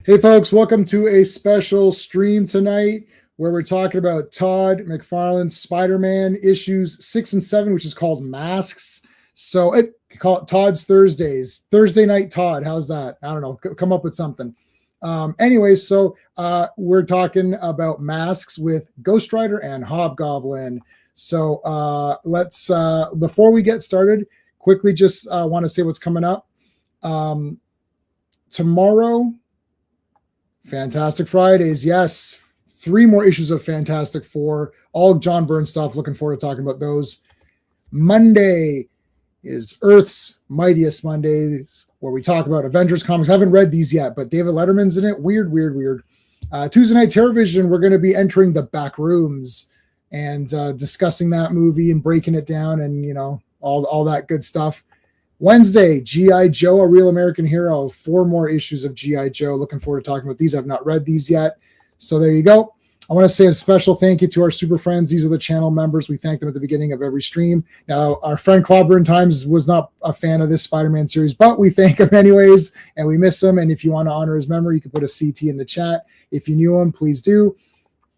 Hey folks, welcome to a special stream tonight where we're talking about Todd McFarlane's Spider-Man issues 6 and 7, which is called Masques. So call it Todd's Thursdays. Thursday night Todd. How's that? I don't know. Come up with something. We're talking about Masques with Ghost Rider and Hobgoblin. So let's before we get started, quickly just want to say what's coming up. Tomorrow, Fantastic Fridays. Yes. 3 more issues of Fantastic Four, all John Byrne stuff. Looking forward to talking about those. Monday is Earth's Mightiest Mondays, where we talk about Avengers comics. I haven't read these yet, but David Letterman's in it. Weird. Tuesday Night Terrorvision, we're going to be entering the back rooms and discussing that movie and breaking it down and, you know, all that good stuff. Wednesday, G.I. Joe, A Real American Hero. 4 more issues of G.I. Joe. Looking forward to talking about these. I've not read these yet. So there you go. I want to say a special thank you to our super friends. These are the channel members. We thank them at the beginning of every stream. Now, our friend Clobber in Times was not a fan of this Spider-Man series, but we thank him anyways, and we miss him. And if you want to honor his memory, you can put a CT in the chat. If you knew him, please do.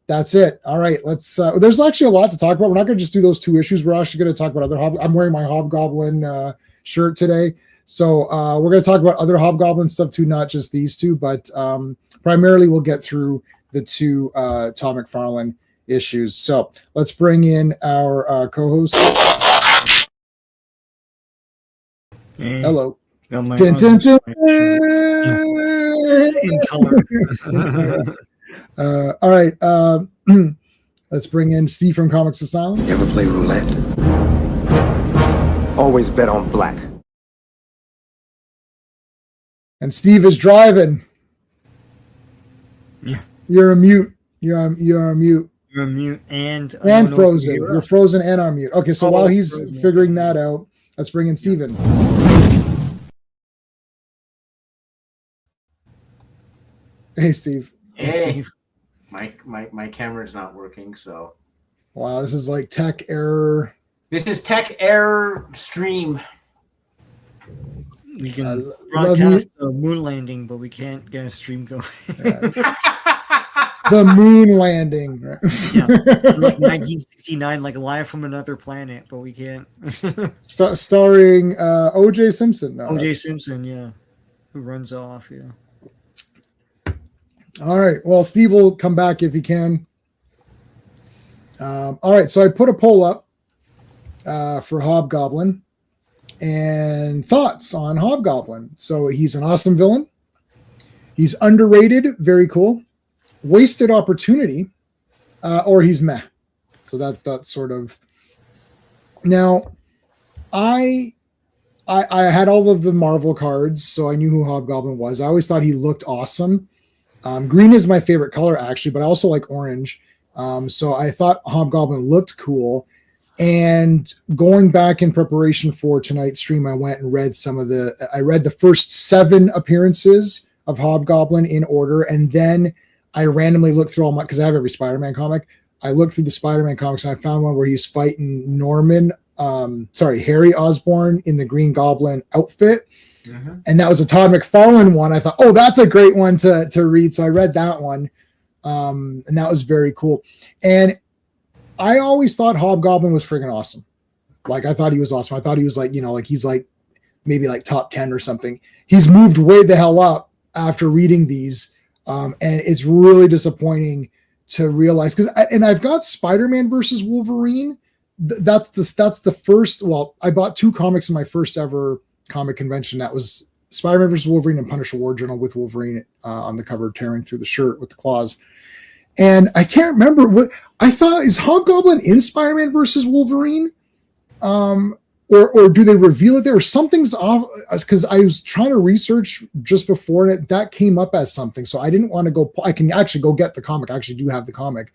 That's it. All right, let's. There's actually a lot to talk about. We're not going to just do those 2 issues. We're actually going to talk about other. I'm wearing my Hobgoblin shirt today, so we're going to talk about other Hobgoblin stuff too, not just these 2, but primarily we'll get through the 2 Todd McFarlane issues. So let's bring in our co-hosts. Hey. Hello. In color. All right. Let's bring in Steve from Comics Asylum. You ever play roulette? Always bet on black. And Steve is driving. Yeah. You're a mute. You're a mute. You're a mute and frozen. You're frozen and on mute. Okay, so while he's figuring that out, let's bring in Steven. Hey, Steve. Hey, Steve. My camera's not working, so. Wow, this is like tech error. This is tech error stream. We can broadcast a moon landing, but we can't get a stream going. The moon landing. Right? Yeah, like 1969, like live from another planet, but we can't. Starring O.J. Simpson. No, O.J. Simpson, yeah, who runs off, yeah. All right. Well, Steve will come back if he can. All right. So I put a poll up for Hobgoblin and thoughts on Hobgoblin. So he's an awesome villain. He's underrated. Very cool. Wasted opportunity, or he's meh. So that's sort of. Now, I had all of the Marvel cards, so I knew who Hobgoblin was. I always thought he looked awesome. Green is my favorite color, actually, but I also like orange. So I thought Hobgoblin looked cool. And going back in preparation for tonight's stream, I went and read I read the first 7 appearances of Hobgoblin in order. And then I randomly looked through because I have every Spider-Man comic. I looked through the Spider-Man comics and I found one where he's fighting Harry Osborn in the Green Goblin outfit. Mm-hmm. And that was a Todd McFarlane one. I thought, oh, that's a great one to read. So I read that one. And that was very cool. And I always thought Hobgoblin was friggin' awesome. Like, I thought he was awesome. I thought he was like, he's like maybe like top 10 or something. He's moved way the hell up after reading these. And it's really disappointing to realize and I've got Spider-Man versus Wolverine. That's the first. Well, I bought 2 comics in my first ever comic convention. That was Spider-Man versus Wolverine and Punisher War Journal with Wolverine on the cover tearing through the shirt with the claws. And I can't remember what I thought. Is Hobgoblin in Spider-Man versus Wolverine? Or do they reveal it there? Or something's off, because I was trying to research just before and that came up as something. So I didn't want to go. I can actually go get the comic. I actually do have the comic.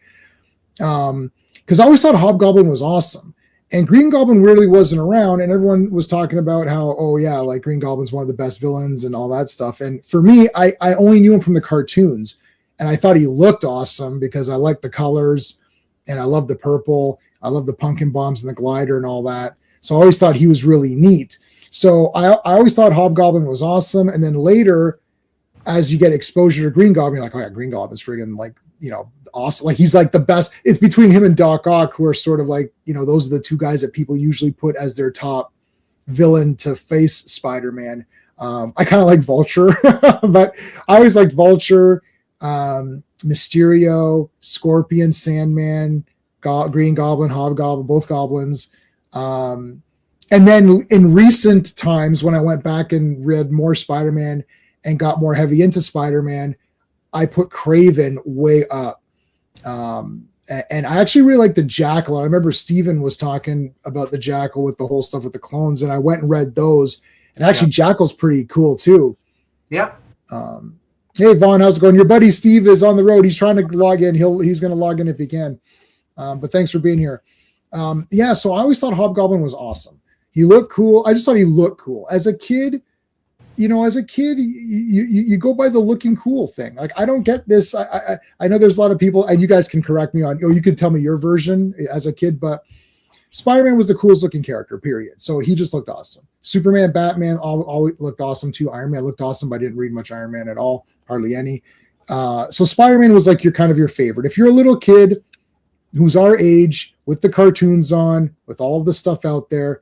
Because I always thought Hobgoblin was awesome. And Green Goblin really wasn't around. And everyone was talking about how, oh yeah, like Green Goblin's one of the best villains and all that stuff. And for me, I only knew him from the cartoons. And I thought he looked awesome because I liked the colors and I love the purple. I love the pumpkin bombs and the glider and all that. So I always thought he was really neat. So I always thought Hobgoblin was awesome. And then later as you get exposure to Green Goblin, you're like, oh yeah, Green Goblin's friggin' like, you know, awesome. Like he's like the best. It's between him and Doc Ock, who are sort of like, you know, those are the two guys that people usually put as their top villain to face Spider-Man. I kind of like Vulture, but I always liked Vulture, Mysterio, Scorpion, Sandman, Green Goblin, Hobgoblin, both goblins. And then in recent times, when I went back and read more Spider-Man and got more heavy into Spider-Man, I put Kraven way up. And I actually really like the Jackal. I remember Steven was talking about the Jackal with the whole stuff with the clones, and I went and read those. And actually, Jackal's pretty cool too. Yep. Hey, Vaughn, how's it going? Your buddy Steve is on the road. He's trying to log in. He's going to log in if he can. But thanks for being here. Yeah, so I always thought Hobgoblin was awesome. He looked cool. I just thought he looked cool. As a kid, you go by the looking cool thing. Like, I don't get this. I know there's a lot of people, and you guys can correct me on, or you can tell me your version as a kid, but Spider-Man was the coolest looking character, period. So he just looked awesome. Superman, Batman all looked awesome too. Iron Man looked awesome, but I didn't read much Iron Man at all, hardly any. So Spider-Man was like your favorite. If you're a little kid who's our age, with the cartoons on, with all of the stuff out there,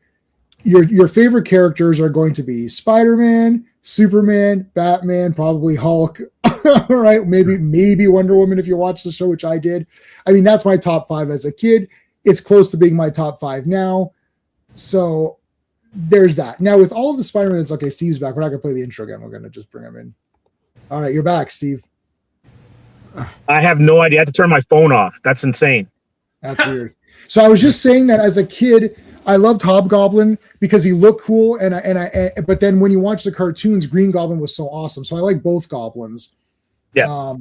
your favorite characters are going to be Spider-Man, Superman, Batman, probably Hulk, right? Maybe Wonder Woman if you watch the show, which I did. I mean, that's my top 5 as a kid. It's close to being my top 5 now. So there's that. Now with all of the Spider-Man, it's okay. Steve's back. We're not going to play the intro again. We're going to just bring him in. All right, you're back, Steve. I have no idea. I had to turn my phone off. That's insane. That's weird. So I was just saying that as a kid, I loved Hobgoblin because he looked cool, but then when you watch the cartoons, Green Goblin was so awesome. So I like both goblins. Yeah.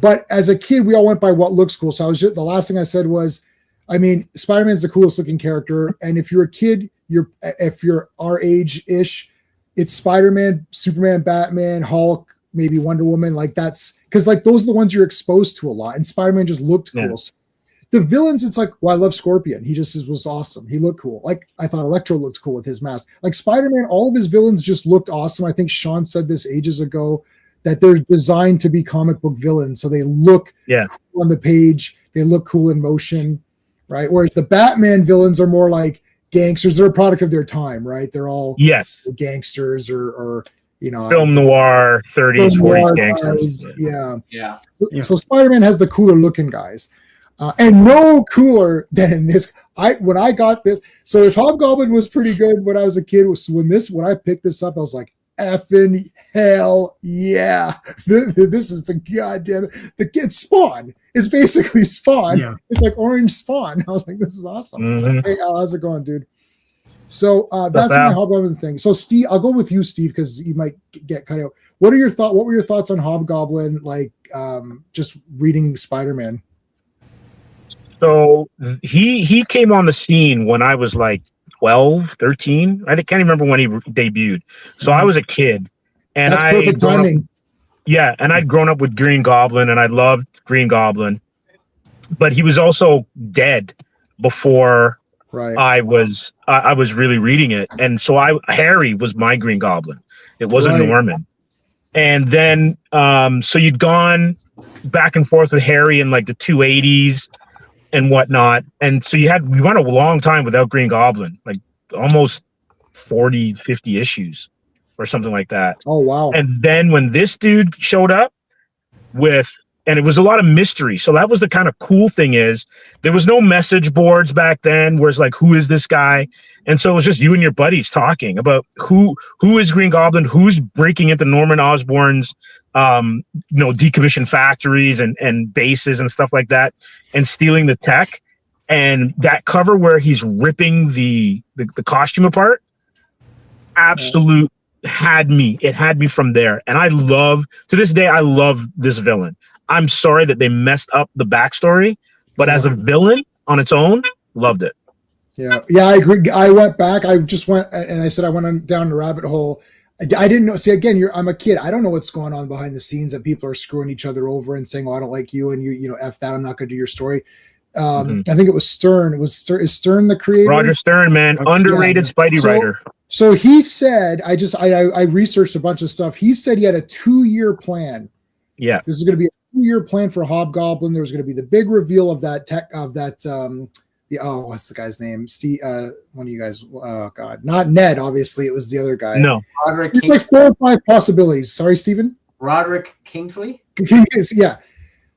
But as a kid, we all went by what looks cool. So the last thing I said was, I mean, Spider-Man's the coolest looking character, and if you're a kid, if you're our age-ish, it's Spider-Man, Superman, Batman, Hulk, maybe Wonder Woman. Like that's because like those are the ones you're exposed to a lot, and Spider-Man just looked cool. Yeah. So the villains, it's like, well, I love Scorpion. He just was awesome. He looked cool. Like I thought Electro looked cool with his mask. Like Spider-Man, all of his villains just looked awesome. I think Sean said this ages ago that they're designed to be comic book villains, so they look cool on the page. They look cool in motion. Right. Whereas the Batman villains are more like gangsters. They're a product of their time, right? They're all gangsters or film noir 30s, 40s gangsters. Yeah. So Spider-Man has the cooler looking guys. And no cooler than in this. When I got this, so if Hobgoblin was pretty good when I was a kid, when I picked this up, I was like, effing hell yeah. This is the goddamn the kid Spawn. It's basically Spawn. Yeah. It's like orange Spawn. I was like, this is awesome. Mm-hmm. Hey Al, how's it going, dude? So that's my Hobgoblin thing. So Steve, I'll go with you, Steve, because you might get cut out. What were your thoughts on Hobgoblin, like just reading Spider-Man? So he came on the scene when I was like 12, 13. I can't remember when he debuted. So I was a kid. And that's perfect timing. And I'd grown up with Green Goblin, and I loved Green Goblin. But he was also dead before I was really reading it. And so Harry was my Green Goblin. It wasn't Norman. And then so you'd gone back and forth with Harry in like the 280s and whatnot. And so we went a long time without Green Goblin, like almost 40, 50 issues or something like that. Oh, wow. And then when this dude showed up and it was a lot of mystery. So that was the kind of cool thing is there was no message boards back then where it's like, who is this guy? And so it was just you and your buddies talking about who is Green Goblin, who's breaking into Norman Osborn's decommissioned factories and bases and stuff like that and stealing the tech. And that cover where he's ripping the costume apart, absolute had me from there. And to this day, I love this villain. I'm sorry that they messed up the backstory, but as a villain on its own, loved it. Yeah, I agree. I went back. I just went and I said I went down the rabbit hole. I didn't know. See, again, I'm a kid. I don't know what's going on behind the scenes, that people are screwing each other over and saying, "Oh, I don't like you," and you F that. I'm not going to do your story. I think it was Stern. Is Stern the creator? Roger Stern, man, underrated Spidey writer. So he said, I researched a bunch of stuff. He said he had a 2-year plan. Yeah. This is going to be a 2-year plan for Hobgoblin. There was going to be the big reveal of that what's the guy's name? Steve, one of you guys. Oh God, not Ned. Obviously, it was the other guy. No. Roderick It's like 4 or 5 possibilities. Sorry, Stephen. Roderick Kingsley. Yeah.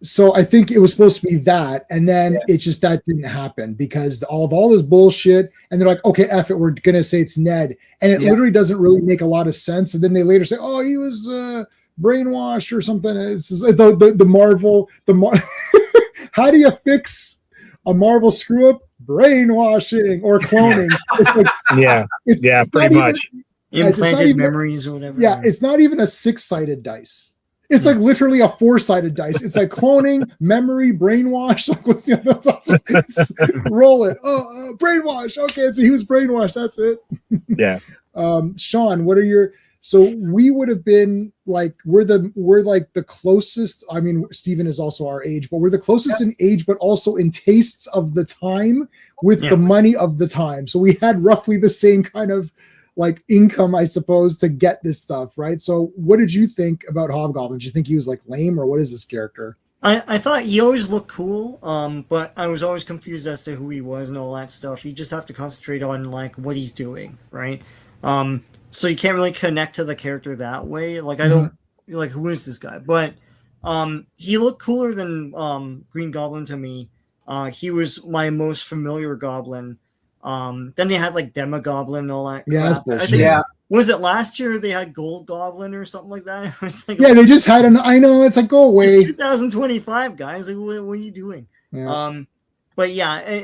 So I think it was supposed to be that, and then it just that didn't happen because all this bullshit, and they're like, okay, F it, we're gonna say it's Ned, and it literally doesn't really make a lot of sense. And then they later say, oh, he was brainwashed or something. It's the Marvel how do you fix a Marvel screw up? Brainwashing or cloning. It's like, pretty much. Implanted memories or whatever. Yeah, it's not even a 6-sided dice. It's like literally a 4-sided dice. It's like cloning, memory, brainwash. Like what's the other? Roll it. Brainwash. Okay, so he was brainwashed. That's it. Yeah. Sean, what are your? So we would have been like we're like the closest. I mean, Stephen is also our age, but we're the closest in age, but also in tastes of the time with the money of the time. So we had roughly the same kind of like income, I suppose, to get this stuff, right? So what did you think about Hobgoblin? Did you think he was like lame, or what is this character? I thought he always looked cool, but I was always confused as to who he was and all that stuff. You just have to concentrate on like what he's doing, right? So you can't really connect to the character that way. Like I don't like who is this guy, but he looked cooler than Green Goblin to me. He was my most familiar goblin. Then they had like Demogoblin and all that. Yeah, crap. that's I think, Yeah. Was it last year they had Gold Goblin or something like that? It was like, They just had I know, it's like, go away. It's 2025, guys. Like, what are you doing? Yeah. But yeah,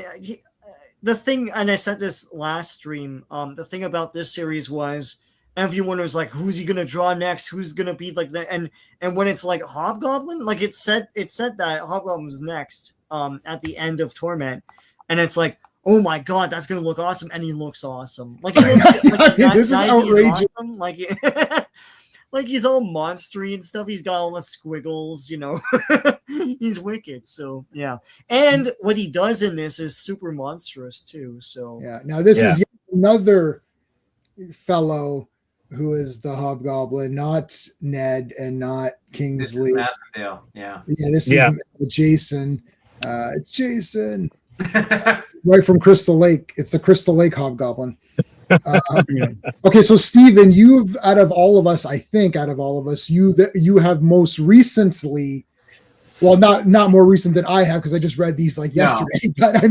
the thing, and I said this last stream. The thing about this series was everyone was like, "Who's he gonna draw next? Who's gonna be like that?" And when it's like Hobgoblin, like it said that Hobgoblin was next. At the end of Torment, and it's like, oh my god, that's gonna look awesome, and he looks awesome. Like, he looks, like this is outrageous. awesome. Like, like he's all monstery and stuff. He's got all the squiggles, you know. He's wicked. So yeah, and what he does in this is super monstrous too. So yeah. Now this is yet another fellow who is the Hobgoblin, not Ned and not Kingsley. This is Maskedale. Yeah. Yeah, this is Jason. It's Jason. Right from Crystal Lake. It's the Crystal Lake Hobgoblin. Okay, so Stephen, you've out of all of us, you have most recently, well, not more recent than I have because I just read these like yesterday. But I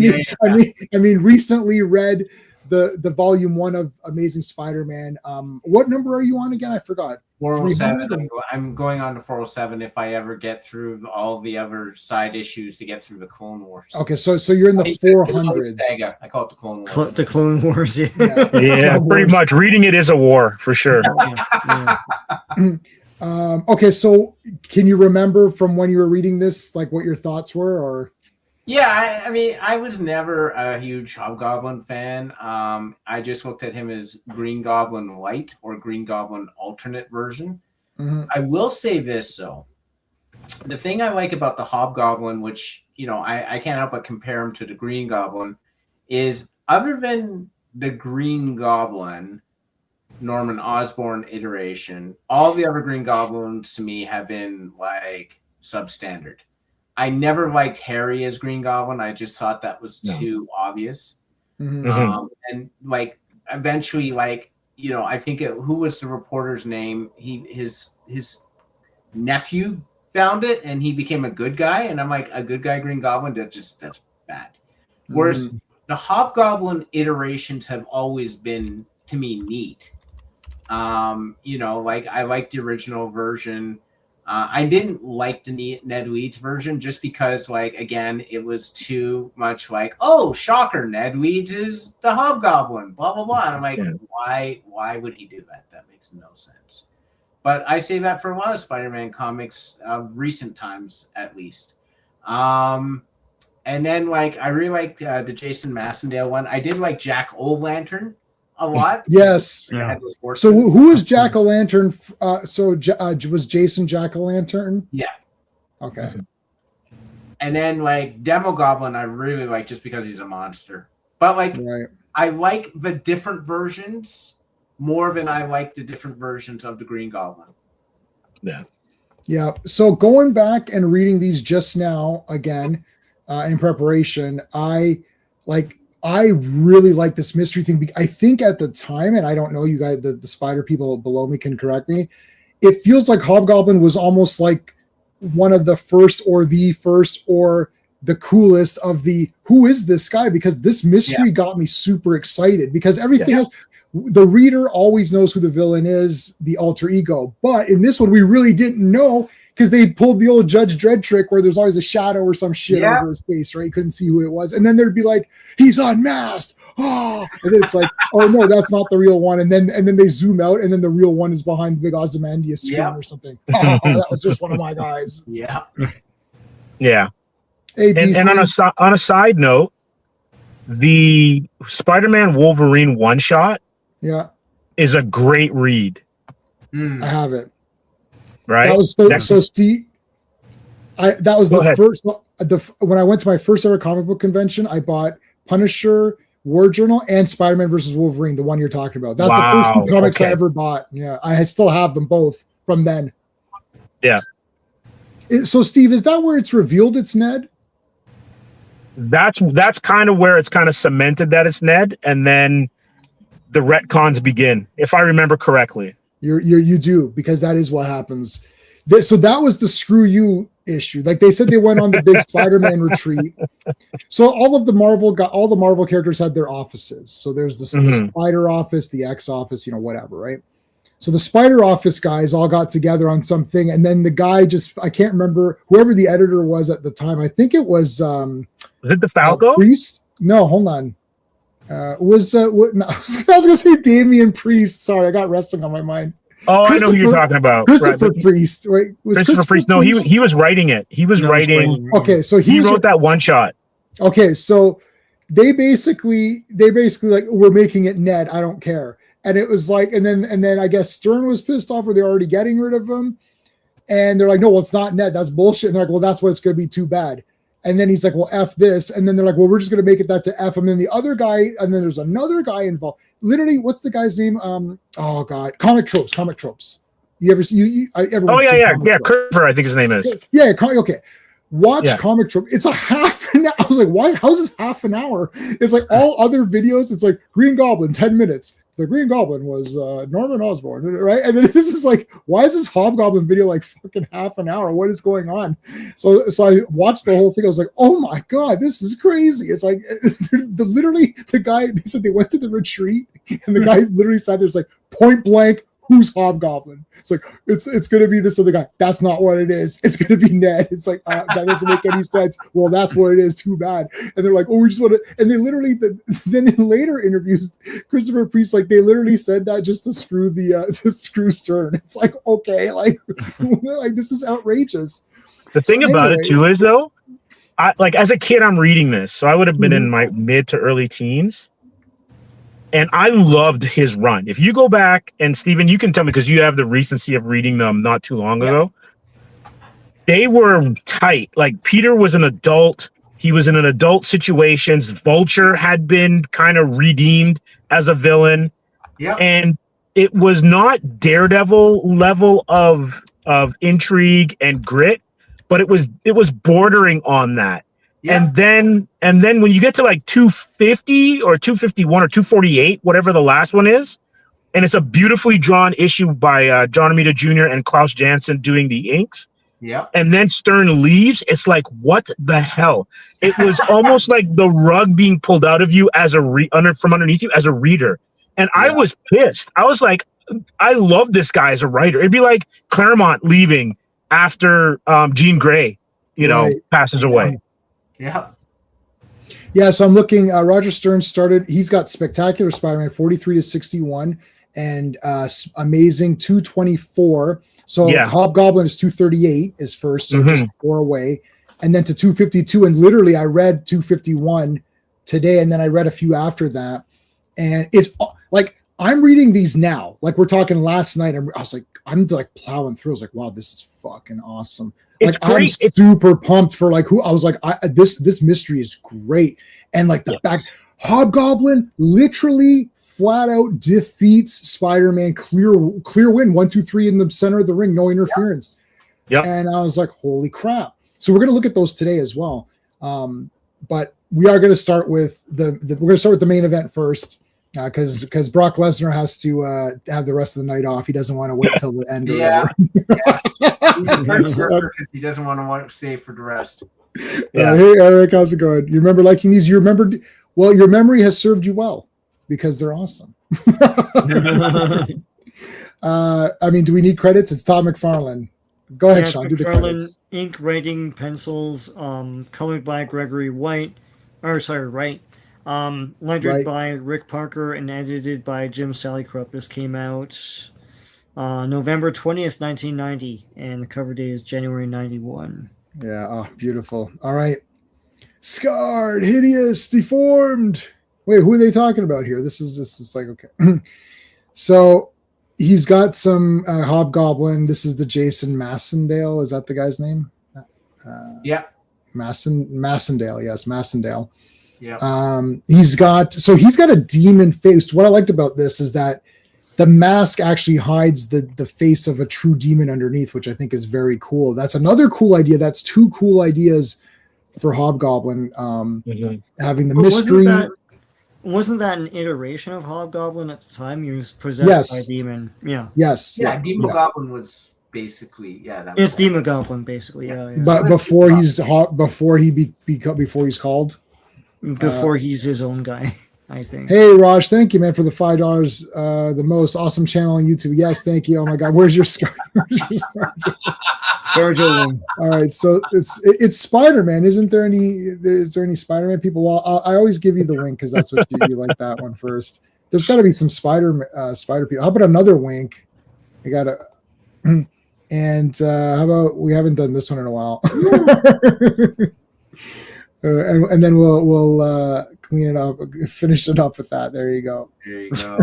mean, recently read the volume 1 of Amazing Spider-Man. What number are you on again? I forgot. 407. I'm going on to 407 if I ever get through all the other side issues to get through the Clone Wars. Okay, so you're in the 400s. I call it the Clone Wars. The Clone Wars, Yeah, pretty much. Reading it is a war for sure. Okay, so can you remember from when you were reading this, like what your thoughts were, or? Yeah, I mean, I was never a huge Hobgoblin fan. I just looked at him as Green Goblin Light or Green Goblin alternate version. Mm-hmm. I will say this, though. The thing I like about the Hobgoblin, which, you know, I can't help but compare him to the Green Goblin, is other than the Green Goblin, Norman Osborn iteration, all the other Green Goblins to me have been, like, substandard. I never liked Harry as Green Goblin. I just thought that was too obvious. Mm-hmm. And like eventually, like, you know, I think who was the reporter's name? His nephew found it and he became a good guy. And I'm like, a good guy Green Goblin? That's bad. Whereas the Hobgoblin iterations have always been, to me, neat. You know, like I liked the original version. I didn't like the Ned Leeds version just because, like, again, it was too much like, oh, shocker, Ned Leeds is the Hobgoblin, blah, blah, blah. And I'm like, why would he do that? That makes no sense. But I say that for a lot of Spider-Man comics of recent times, at least. And then, like, I really liked the Jason Massendale one. I did like Jack O'Lantern a lot. Yes. Yeah. So who is Jack O'Lantern? Was Jason Jack O'Lantern? Yeah. Okay. And then like Demogoblin, I really like just because he's a monster. But like, Right. I like the different versions more than I like the different versions of the Green Goblin. Yeah. Yeah. So going back and reading these just now again in preparation, I really like this mystery thing. I think at the time, and I don't know, you guys, the spider people below me can correct me, it feels like Hobgoblin was almost like one of the first or the coolest of the who is this guy, because this mystery got me super excited, because everything else, the reader always knows who the villain is, the alter ego, but in this one we really didn't know, because they pulled the old Judge Dredd trick where there's always a shadow or some shit over his face, right? You couldn't see who it was, and then there'd be like, he's unmasked, and then it's like, oh no, that's not the real one, and then they zoom out, and then the real one is behind the big Ozymandias screen or something. Oh, that was just one of my guys. Yeah. Hey, and on a side note, the Spider-Man Wolverine one shot is a great read. I have it. Right. That was so Steve. That was the first. When I went to my first ever comic book convention, I bought Punisher, War Journal, and Spider-Man versus Wolverine, the one you're talking about. That's the first two comics I ever bought. Yeah, I still have them both from then. Yeah. So Steve, is that where it's revealed it's Ned? That's kind of where it's kind of cemented that it's Ned, and then the retcons begin, if I remember correctly. You do, because that is what happens. So that was the screw you issue. Like they said, they went on the big Spider-Man retreat. So all the Marvel characters had their offices. So there's the Spider office, the X office, whatever, right? So the Spider office guys all got together on something, and then the guy I can't remember whoever the editor was at the time. I think it was it the Falco? Priest? No, hold on. I was gonna say Damian Priest. Sorry, I got wrestling on my mind. Oh, I know who you're talking about. Christopher Priest, right? Christopher Priest. No, he was writing it. He was writing. Okay, so he wrote that one shot. Okay, so they basically like, we're making it Ned. I don't care. And it was like, and then I guess Stern was pissed off, or they're already getting rid of him. And they're like, no, well, it's not Ned. That's bullshit. And they're like, well, that's what it's going to be. Too bad. And then he's like, well, F this. And then they're like, well, we're just going to make it that to F him. And the other guy, and then there's another guy involved. Literally, what's the guy's name? Oh God, Comic Tropes. You ever see? Oh yeah, Curver, I think his name is. Yeah, okay. Watch Comic Tropes. It's a half an hour. I was like, why? How's this half an hour? It's like all other videos. It's like Green Goblin, 10 minutes. The Green Goblin was Norman Osborn, right? And then this is like, why is this Hobgoblin video like fucking half an hour? What is going on? So I watched the whole thing. I was like, oh my God, this is crazy. It's like, literally the guy, they said they went to the retreat, and the guy literally said, there's like point blank, who's Hobgoblin? It's like, it's going to be this other guy. That's not what it is. It's going to be Ned. It's like, that doesn't make any sense. Well, that's what it is. Too bad. And they're like, oh, we just want to, and they literally, then in later interviews, Christopher Priest, like they literally said that just to screw to screw Stern. It's like, okay, like, like this is outrageous. The thing about it too is though, like as a kid, I'm reading this. So I would have been in my mid to early teens. And I loved his run. If you go back, and Steven, you can tell me because you have the recency of reading them not too long ago. They were tight. Like Peter was an adult. He was in an adult situations. Vulture had been kind of redeemed as a villain. Yeah. And it was not Daredevil level of intrigue and grit, but it was bordering on that. Yeah. And then when you get to like 250 or 251 or 248, whatever the last one is, and it's a beautifully drawn issue by John Romita Jr. and Klaus Janson doing the inks. Yeah. And then Stern leaves. It's like, what the hell? It was almost like the rug being pulled out of you as from underneath you as a reader. And I was pissed. I was like, I love this guy as a writer. It'd be like Claremont leaving after Jean Grey, passes away. Yeah. Yeah, so I'm looking. Roger Stern started. He's got Spectacular Spider-Man 43 to 61 and Amazing 224. So Hobgoblin is 238 is first, so just 4 away, and then to 252. And literally, I read 251 today, and then I read a few after that. And it's like I'm reading these now. Like we're talking last night. I'm plowing through. I was like, wow, this is fucking awesome. Like I'm super pumped for like who I was like, this mystery is great. And like the back, Hobgoblin literally flat out defeats Spider-Man, clear win, 1, 2, 3 in the center of the ring, no interference. Yep. And I was like, holy crap. So we're going to look at those today as well. But we are going to start with the main event first, because Brock Lesnar has to have the rest of the night off. He doesn't want to wait till the end. Yeah. He's a because he doesn't want to stay for the rest. Yeah. Hey Eric, how's it going? You remember liking these? You remembered? Well, your memory has served you well because they're awesome. I mean, do we need credits? It's Todd McFarlane. Go ahead, Sean. Do the credits. Ink, writing, pencils, colored by Gregory Wright. Lettered by Rick Parker and edited by Jim Salicrup. This came out November 20th, 1990, and the cover date is January 91. Yeah, oh, beautiful. All right. Scarred, hideous, deformed. Wait, who are they talking about here? This is like, okay. So he's got some Hobgoblin. This is the Jason Massendale. Is that the guy's name? Yeah. Massendale. Yes, Massendale. Yeah. He's got a demon face. What I liked about this is that the mask actually hides the face of a true demon underneath, which I think is very cool. That's another cool idea. That's two cool ideas for Hobgoblin. Having the mystery. Wasn't that an iteration of Hobgoblin at the time? He was possessed by a demon. Yeah. Yes. Yeah. Demon Goblin was basically It's Demon Goblin basically. Yeah. But before he's called. Before he's his own guy. I think. Hey Raj, thank you, man, for the $5. The most awesome channel on YouTube. Yes, thank you. Oh my God, where's your Scarjo? All right, so it's Spider-Man. Is there any Spider-Man people? Well, I always give you the wink because that's what you like that one first. There's got to be some spider people. How about another wink? I got to. And how about we haven't done this one in a while. And then we'll clean it up, finish it up with that. There you go. There you go.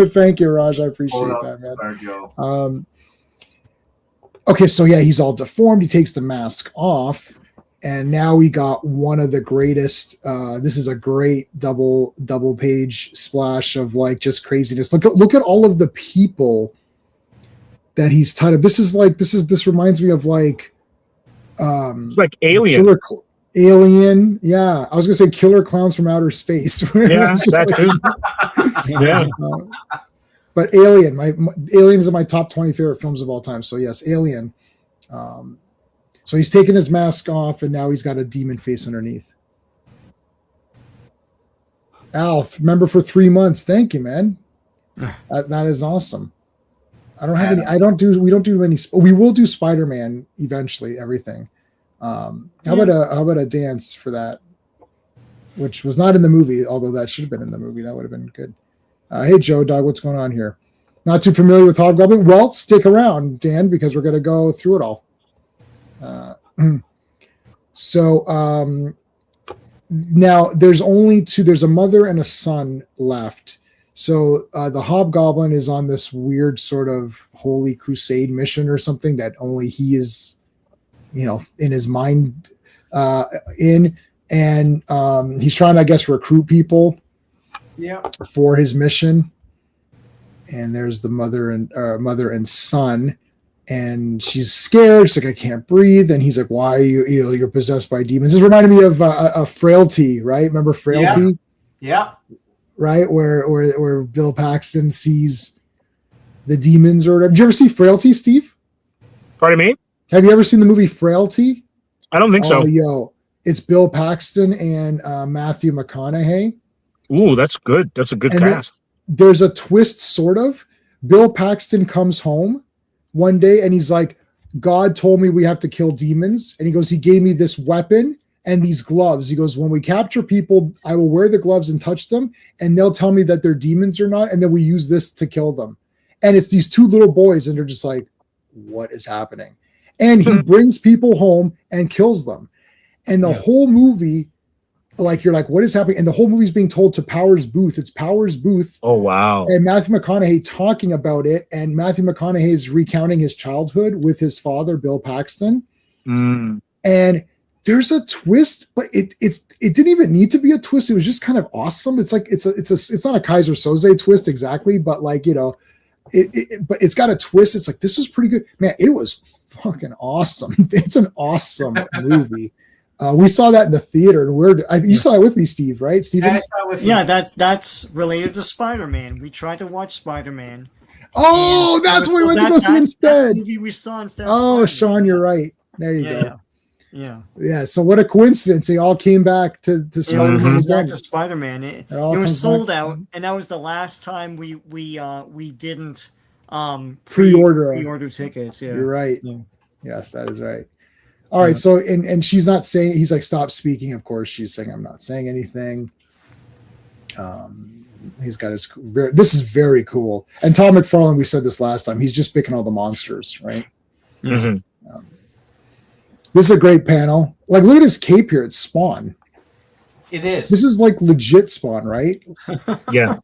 Thank you, Raj. I appreciate that, man. Okay, so yeah, he's all deformed. He takes the mask off, and now we got one of the greatest. This is a great double page splash of like just craziness. Look at all of the people that he's tied up. This reminds me of like Alien. Alien, yeah. I was gonna say Killer Clowns from Outer Space. Yeah, that too. Yeah. But Alien, Alien is my top 20 favorite films of all time. So yes, Alien. So he's taken his mask off, and now he's got a demon face underneath. Alf, member for 3 months. Thank you, man. That is awesome. I don't have any. We don't do any. We will do Spider-Man eventually. Everything. How about a dance for that, which was not in the movie, although that should have been in the movie. That would have been good. Hey, Joe Dog, what's going on here? Not too familiar with Hobgoblin? Well, stick around, Dan, because we're going to go through it all. Now there's only two. There's a mother and a son left. So the Hobgoblin is on this weird sort of holy crusade mission or something that only he is, in his mind he's trying to, I guess, recruit people for his mission. And there's the mother and son, and she's scared. She's like, I can't breathe. And he's like, why are you're possessed by demons? This reminded me of a Frailty, right? Remember Frailty? Yeah. Right? Where Bill Paxton sees the demons or whatever. Did you ever see Frailty, Steve? Pardon me? Have you ever seen the movie Frailty? I don't think so. Yo, it's Bill Paxton and Matthew McConaughey. Ooh, that's good. That's a good cast. There's a twist, sort of. Bill Paxton comes home one day and he's like, God told me we have to kill demons. And he goes, he gave me this weapon and these gloves. He goes, when we capture people, I will wear the gloves and touch them, and they'll tell me that they're demons or not. And then we use this to kill them. And it's these two little boys, and they're just like, what is happening? And he brings people home and kills them. And the whole movie, like, you're like, what is happening? And the whole movie is being told to Powers Booth. It's Powers Booth. Oh, wow. And Matthew McConaughey talking about it. And Matthew McConaughey is recounting his childhood with his father, Bill Paxton. And there's a twist, but it didn't even need to be a twist. It was just kind of awesome. It's like it's not a Kaiser Soze twist exactly, but like, you know, but it's got a twist. It's like, this was pretty good, man. It was fucking awesome. It's an awesome movie. We saw that in the theater, and you saw it with me, Steve, right? Steven? Yeah, that's related to Spider-Man. We tried to watch Spider-Man. Oh, that's what we went to go see instead. That's the movie we saw instead. Oh, Sean, you're right. There you go. Yeah. So what a coincidence! They all came back to Spider-Man. Comes back to Spider-Man. It was sold out, and that was the last time we didn't pre-order tickets. Yeah, you're right. Yeah. Yes, that is right. All right. So and she's not saying. He's like, stop speaking. Of course, she's saying, I'm not saying anything. He's got his. This is very cool. And Todd McFarlane, we said this last time. He's just picking all the monsters, right? Mm-hmm. This is a great panel. Like, look at his cape here. It's Spawn. It is. This is like legit Spawn, right? Yeah.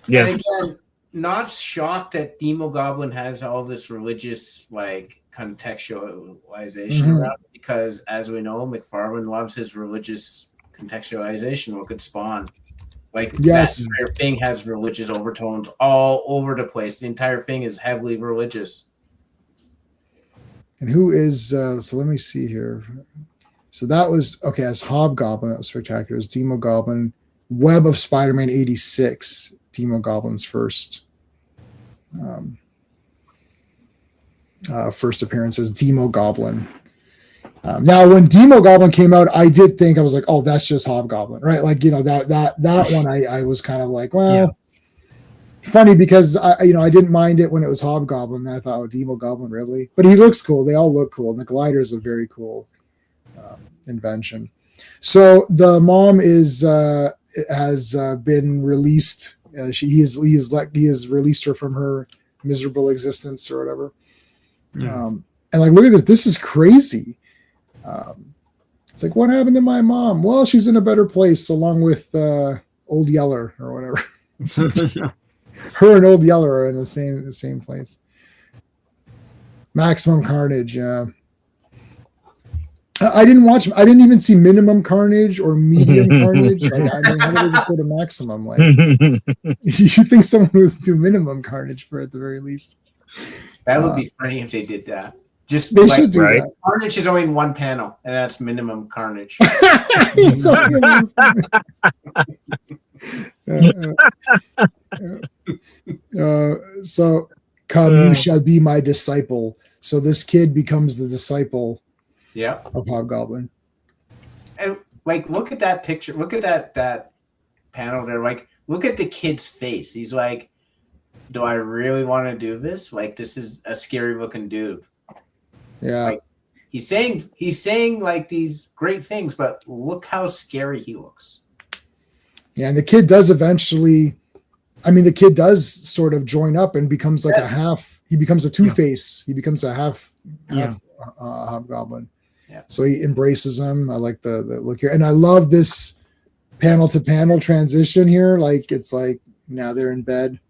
Yeah. And again, not shocked that Demo Goblin has all this religious, like, contextualization around it, because, as we know, McFarlane loves his religious contextualization. Look at Spawn. Like, yes, that entire thing has religious overtones all over the place. The entire thing is heavily religious. And who is, so let me see here. So that was, okay, as Hobgoblin, that was spectacular. As Demo Goblin, Web of Spider-Man 86, Demo Goblin's first appearance as Demo Goblin. Now, when Demo Goblin came out, I did think, I was like, oh, that's just Hobgoblin, right? Like, you know, that one, I was kind of like, well, funny because I didn't mind it when it was Hobgoblin. Then I thought, oh, Demo Goblin, really? But he looks cool. They all look cool. And the glider is a very cool invention. So the mom has been released. He has released her from her miserable existence or whatever. And like, look at this. This is crazy. It's like, what happened to my mom? Well, she's in a better place along with Old Yeller or whatever. Her and Old Yeller are in the same place. Maximum Carnage. I didn't even see Minimum Carnage or Medium Carnage. Like, I mean, how do they just go to Maximum? Like, you think someone would do Minimum Carnage for at the very least. That would be funny if they did that. Just they should do that. Carnage is only in one panel, and that's Minimum Carnage. So come, you shall be my disciple. So this kid becomes the disciple of Hobgoblin. And like, look at that picture. Look at that panel there. Like, look at the kid's face. He's like, do I really want to do this? Like, this is a scary looking dude. Yeah. Like, he's saying like these great things, but look how scary he looks. Yeah, and the kid does eventually, the kid does sort of join up and becomes like a half, he becomes a Two-Face. He becomes a half Hobgoblin. Yeah. So he embraces him. I like the look here. And I love this panel to panel transition here. Like, it's like, now they're in bed,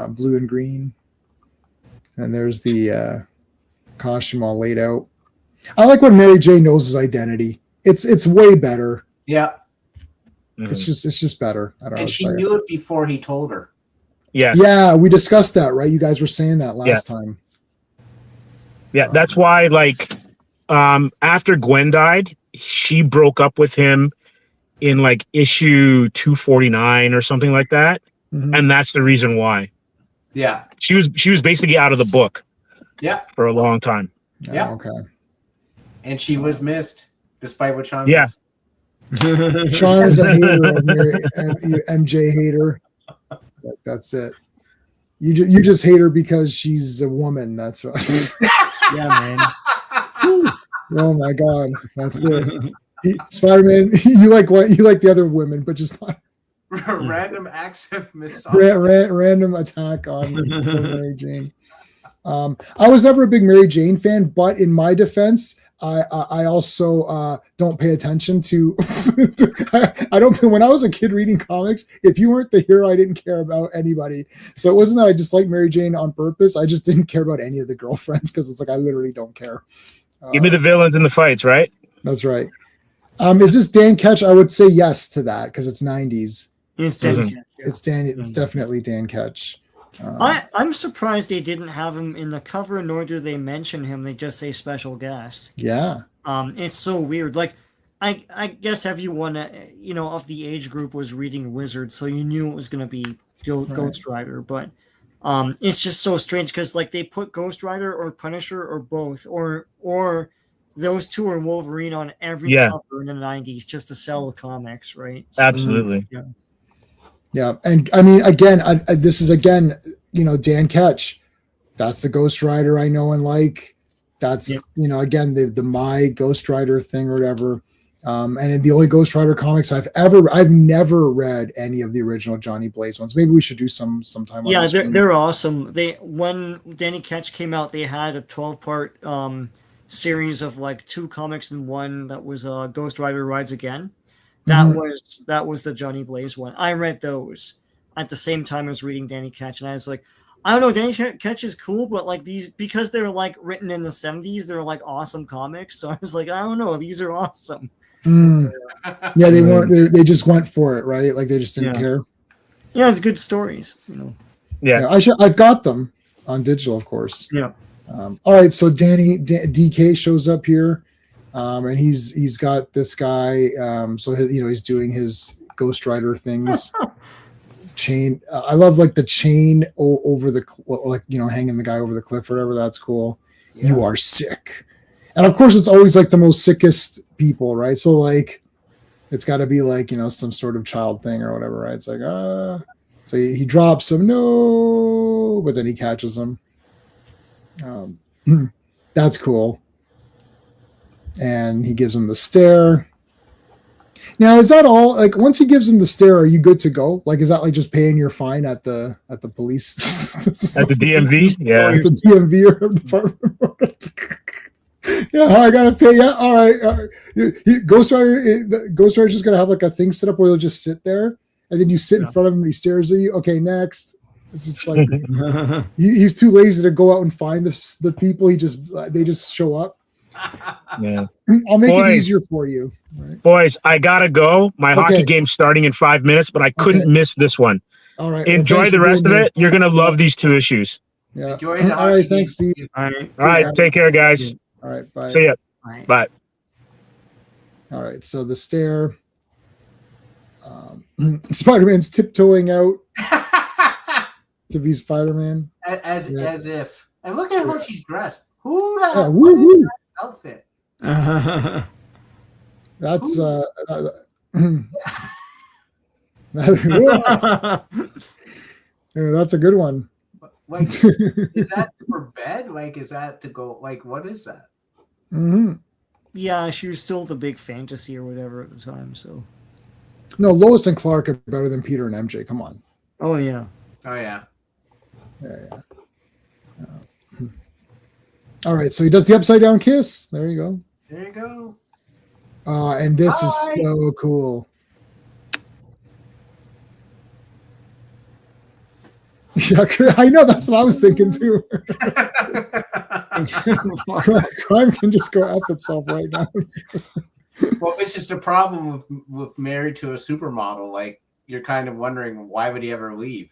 blue and green. And there's the costume all laid out. I like when Mary Jane knows his identity. It's way better. Yeah. It's just better. I don't know. And she knew it before he told her. Yes. Yeah, we discussed that, right? You guys were saying that last time. Yeah, that's why, like, after Gwen died, she broke up with him in like issue 249 or something like that. Mm-hmm. And that's the reason why. Yeah. She was basically out of the book. Yeah. For a long time. Yeah. Okay. And she was missed, despite what Sean was. Sean is a hater, MJ hater. That's it. You just hate her because she's a woman. That's right. Yeah, man. Oh my God, that's it. Spider-Man, you like the other women, but just not random acts of misogyny. Random attack on Mary Jane. I was never a big Mary Jane fan, but in my defense, I also don't pay attention to. I don't. When I was a kid reading comics, if you weren't the hero, I didn't care about anybody. So it wasn't that I disliked Mary Jane on purpose. I just didn't care about any of the girlfriends because it's like I literally don't care. Give me the villains in the fights, right? That's right. Is this Dan Ketch? I would say yes to that because it's 90s. It's So Dan it's, Ketch, yeah. it's Dan. It's definitely Dan Ketch. I'm surprised they didn't have him in the cover, nor do they mention him. They just say special guest. Yeah. It's so weird. Like, I guess everyone, of the age group was reading Wizard, so you knew it was going to be Ghost Rider. But it's just so strange because like they put Ghost Rider or Punisher or both, or those two are Wolverine on every cover in the 90s just to sell the comics, right? So, Absolutely. Yeah. Yeah. And I mean, again, this is again, Dan Ketch. That's the Ghost Rider I know and like. That's, again, the My Ghost Rider thing or whatever. And in the only Ghost Rider comics I've never read any of the original Johnny Blaze ones. Maybe we should do sometime. Yeah, they're awesome. When Danny Ketch came out, they had a 12-part series of like 2 comics in one that was Ghost Rider Rides Again. That was the Johnny Blaze one. I read those at the same time as reading Danny Ketch, and I was like, I don't know, Danny Ketch is cool, but like these, because they're like written in the 70s, they're like awesome comics. So I was like, I don't know, these are awesome. Yeah, they weren't. They just went for it, right? Like they just didn't care. Yeah, it's good stories, Yeah, I've got them on digital, of course. Yeah. All right, so DK shows up here, and he's got this guy. So he's doing his Ghost Rider things. Chain. I love like the chain over the hanging the guy over the cliff or whatever. That's cool. Yeah. You are sick, and of course it's always like the most sickest people, right? So like it's got to be like some sort of child thing or whatever, right? It's like so he drops him, no, but then he catches him. That's cool, and he gives him the stare. Now, is that all? Like, once he gives him the stare, are you good to go? Like, is that like just paying your fine at the police? At the DMV? Yeah. At the DMV or department. Yeah, I gotta pay. Yeah, all right. Ghost Rider's just gonna have like a thing set up where he'll just sit there, and then you sit in front of him and he stares at you. Okay, next. It's just like he's too lazy to go out and find the people. They just show up. Yeah. I'll make it easier for you. Right. Boys, I gotta go. My hockey game's starting in 5 minutes, but I couldn't miss this one. All right. Enjoy the rest of it. You're gonna love these 2 issues. Yeah. Enjoy the all right. Thanks, Steve. All right. Take care, guys. All right. Bye. See ya. Bye. All right. So the stare. Spider-Man's tiptoeing out to be Spider-Man. As if. And look at how she's dressed. Who the hell outfit? That's that's a good one. Like, is that for bed? Like, is that to go? Like, what is that? Mm-hmm. Yeah, she was still the big fantasy or whatever at the time. So, no, Lois and Clark are better than Peter and MJ. Come on. Oh yeah. Oh yeah. Yeah. All right, so he does the upside down kiss. There you go. There you go. And this is so cool. Yeah, I know. That's what I was thinking too. Crime can just go F itself right now. Well, this is the problem with Married to a Supermodel. Like, you're kind of wondering, why would he ever leave?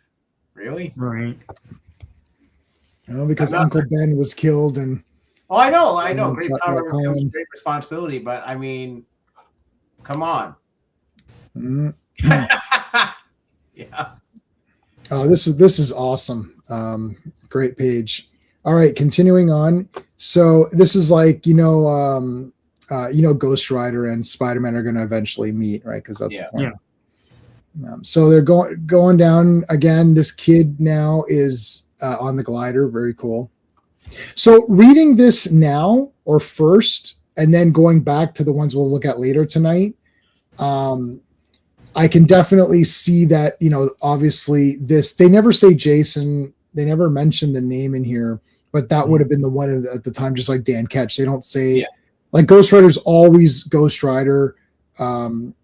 Really? Right. Because Uncle Ben was killed, and I know. Great power comes great responsibility, but I mean, come on. Mm-hmm. Yeah. Oh, this is awesome. Great page. All right, continuing on. So this is like Ghost Rider and Spider-Man are going to eventually meet, right? Because that's the point. Yeah. So they're going down again. This kid now is on the glider. Very cool. So reading this now or first, and then going back to the ones we'll look at later tonight, I can definitely see that, obviously they never say Jason. They never mention the name in here, but that would have been the one at the time, just like Dan Ketch. They don't say like Ghost Rider's always Ghost Rider.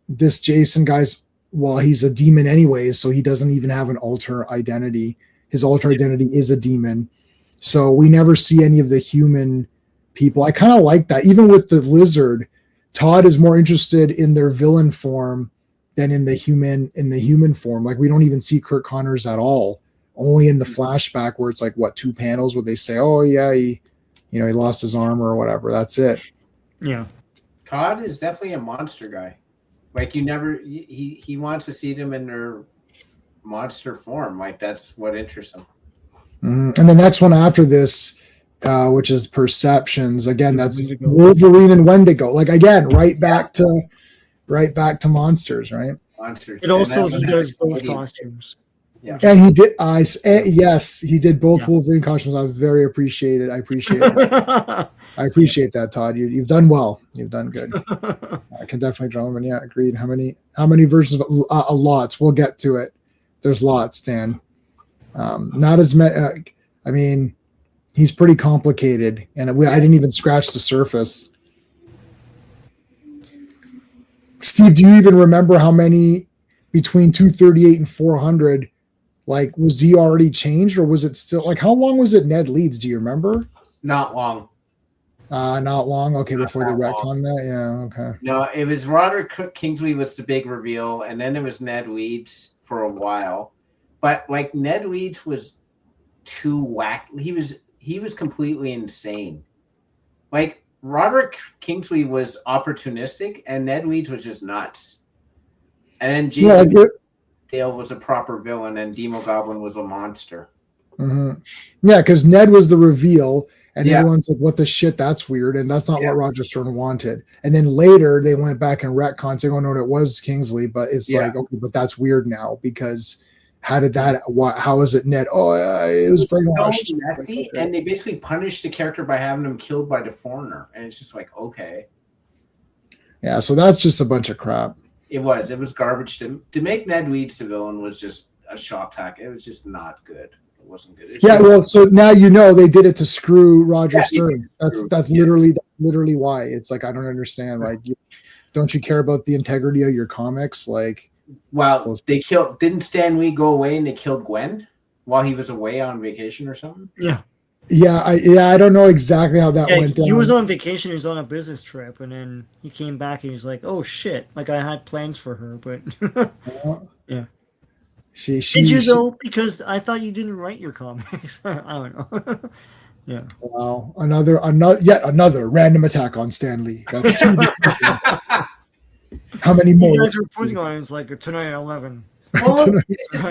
This Jason guy's, well, he's a demon anyways, so he doesn't even have an alter identity. His alter identity is a demon. So we never see any of the human people. I kind of like that. Even with the Lizard, Todd is more interested in their villain form than in the human form. Like we don't even see Kurt Connors at all. Only in the flashback where it's like 2 panels where they say, "Oh yeah, he lost his arm or whatever." That's it. Yeah. Todd is definitely a monster guy. Like he wants to see them in their monster form. Like that's what interests him. And the next one after this, which is Perceptions. Again, that's Wendigo. Wolverine and Wendigo. Like again, right back to monsters, right? Monsters. It also he does both costumes. Yeah. And he did. Yes, he did both Wolverine costumes. I very appreciated. I appreciate it. I appreciate that, Todd. You've done well. You've done good. I can definitely draw them. And yeah, agreed. How many versions of lots? We'll get to it. There's lots, Dan. Not as many. I mean, he's pretty complicated, and I didn't even scratch the surface. Steve, do you even remember how many between 238 and 400? Like, was he already changed, or was it still like how long was it? Ned Leeds, do you remember? Not long. Not long. Okay, Not before they that retcon that. Yeah. Okay. No, it was Roderick Kingsley was the big reveal, and then it was Ned Leeds for a while. But like Ned Leeds was too whack. He was completely insane. Like Roderick Kingsley was opportunistic, and Ned Leeds was just nuts. And then Jason Dale was a proper villain, and Demo Goblin was a monster. Mm-hmm. Yeah, because Ned was the reveal, and everyone's like, "What the shit? That's weird," and that's not what Roger Stern wanted. And then later they went back and retconned, saying, "Oh no, it was Kingsley," but it's like, okay, but that's weird now because how did that? How is it Ned? Oh, it was brainwashed. So messy, like, okay. And they basically punished the character by having him killed by the Foreigner, and it's just like, okay, yeah. So that's just a bunch of crap. It was garbage. To make Ned Leeds the villain was just a shock tack. It was just not good. It wasn't good. Well, so now they did it to screw Roger Stern. That's literally why. It's like I don't understand. Like, don't you care about the integrity of your comics? Like, well, didn't Stan Lee go away and they killed Gwen while he was away on vacation or something? Yeah. I don't know exactly how that went down. He was on vacation. He was on a business trip, and then he came back and he's like, "Oh shit! Like I had plans for her, but yeah." Did you though? Because I thought you didn't write your comics. I don't know. Yeah. Wow. Yet another random attack on Stan Lee. That's two. How many more? These guys were putting on it's like tonight at 11. Well,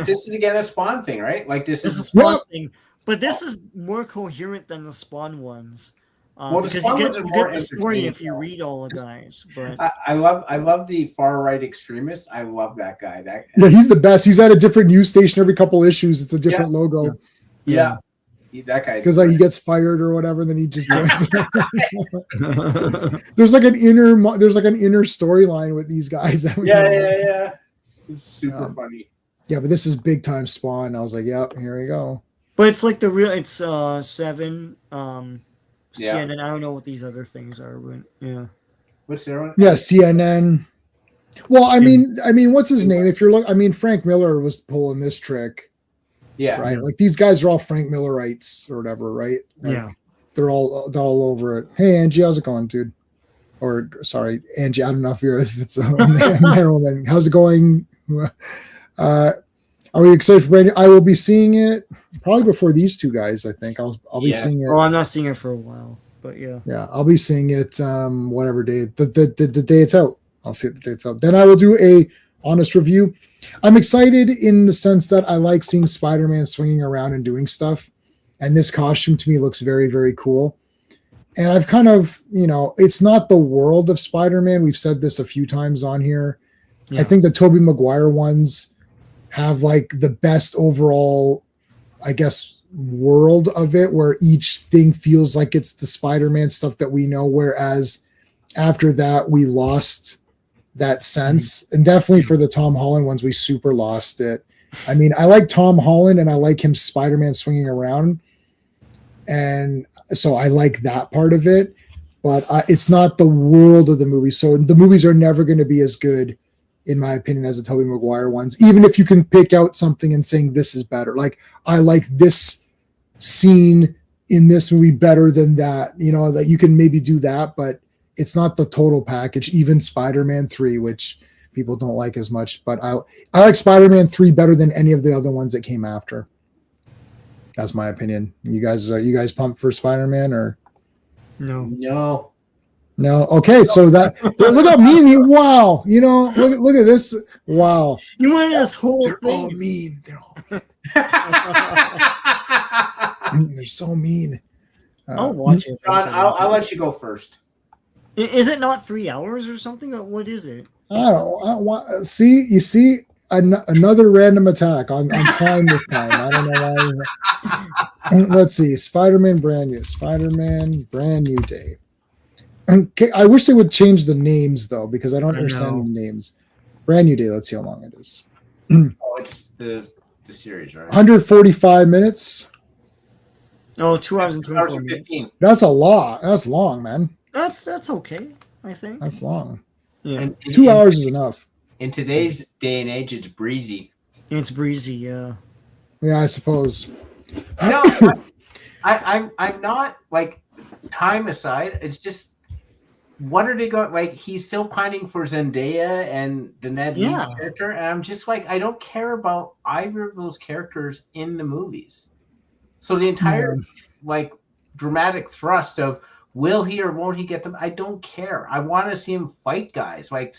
this is again a Spawn thing, right? Like this is a Spawn thing. But this is more coherent than the Spawn ones. Because you get the story if you read all the guys. But I love the far right extremist. I love that guy. Yeah, he's the best. He's at a different news station every couple issues. It's a different logo. Yeah. That guy. Because like he gets fired or whatever, then he just joins. There's like an inner storyline with these guys. Yeah. It's super funny. Yeah, but this is big time Spawn. I was like, yep, here we go. But it's like it's 7, CNN. I don't know what these other things are, but yeah. What's the other one? Yeah, CNN. Well, I mean, what's his name? If you're Frank Miller was pulling this trick. Yeah. Right. Like these guys are all Frank Millerites or whatever, right? Like, they're all over it. Hey, Angie, how's it going, dude? Or sorry, Angie. I don't know if it's a man or woman. How's it going? Are we excited for brand new? I will be seeing it probably before these two guys. I think I'll be seeing it. Oh, I'm not seeing it for a while, but yeah. Yeah, I'll be seeing it whatever day the day it's out. I'll see it the day it's out. Then I will do a honest review. I'm excited in the sense that I like seeing Spider-Man swinging around and doing stuff, and this costume to me looks very, very cool. And I've kind of, it's not the world of Spider-Man. We've said this a few times on here. Yeah. I think the Tobey Maguire ones have like the best overall, I guess, world of it, where each thing feels like it's the Spider-Man stuff that we know. Whereas after that, we lost that sense. And definitely for the Tom Holland ones, we super lost it. I mean, I like Tom Holland and I like him Spider-Man swinging around. And so I like that part of it, but it's not the world of the movie. So the movies are never going to be as good, in my opinion, as the Tobey Maguire ones, even if you can pick out something and saying this is better. Like, I like this scene in this movie better than that. You know, that you can maybe do that, but it's not the total package. Even Spider-Man 3, which people don't like as much, but I like Spider-Man 3 better than any of the other ones that came after. That's my opinion. You guys pumped for Spider-Man or No. no? Okay, so that look at me. Wow, you know, look at this. Wow, You wanted this whole they're all thing. mean. They're so mean. I'll watch it. John, I'll let you go first. Is it not 3 hours or something? What is it? I don't want. See, you see another random attack on time this time. I don't know why. Let's see. Spider-Man brand new day. Okay, I wish they would change the names though, because I don't understand the names. Brand new day. Let's see how long it is. Oh, it's the series, right? 145 minutes. Oh, 2 hours and 2 hours 24 and minutes. 15. That's a lot. That's long, man. That's okay, I think. That's long. Yeah. And 2 hours is enough. In today's day and age, it's breezy. It's breezy, yeah. Yeah, I suppose. No, I'm not, like, time aside. It's just, what are they going, like, he's still pining for Zendaya and the Ned Leeds character, and I'm just like, I don't care about either of those characters in the movies. So the entire like dramatic thrust of will he or won't he get them, I don't care. I want to see him fight guys, like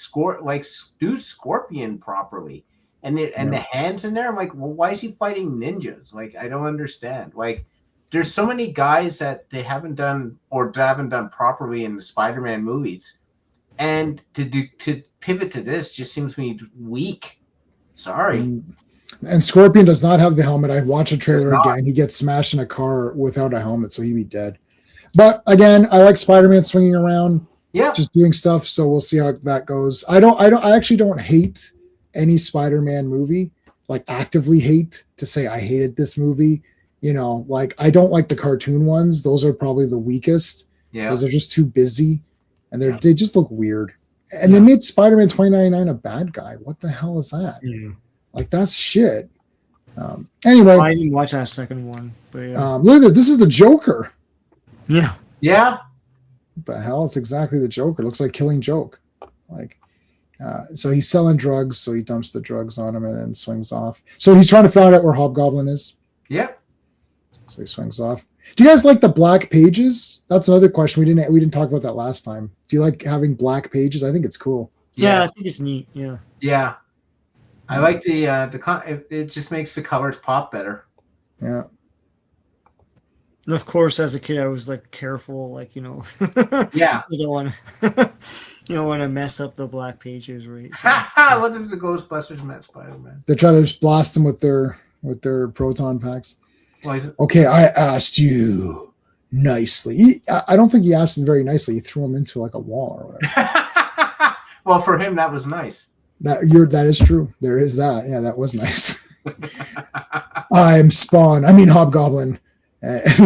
do Scorpion properly, and the hands in there. I'm like, well, why is he fighting ninjas? Like, I don't understand. Like, there's so many guys that they haven't done properly in the Spider-Man movies, and to pivot to this just seems to me weak. Sorry. And Scorpion does not have the helmet. I watched a trailer again. He gets smashed in a car without a helmet, so he'd be dead. But again, I like Spider-Man swinging around, just doing stuff. So we'll see how that goes. I actually don't hate any Spider-Man movie, like actively hate to say I hated this movie. You know, like I don't like the cartoon ones. Those are probably the weakest because they're just too busy and they just look weird. And they made Spider-Man 2099 a bad guy. What the hell is that? Like, that's shit. Anyway, I didn't watch that second one, but look at this. This is the Joker. Yeah. What the hell? It's exactly the Joker. Looks like Killing Joke. Like, so he's selling drugs. So he dumps the drugs on him and then swings off. So he's trying to find out where Hobgoblin is. Yep. So he swings off. Do you guys like the black pages? That's another question. We didn't talk about that last time. Do you like having black pages? I think it's cool. Yeah, I think it's neat. Yeah. Yeah. I like it just makes the colors pop better. Yeah. And of course, as a kid, I was like careful, like, you know. Yeah. You don't want to mess up the black pages, right? So, what if the Ghostbusters met Spider-Man? They try to just blast him with their proton packs. Well, okay, I asked you nicely. I don't think he asked him very nicely. He threw him into like a wall or whatever. Well, for him, that was nice. That is true. There is that. Yeah, that was nice. I'm Spawn. I mean Hobgoblin. It's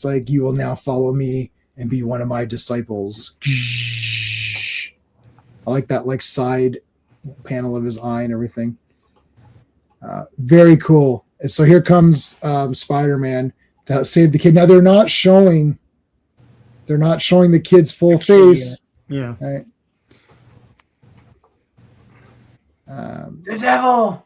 like, you will now follow me and be one of my disciples. I like that, like, side panel of his eye and everything. Very cool. And so here comes Spider-Man to save the kid. Now they're not showing the kid's full face. Yeah. Right. The devil.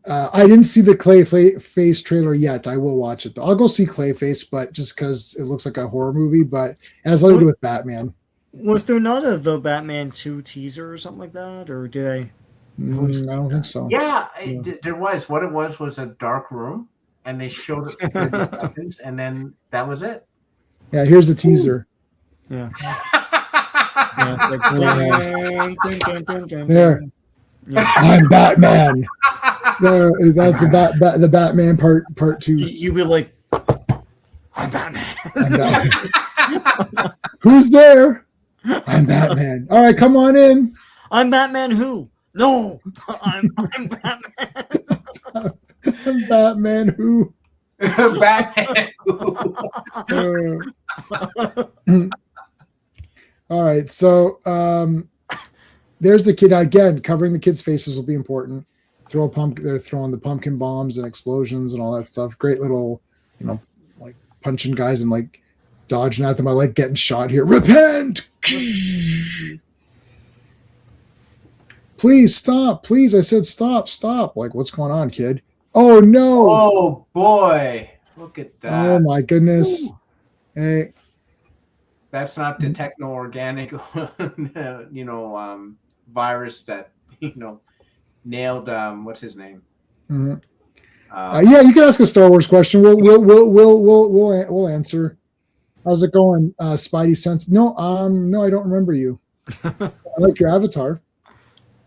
I didn't see the Clayface trailer yet. I will watch it though. I'll go see Clayface, but just because it looks like a horror movie, but it has nothing to do with Batman. Was there not the Batman 2 teaser or something like that? Or did I? I don't think so. Yeah, there was. What it was a dark room, and they showed it for 30 seconds, and then that was it. Yeah, here's the teaser. Yeah. There. Yeah. I'm Batman. There, that's the Batman part 2. You be like, I'm Batman. I'm Batman. Who's there? I'm Batman. All right, come on in. I'm Batman who? No, I'm Batman. I'm Batman who? Batman who? All right, so there's the kid again. Covering the kids' faces will be important. They're throwing the pumpkin bombs and explosions and all that stuff. Great little, like punching guys and like dodging at them. I like getting shot here. Repent! Please stop. Please, I said stop. Like, what's going on, kid? Oh no! Oh boy, look at that! Oh my goodness! Ooh. Hey, that's not the techno-organic, virus that nailed. What's his name? mm-hmm. Yeah, you can ask a Star Wars question. We'll answer. How's it going, Spidey Sense? No, I don't remember you. I like your avatar.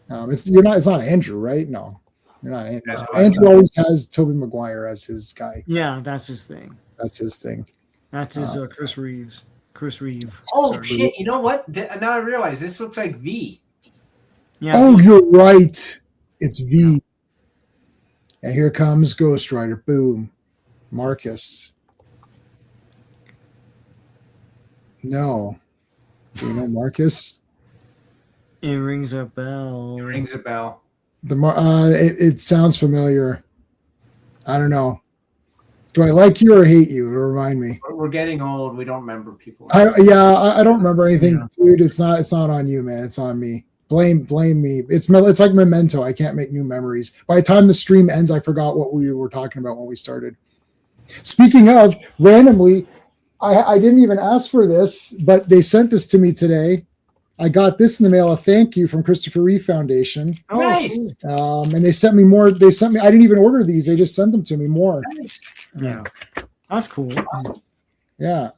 It's not Andrew, right? No, you're not Andrew. Andrew always has Tobey Maguire as his guy. Yeah, that's his thing. That's his thing. That's his Chris Reeves. Chris Reeve. Oh Sorry. shit! You know what? Now I realize this looks like V. Yeah. Oh, you're right. It's V. And here comes Ghost Rider. Boom. Marcus. No. Do you know Marcus? It rings a bell. It rings a bell. It sounds familiar. I don't know. Do I like you or hate you? Remind me. We're getting old. We don't remember people. I don't remember anything, dude. It's not on you, man. It's on me. Blame me. It's like Memento. I can't make new memories. By the time the stream ends, I forgot what we were talking about when we started. Speaking of, randomly, I didn't even ask for this, but they sent this to me today. I got this in the mail, a thank you from Christopher Reeve Foundation. Oh, nice. And they sent me more. I didn't even order these. They just sent them to me more. Nice. Yeah. That's cool. Awesome. Yeah.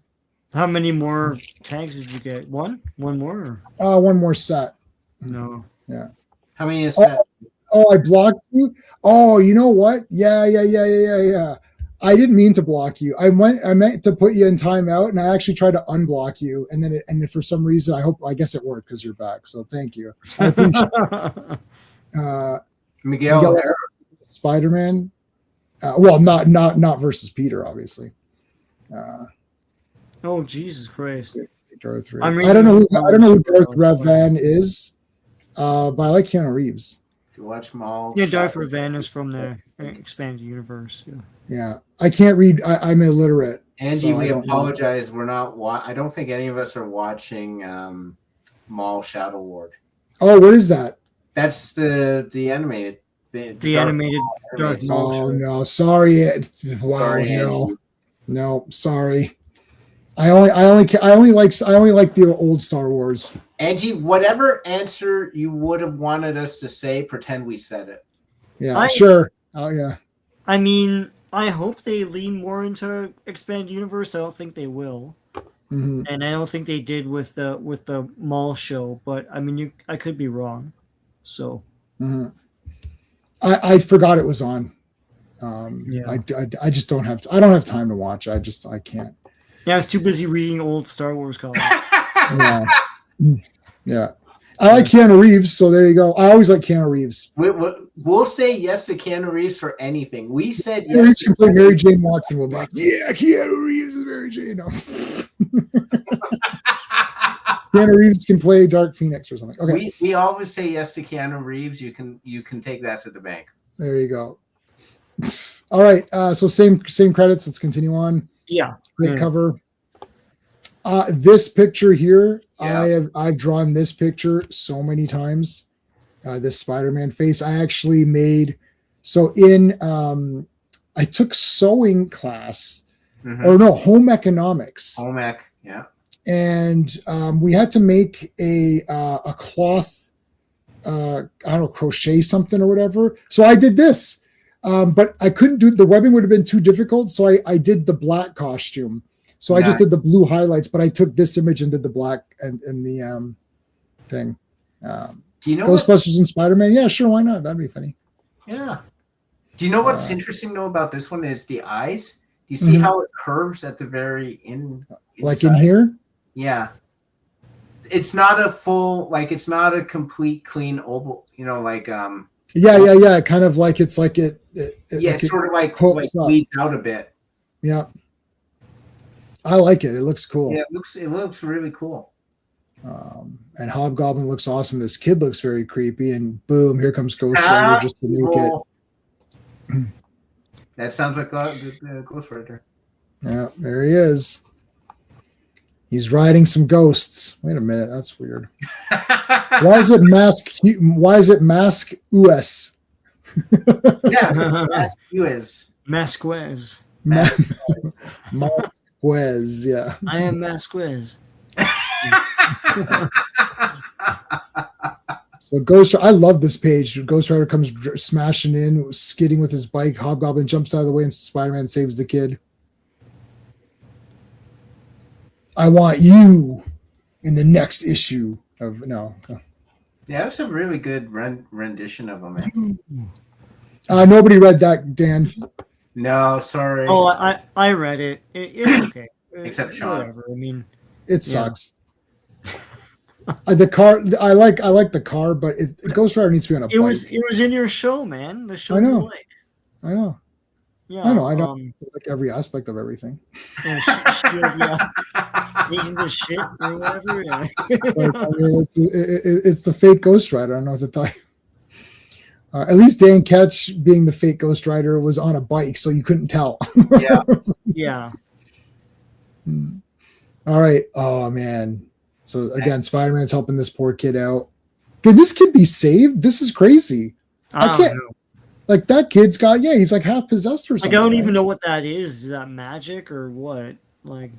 How many more tags did you get? One? One more? One more set. No. Yeah. How many is that? Oh, I blocked you. Oh, you know what? Yeah. I didn't mean to block you. I meant to put you in timeout, and I actually tried to unblock you, and then for some reason, I guess it worked because you're back. So thank you. I appreciate Miguel Spider-Man. Well, not versus Peter, obviously. Oh, Jesus Christ! Darth Revan. I don't know who Darth Revan is, but I like Keanu Reeves. If you watch Maul, yeah, Darth Revan is from the expanded universe. Yeah, I can't read. I'm illiterate. Angie, so we apologize. We're not. I don't think any of us are watching Maul Shadow Lord. Oh, what is that? That's the animated. The animated Darth Maul. Oh no, sorry. Wow, Sorry, no, sorry. I only like the old Star Wars. Angie, whatever answer you would have wanted us to say, pretend we said it. Yeah, sure. Oh yeah. I mean, I hope they lean more into expanded universe. I don't think they will, and I don't think they did with the Maul show. But I mean, I could be wrong. So. I forgot it was on. Yeah. I just don't have. I don't have time to watch. I can't. Yeah, I was too busy reading old Star Wars comics. Yeah. I like Keanu Reeves, so there you go. I always like Keanu Reeves. We'll say yes to Keanu Reeves for anything. We said Keanu Reeves can play Mary Jane Watson. We'll be like, yeah, Keanu Reeves is Mary Jane. No. Keanu Reeves can play Dark Phoenix or something. Okay. We always say yes to Keanu Reeves. You can take that to the bank. There you go. All right. So same credits. Let's continue on. Yeah. Great cover. This picture here, I've drawn this picture so many times. This Spider-Man face. I actually made I took sewing class or no, home economics. Home ec, yeah. And we had to make a cloth, crochet something or whatever. So I did this, but I couldn't do the webbing would have been too difficult. So I did the black costume. So I just did the blue highlights, but I took this image and did the black and the thing. Do you know Ghostbusters and Spider-Man? Yeah, sure. Why not? That'd be funny. Yeah. Do you know what's interesting though about this one is the eyes? Do you see how it curves at the very like in here? Yeah. It's not a full, it's not a complete clean oval, Yeah. Kind of like it's like it it's sort of like bleeds out a bit. Yeah. I like it. It looks cool. Yeah, it looks really cool. And Hobgoblin looks awesome. This kid looks very creepy, and boom, here comes Ghost Rider just to make it. That sounds like the Ghost Rider. Yeah, there he is. He's riding some ghosts. Wait a minute, that's weird. Why is it Mask? Why is it Mask US? Yeah, Masques. Masques. Masques, yeah. I am Masques. So Ghost, I love this page. Ghost Rider comes smashing in, skidding with his bike. Hobgoblin jumps out of the way, and Spider-Man saves the kid. I want you in the next issue of no. Yeah, it was a really good rendition of him. Man. Nobody read that, Dan. No, sorry. Oh, I read it. It's okay. Except Sean. Whatever. I mean, It sucks. The car, I like the car, but Ghost Rider needs to be on a bike. it was in your show, man. The show I know. you like. I know. Yeah, I know. I don't like every aspect of everything. Shield, yeah. Agents of shit or whatever. Yeah. But, I mean, it's the fake Ghost Rider. I don't know what to tell you. At least Dan Ketch, being the fake Ghost Rider, was on a bike, so you couldn't tell. Yeah. Yeah. All right. Oh man. So again, Spider-Man's helping this poor kid out. Can this kid be saved? This is crazy. I can't. Know. Like that kid's got he's like half possessed or Like something. I don't even know what that is. Is that magic or what? Like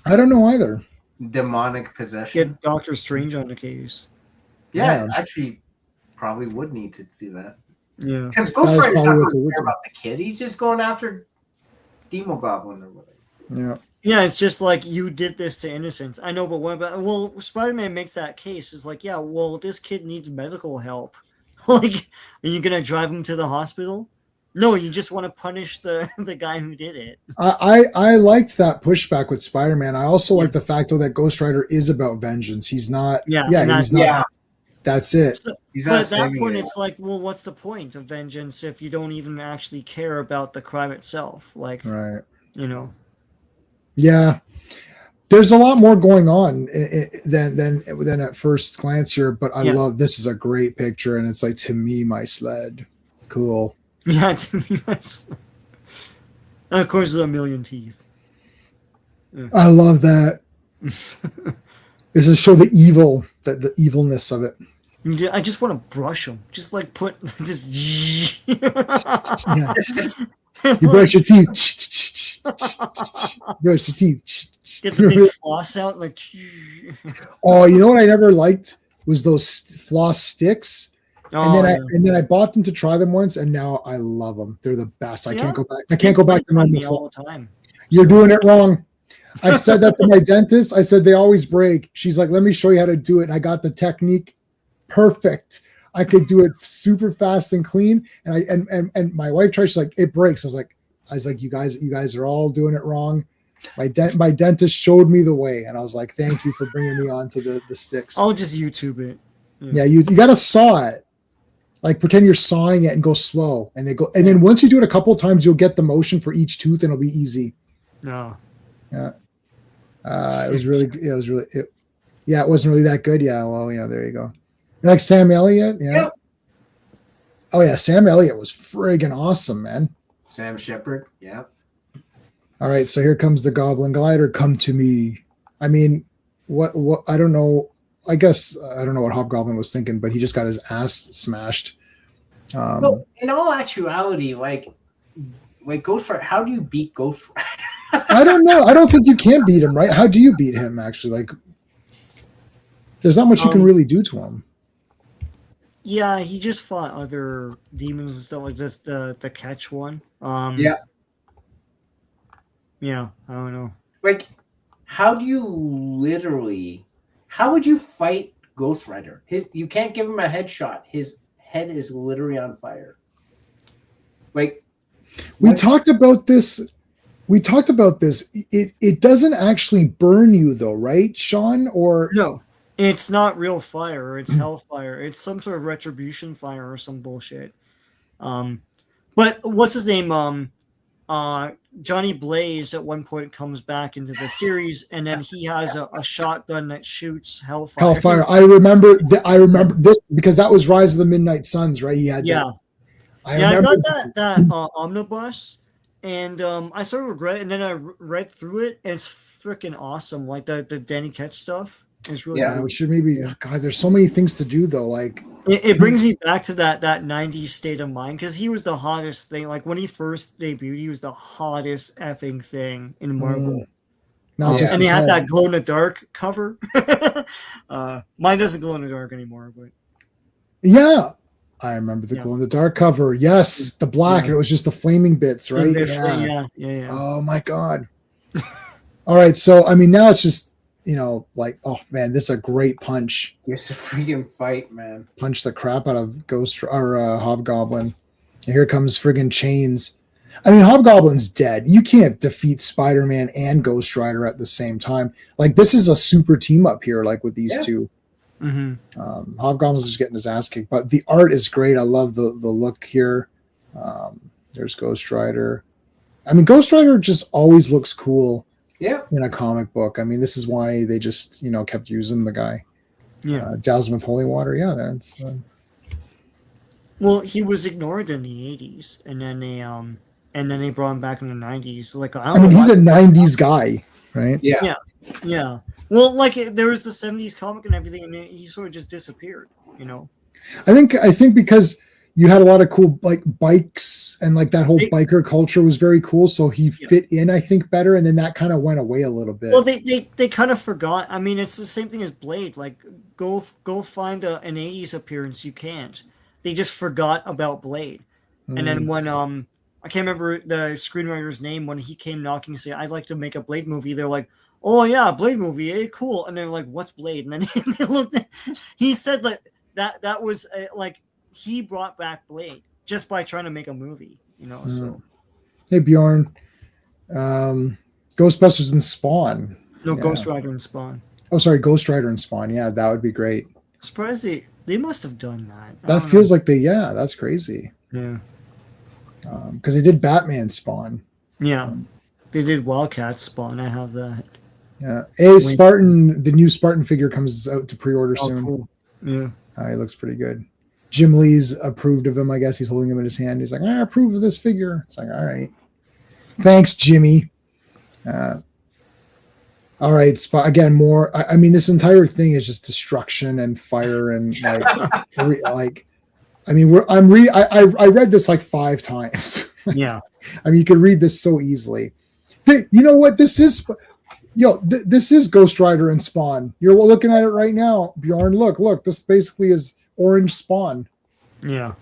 I don't know either. Demonic possession. get Doctor Strange on the case. Yeah, Yeah. actually, probably would need to do that. Yeah. Because Ghost That is Rider's not probably going what to they would care do. about the kid. He's just going after Demo Goblin or whatever. Yeah. Yeah, it's just like you did this to innocents. I know, but what about? Well, Spider-Man makes that case. It's like, yeah, well, this kid needs medical help. Like, are you gonna drive him to the hospital? No, you just want to punish the guy who did it. I liked that pushback with Spider-Man. I also like the fact though that Ghost Rider is about vengeance. He's not. Yeah, Yeah. He's not. Yeah, That's it. he's But not at that saving point, it. it's like, well, what's the point of vengeance if you don't even actually care about the crime itself? Like, Right. you know. Yeah. There's a lot more going on than at first glance here, but I love this is a great picture, and it's like to me my sled. Cool. Yeah, to me, that's. And of course, there's a million teeth. I love that. Is to show the evil, the evilness of it. I just want to brush them. Just like put just. Yeah. You brush your teeth. Brush your teeth. Get the big floss out, like. Oh, you know what I never liked was those floss sticks. And then I bought them to try them once, and now I love them. They're the best. I can't go back. I can't go back to normal me floss. all the time. You're doing it wrong. I said that to my dentist. I said they always break. She's like, "Let me show you how to do it." And I got the technique perfect. I could do it super fast and clean. And my wife tried. She's like, "It breaks." I was like, "You guys are all doing it wrong." My dentist showed me the way, and I was like, "Thank you for bringing me on to the sticks." I'll just YouTube it. Yeah, you got to saw it. Like pretend you're sawing it and go slow, and then once you do it a couple of times, you'll get the motion for each tooth, and it'll be easy. No. Yeah. It was really. It wasn't really that good. Yeah. Well, yeah. There you go. You like Sam Elliott? Yeah. Yep. Oh yeah, Sam Elliott was friggin' awesome, man. Sam Shepard. Yeah. All right, so here comes the Goblin Glider. Come to me. I mean, what? I don't know. I guess I don't know what Hobgoblin was thinking, but he just got his ass smashed. Well, in all actuality, like Ghost Rider, how do you beat Ghost Rider? I don't know. I don't think you can beat him, right? How do you beat him? Actually, like, there's not much you can really do to him. Yeah, he just fought other demons and stuff like this. The catch one. Yeah. Yeah, I don't know. Like, how do you literally? How would you fight Ghost Rider? You can't give him a headshot. His head is literally on fire. Like, we talked about this. It doesn't actually burn you though, right, Sean? Or No, it's not real fire. It's hellfire. It's some sort of retribution fire or some bullshit. But what's his name? Johnny Blaze at one point comes back into the series, and then he has a shotgun that shoots Hellfire. Hellfire. I remember this because that was Rise of the Midnight Suns, right? He had that. I got that omnibus, and I sort of regret it, and then I read through it, and it's freaking awesome. Like the Danny Ketch stuff is really cool. We should maybe. God, there's so many things to do though. Like it brings me back to that 90s state of mind, because he was the hottest thing. Like when he first debuted, he was the hottest effing thing in Marvel. And he had that glow in the dark cover. Mine doesn't glow in the dark anymore, but yeah. I remember the glow in the dark cover. Yes, the black. And it was just the flaming bits, right? Yeah. Oh my God. All right, so I mean, now it's just like, oh man, this is a great punch. It's a freaking fight, man. Punch the crap out of Hobgoblin. And here comes friggin' Chains. I mean, Hobgoblin's dead. You can't defeat Spider-Man and Ghost Rider at the same time. Like, this is a super team up here, like with these two. Mm-hmm. Hobgoblin's just getting his ass kicked, but the art is great. I love the look here. There's Ghost Rider. I mean, Ghost Rider just always looks cool in a comic book. I mean, this is why they just kept using the guy. Doused with holy water. Yeah, that's well, he was ignored in the 80s, and then they brought him back in the 90s. Like, I mean, he's a 90s guy, right? Yeah. Well, like there was the 70s comic and everything, and he sort of just disappeared. I think because you had a lot of cool like bikes and like that whole biker culture was very cool, so he fit in, I think, better, and then that kind of went away a little bit. Well, they kind of forgot. I mean, it's the same thing as Blade. Like, go find an 80s appearance. You can't. They just forgot about Blade. And then when I can't remember the screenwriter's name, when he came knocking to say, I'd like to make a Blade movie, they're like, oh yeah, Blade movie, cool. And they're like, what's Blade? And then they looked he said that was like he brought back Blade just by trying to make a movie, so. Hey Bjorn, Ghostbusters and Spawn. No, Ghost Rider and Spawn. Oh, sorry, Ghost Rider and Spawn. Yeah, that would be great. Surprised they must have done that. That feels like that's crazy. Yeah. Because they did Batman Spawn. Yeah. They did Wildcat Spawn. I have that. Yeah. Spartan, the new Spartan figure comes out to pre-order soon. Cool. Yeah. He looks pretty good. Jim Lee's approved of him. I guess he's holding him in his hand. He's like, I approve of this figure. It's like, all right. Thanks, Jimmy. All right. Again, more. I mean, this entire thing is just destruction and fire and like, I mean, I read this like 5 times. Yeah. I mean, you could read this so easily. You know what this is? This is Ghost Rider and Spawn. You're looking at it right now, Bjorn. Look. This basically is orange Spawn. Yeah.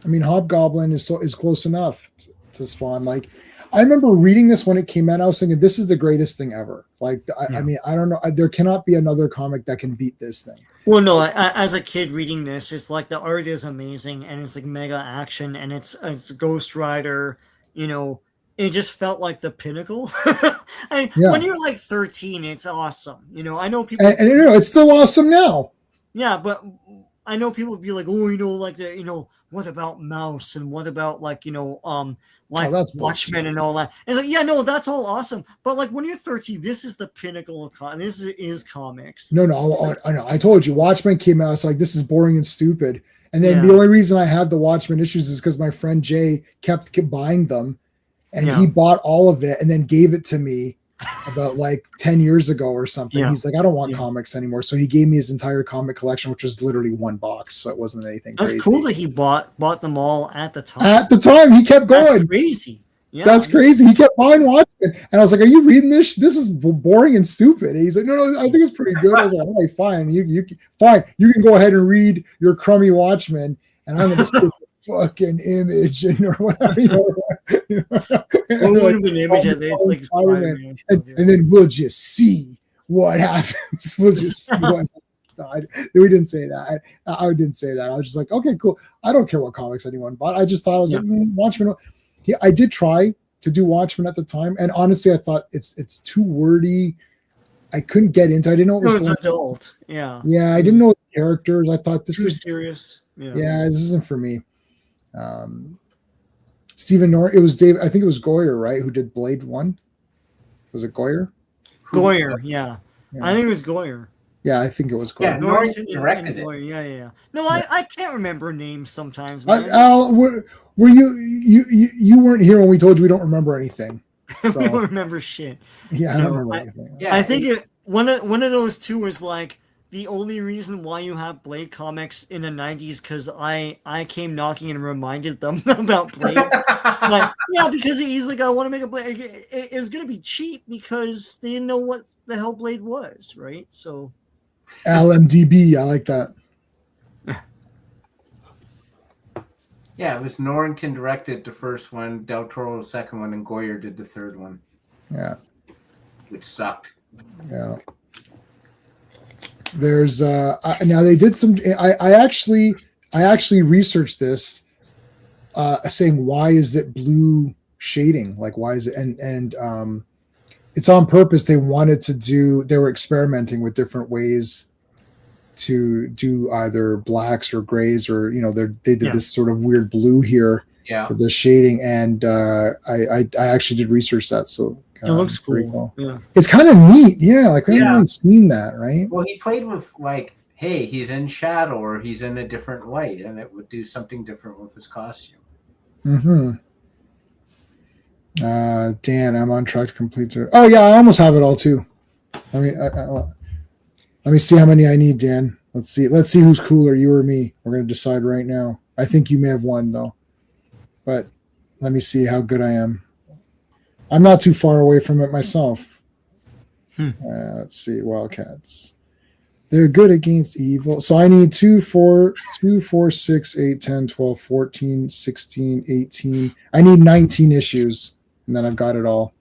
I mean, Hobgoblin is close enough to Spawn. Like, I remember reading this when it came out. I was thinking, this is the greatest thing ever. Like, I mean, I don't know. There cannot be another comic that can beat this thing. Well, no, as a kid reading this, it's like the art is amazing, and it's like mega action, and it's Ghost Rider, it just felt like the pinnacle. When you're like 13, it's awesome. I know people, and it's still awesome now. Yeah, but I know people would be like, oh, what about Mouse, and what about that's Watchmen and all that. And it's like, yeah, no, that's all awesome. But like when you're 13, this is the pinnacle of this is comics. No, I know. I told you, Watchmen came out. It's like, this is boring and stupid. And then the only reason I had the Watchmen issues is because my friend Jay kept buying them, and he bought all of it and then gave it to me about like 10 years ago or something. He's like, I don't want comics anymore. So he gave me his entire comic collection, which was literally 1 box. So it wasn't anything That's crazy. Cool that he bought them all at the time. At the time, he kept going. That's crazy. Yeah, that's crazy. He kept buying Watchmen. And I was like, are you reading this? This is boring and stupid. And he's like, no, I think it's pretty good. I was like, all right, fine. Fine. You can go ahead and read your crummy Watchmen, and I'm going to fucking Image or whatever. And then we'll just see what happens. We'll just see what happens. We didn't say that. I didn't say that. I was just like, okay, cool. I don't care what comics anyone bought. I just thought I was like, Watchmen. I did try to do Watchmen at the time, and honestly, I thought it's too wordy. I couldn't get into. I didn't know it was adult. Yeah. Yeah, I didn't know the characters. I thought this too is serious. Yeah, this isn't for me. Stephen Nor. It was Dave. I think it was Goyer, right? Who did Blade 1? Was it Goyer? Goyer, yeah. Yeah. I think it was Goyer. Yeah, I think it was Goyer. Yeah, Norrington and directed it. Goyer. Yeah. No, I can't remember names sometimes. Al, were you weren't here when we told you we don't remember anything? So, we don't remember shit. Yeah, I don't remember anything. Yeah, I think one of those two was like the only reason why you have Blade comics in the 90s because I came knocking and reminded them about Blade. Like, yeah, because he's like, I want to make a Blade. It was gonna be cheap because they didn't know what the hell Blade was, right? So LMDB, I like that. Yeah, it was Norrington directed the first one, Del Toro the second one, and Goyer did the third one. Yeah. Which sucked. Yeah. There's now they did some I actually researched this saying why is it blue shading? Like why is it and it's on purpose. They were experimenting with different ways to do either blacks or grays or they did this sort of weird blue here for the shading and I actually did research that so it looks cool. Yeah, it's kind of neat. Yeah, like I haven't really seen that, right? Well, he played with like, hey, he's in shadow or he's in a different light, and it would do something different with his costume. Mm-hmm. Dan, I'm on track to complete. Oh yeah, I almost have it all too. Let me see how many I need, Dan. Let's see who's cooler, you or me. We're gonna decide right now. I think you may have won though, but let me see how good I am. I'm not too far away from it myself. Let's see. Wildcats. They're good against evil. So I need 2, 4, 6, 8, 10, 12, 14, 16, 18. I need 19 issues, and then I've got it all.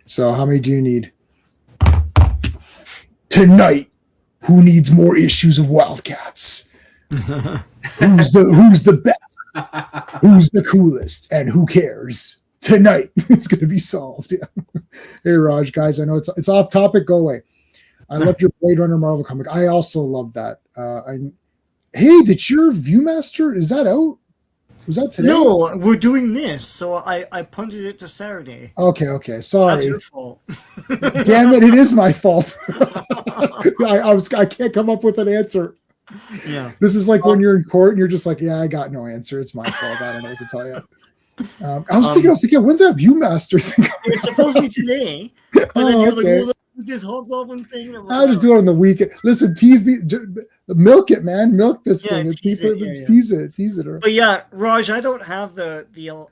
So how many do you need? Tonight, who needs more issues of Wildcats? Who's the best? Who's the coolest? And who cares? Tonight it's going to be solved. Yeah. Hey Raj, guys, I know it's off topic. Go away. I loved your Blade Runner Marvel comic. I also love that. Hey, did your Viewmaster, is that out? Was that today? No, we're doing this, so I punted it to Saturday. Okay. Sorry. That's your fault. Damn it! It is my fault. I can't come up with an answer. Yeah. This is like when you're in court and you're just like, yeah, I got no answer. It's my fault. I don't know what to tell you. I was thinking, when's that Viewmaster thing? It was supposed to be today, but then you're like, well, this Hobgoblin thing. I'll just do it on the weekend. Listen, milk it, man. Milk this thing. Tease it. But yeah, Raj, I don't have the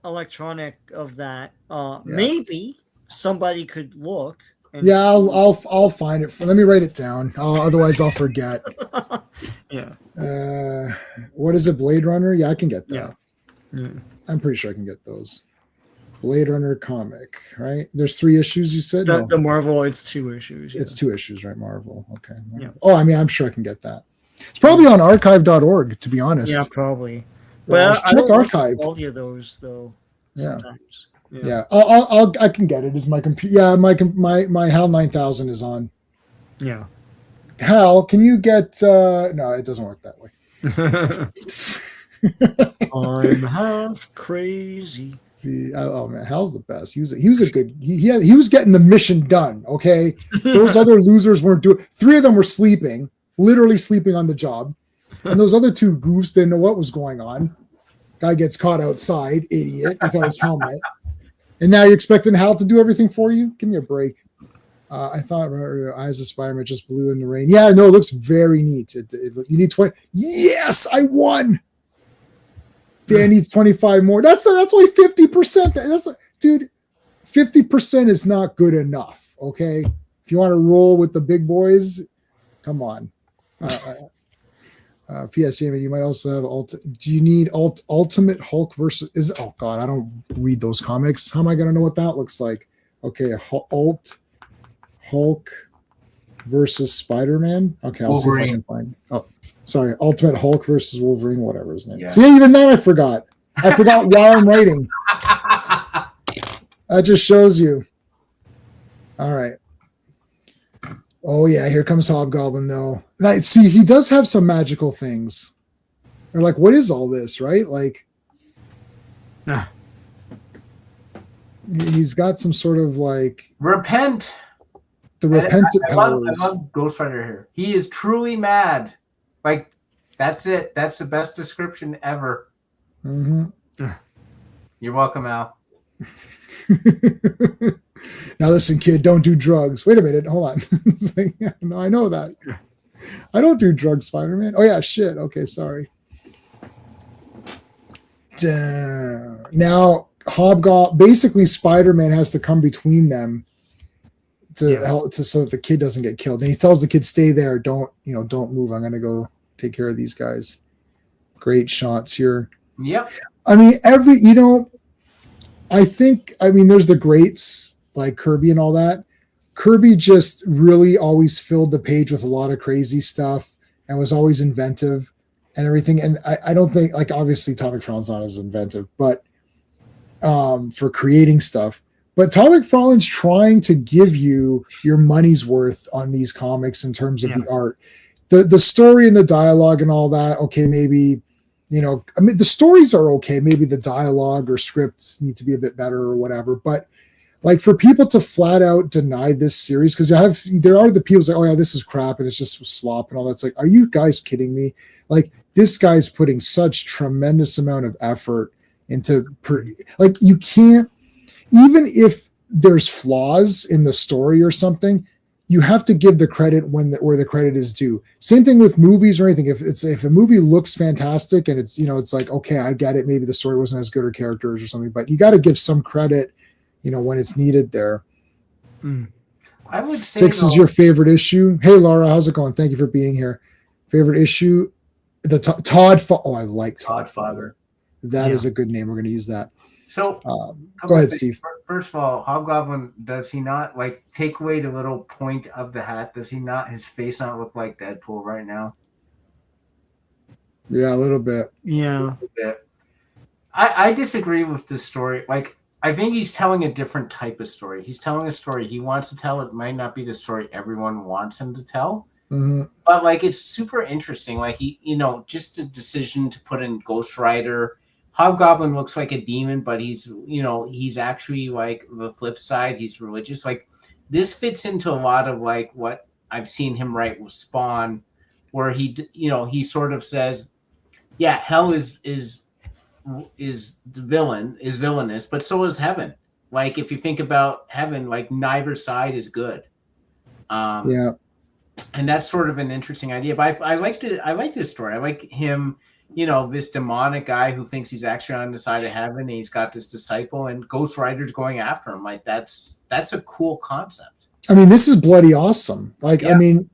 electronic of that. Maybe somebody could look. And I'll find it. Let me write it down. Otherwise, I'll forget. Yeah. What is it? Blade Runner? Yeah, I can get that. Yeah. I'm pretty sure I can get those. Blade Runner comic, right? There's 3 issues, you said? The Marvel, it's 2 issues. Yeah. It's 2 issues, right? Marvel. Okay. Yeah. Oh, I mean, I'm sure I can get that. It's probably on archive.org, to be honest. Yeah, probably. But I don't archive. all of those, though, sometimes. Yeah. I can get it. Is my computer? Yeah, my HAL 9000 is on. Yeah. HAL, can you get? No, it doesn't work that way. I'm half crazy. See, oh man, Hal's the best. He was a good. He was getting the mission done. Okay, those other losers weren't doing. 3 of them were sleeping, literally sleeping on the job, and those other 2 goofs didn't know what was going on. Guy gets caught outside, idiot, without his helmet. And now you're expecting Hal to do everything for you? Give me a break. I thought Eyes of Spider-Man just blew in the rain. Yeah, no, it looks very neat. You need 20. Yes, I won. Dan needs 25 more. That's only 50%. Dude, 50% is not good enough. Okay, if you want to roll with the big boys, come on. PSA, you might also have do you need Ultimate Hulk versus oh god, I don't read those comics. How am I gonna know what that looks like? Okay, Hulk versus Spider-Man. Okay, I'll Wolverine. See if I can find. Oh, sorry, Ultimate Hulk versus Wolverine, whatever his name. Yeah. See, even that I forgot. I forgot while I'm writing. That just shows you. All right. Oh yeah, here comes Hobgoblin though. See, he does have some magical things. Or like, what is all this, right? Like, He's got some sort of like Repent. the repentant I powers. love Ghost Rider here. He is truly mad. Like, that's it. That's the best description ever. Mm-hmm. You're welcome, Al. Now listen, kid, don't do drugs. Wait a minute, hold on. It's like, yeah, no, I know that. I don't do drugs, Spider-Man. Oh yeah, shit. Okay, sorry. Now basically Spider-Man has to come between them to help so that the kid doesn't get killed. And he tells the kid, stay there, don't move. I'm gonna go take care of these guys. Great shots here. Yep. I mean, I think there's the greats like Kirby and all that. Kirby just really always filled the page with a lot of crazy stuff and was always inventive and everything. And I don't think, like, obviously Todd McFarlane's not as inventive, but for creating stuff. But Todd McFarlane's trying to give you your money's worth on these comics in terms of the art. The story and the dialogue and all that, okay, maybe, the stories are okay. Maybe the dialogue or scripts need to be a bit better or whatever. But like for people to flat out deny this series, because there are the people say, oh yeah, this is crap and it's just slop and all that. It's like, are you guys kidding me? Like, this guy's putting such tremendous amount of effort into like, you can't, even if there's flaws in the story or something, you have to give the credit where the credit is due. Same thing with movies or anything. If a movie looks fantastic and it's like, okay, I get it. Maybe the story wasn't as good or characters or something, but you got to give some credit, when it's needed there. I would say 6 is your favorite issue. Hey, Laura, how's it going? Thank you for being here. Favorite issue, the Todd. I like Todd Father. That is a good name. We're going to use that. So go ahead, Steve. First of all, Hobgoblin, does he not, like, take away the little point of the hat? Does he not, his face not look like Deadpool right now? Yeah, a little bit. Yeah. I disagree with this story. Like, I think he's telling a different type of story. He's telling a story he wants to tell. It might not be the story everyone wants him to tell. Mm-hmm. But, like, it's super interesting. Like, he, just a decision to put in Ghost Rider. Hobgoblin looks like a demon, but he's actually, like, the flip side. He's religious. Like, this fits into a lot of, like, what I've seen him write with Spawn, where he sort of says, yeah, hell is villainous, but so is heaven. Like, if you think about heaven, like, neither side is good. Yeah. And that's sort of an interesting idea. But I like this story. I like him, this demonic guy who thinks he's actually on the side of heaven, and he's got this disciple, and Ghost Rider's going after him. Like, that's a cool concept. I mean, this is bloody awesome. Like, yeah. I mean,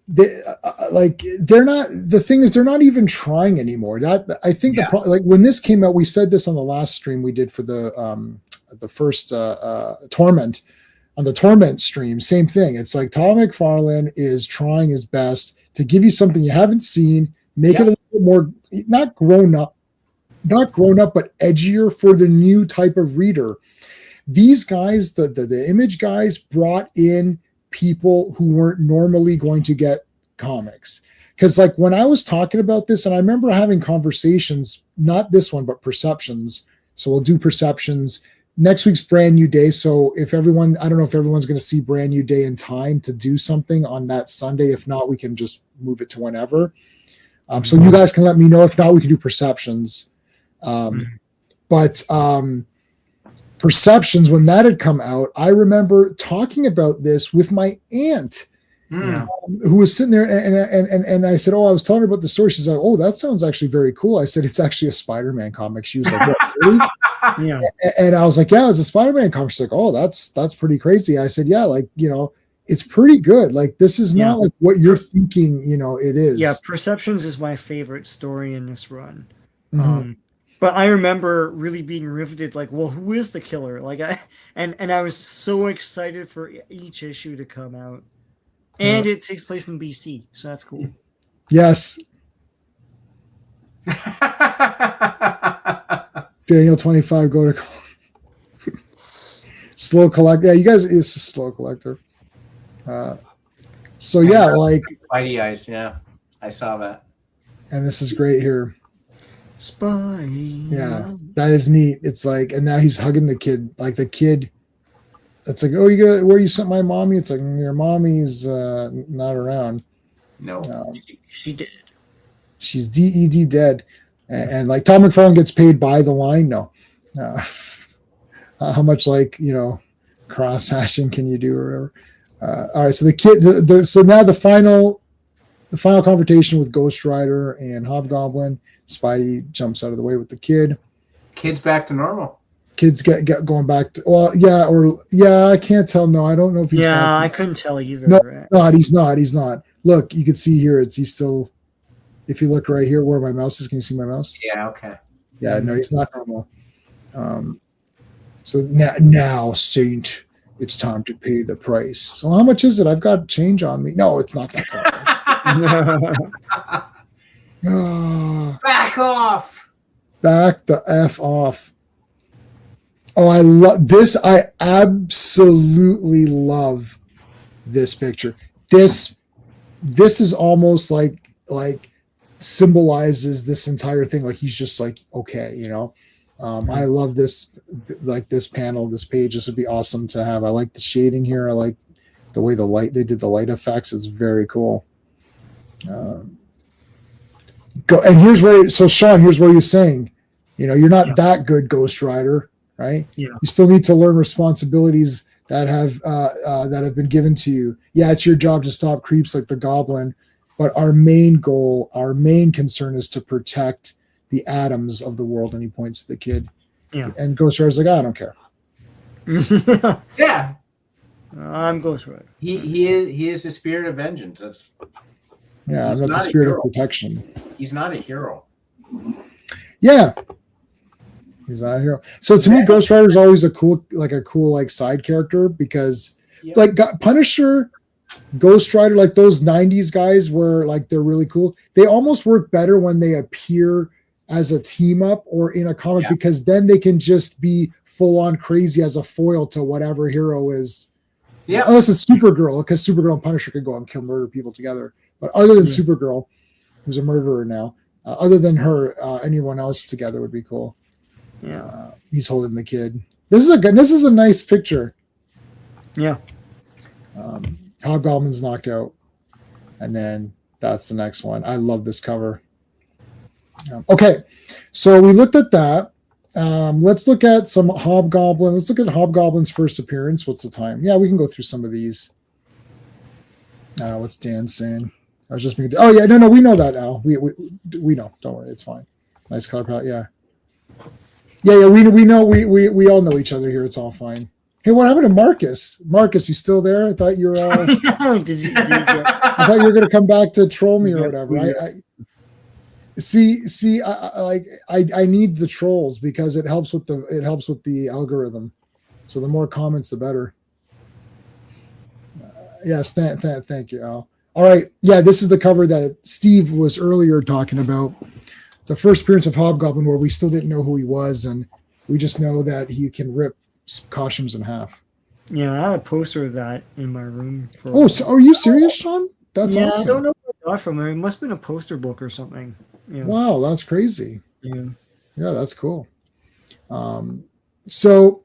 they're not. The thing is, they're not even trying anymore. That I think like when this came out, we said this on the last stream we did for the first Torment. On the Torment stream, same thing. It's like Todd McFarlane is trying his best to give you something you haven't seen, make it a little bit more not grown up, but edgier for the new type of reader. These guys, the Image guys, brought in people who weren't normally going to get comics. Because, like, when I was talking about this, and I remember having conversations, not this one, but Perceptions. So we'll do Perceptions. Next week's Brand New Day. So I don't know if everyone's going to see Brand New Day in time to do something on that Sunday. If not, we can just move it to whenever. So you guys can let me know. If not, we can do Perceptions. But Perceptions, when that had come out, I remember talking about this with my aunt, who was sitting there, and I said, I was telling her about the story. She's like, oh, that sounds actually very cool. I said, it's actually a Spider-Man comic. She was like, what, really? Yeah. And I was like, yeah, it's a Spider-Man comic. She's like, oh, that's pretty crazy. I said, yeah, like, it's pretty good. Like, this is not like what you're thinking, it is. Yeah, Perceptions is my favorite story in this run. Mm-hmm. But I remember really being riveted, like, well, who is the killer? Like, I was so excited for each issue to come out. And it takes place in BC, so that's cool. Yes. Daniel 25, go to Slow Collector. Yeah, you guys, it's a Slow Collector. So yeah, like Spidey eyes, yeah. I saw that. And this is great here. Spidey. Yeah, that is neat. It's like, and now he's hugging the kid. Like the kid, it's like, oh, you got where you sent my mommy? It's like your mommy's not around. No. She did. She's DED dead, and like Todd McFarlane gets paid by the line. No, how much like cross hashing can you do or whatever? All right, so the kid, so now the final confrontation with Ghost Rider and Hobgoblin. Spidey jumps out of the way with the kid. Kid's back to normal. Kids get going back to I can't tell. No, I don't know if he's I couldn't tell either. No, he's not. Look, you can see here he's still. If you look right here where my mouse is, can you see my mouse? Yeah, okay. Yeah, no, he's not normal. So now, Saint, it's time to pay the price. So how much is it? I've got change on me. No, it's not that kind. Back off. Back the F off. Oh, I love this. I absolutely love this picture. This is almost like symbolizes this entire thing. Like he's just like, okay, I love this, like this panel, this page. This would be awesome to have. I like the shading here. I like the way they did the light effects. It's very cool. Go, and Sean, here's where you're saying, you're not that good, Ghost Rider, right? Yeah. You still need to learn responsibilities that have been given to you. Yeah, it's your job to stop creeps like the Goblin, but our main goal, our main concern is to protect the atoms of the world. And he points to the kid. Yeah. And Ghost Rider's like, I don't care. Yeah. I'm Ghost Rider. He is the spirit of vengeance. Yeah, that's the spirit of protection. He's not a hero. Yeah. He's not a hero. So to me, Ghost Rider is always a cool side character because like Punisher, Ghost Rider, like those 90s guys where like they're really cool. They almost work better when they appear as a team up or in a comic because then they can just be full on crazy as a foil to whatever hero is. Yeah. Unless it's Supergirl, because Supergirl and Punisher could go and murder people together. But other than Supergirl, who's a murderer now, other than her, anyone else together would be cool. Yeah. He's holding the kid. This is a nice picture. Yeah. Hobgoblin's knocked out. And then that's the next one. I love this cover. Okay. So we looked at that. Let's look at some Hobgoblin. Let's look at Hobgoblin's first appearance. What's the time? Yeah, we can go through some of these. What's Dan saying? I was just making. Oh yeah, no, we know that now. We know. Don't worry, it's fine. Nice color palette. Yeah. We know. We all know each other here. It's all fine. Hey, what happened to Marcus? Marcus, you still there? I thought you were. I thought you were going to come back to troll me or whatever. I need the trolls because it helps with the algorithm. So the more comments, the better. Yes, thank you, Al. All right, yeah, this is the cover that Steve was earlier talking about. The first appearance of Hobgoblin, where we still didn't know who he was, and we just know that he can rip costumes in half. Yeah, I have a poster of that in my room. So are you serious, Sean? That's awesome. I don't know where I got from there. It must have been a poster book or something. Yeah. Wow, that's crazy. Yeah, that's cool. So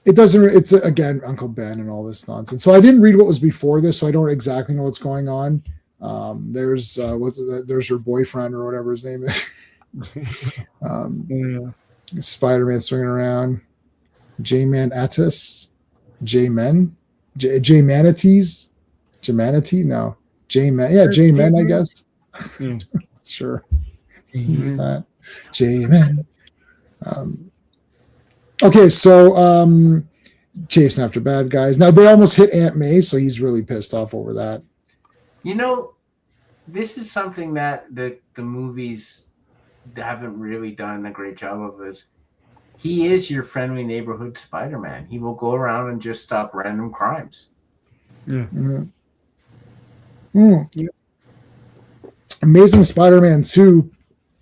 it doesn't. It's again Uncle Ben and all this nonsense. So I didn't read what was before this, so I don't exactly know what's going on. There's her boyfriend or whatever his name is. Spider-Man swinging around. J-Man Attis. J-Men. J-Manatees. J-Manatee? No. J-Men. Yeah, J-Men, I guess. Sure. Use that. J-Men. Okay, so chasing after bad guys. Now they almost hit Aunt May, so he's really pissed off over that. This is something that the movies haven't really done a great job of. Is he is your friendly neighborhood Spider-Man. He will go around and just stop random crimes. Yeah. Yeah. Amazing Spider-Man 2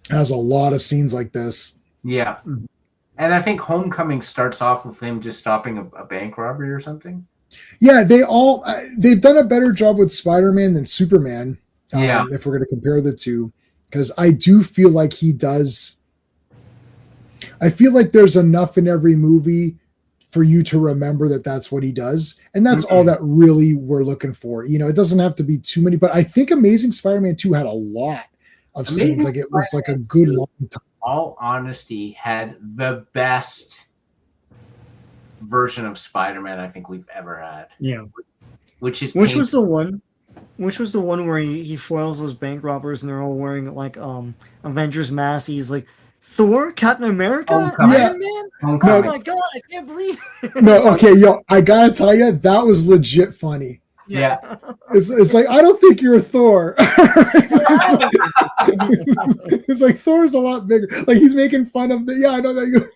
has a lot of scenes like this. Yeah. And I think Homecoming starts off with him just stopping a bank robbery or something. Yeah, they've done a better job with Spider-Man than Superman. If we're going to compare the two, because I do feel like he does I feel like there's enough in every movie for you to remember that that's what he does. And that's all that really we're looking for. You know, it doesn't have to be too many, but I think Amazing Spider-Man 2 had a lot of scenes. Like it was like a good long time. All honesty, had the best version of Spider-Man I think we've ever had. Yeah. Which was the one where he foils those bank robbers and they're all wearing like Avengers masks. He's like Thor, Captain America, Iron Man. Oh my god, I can't believe it. No, okay, yo, I gotta tell you, that was legit funny. Yeah. It's like, I don't think you're a Thor. It's like Thor's a lot bigger. Like he's making fun of the I know that.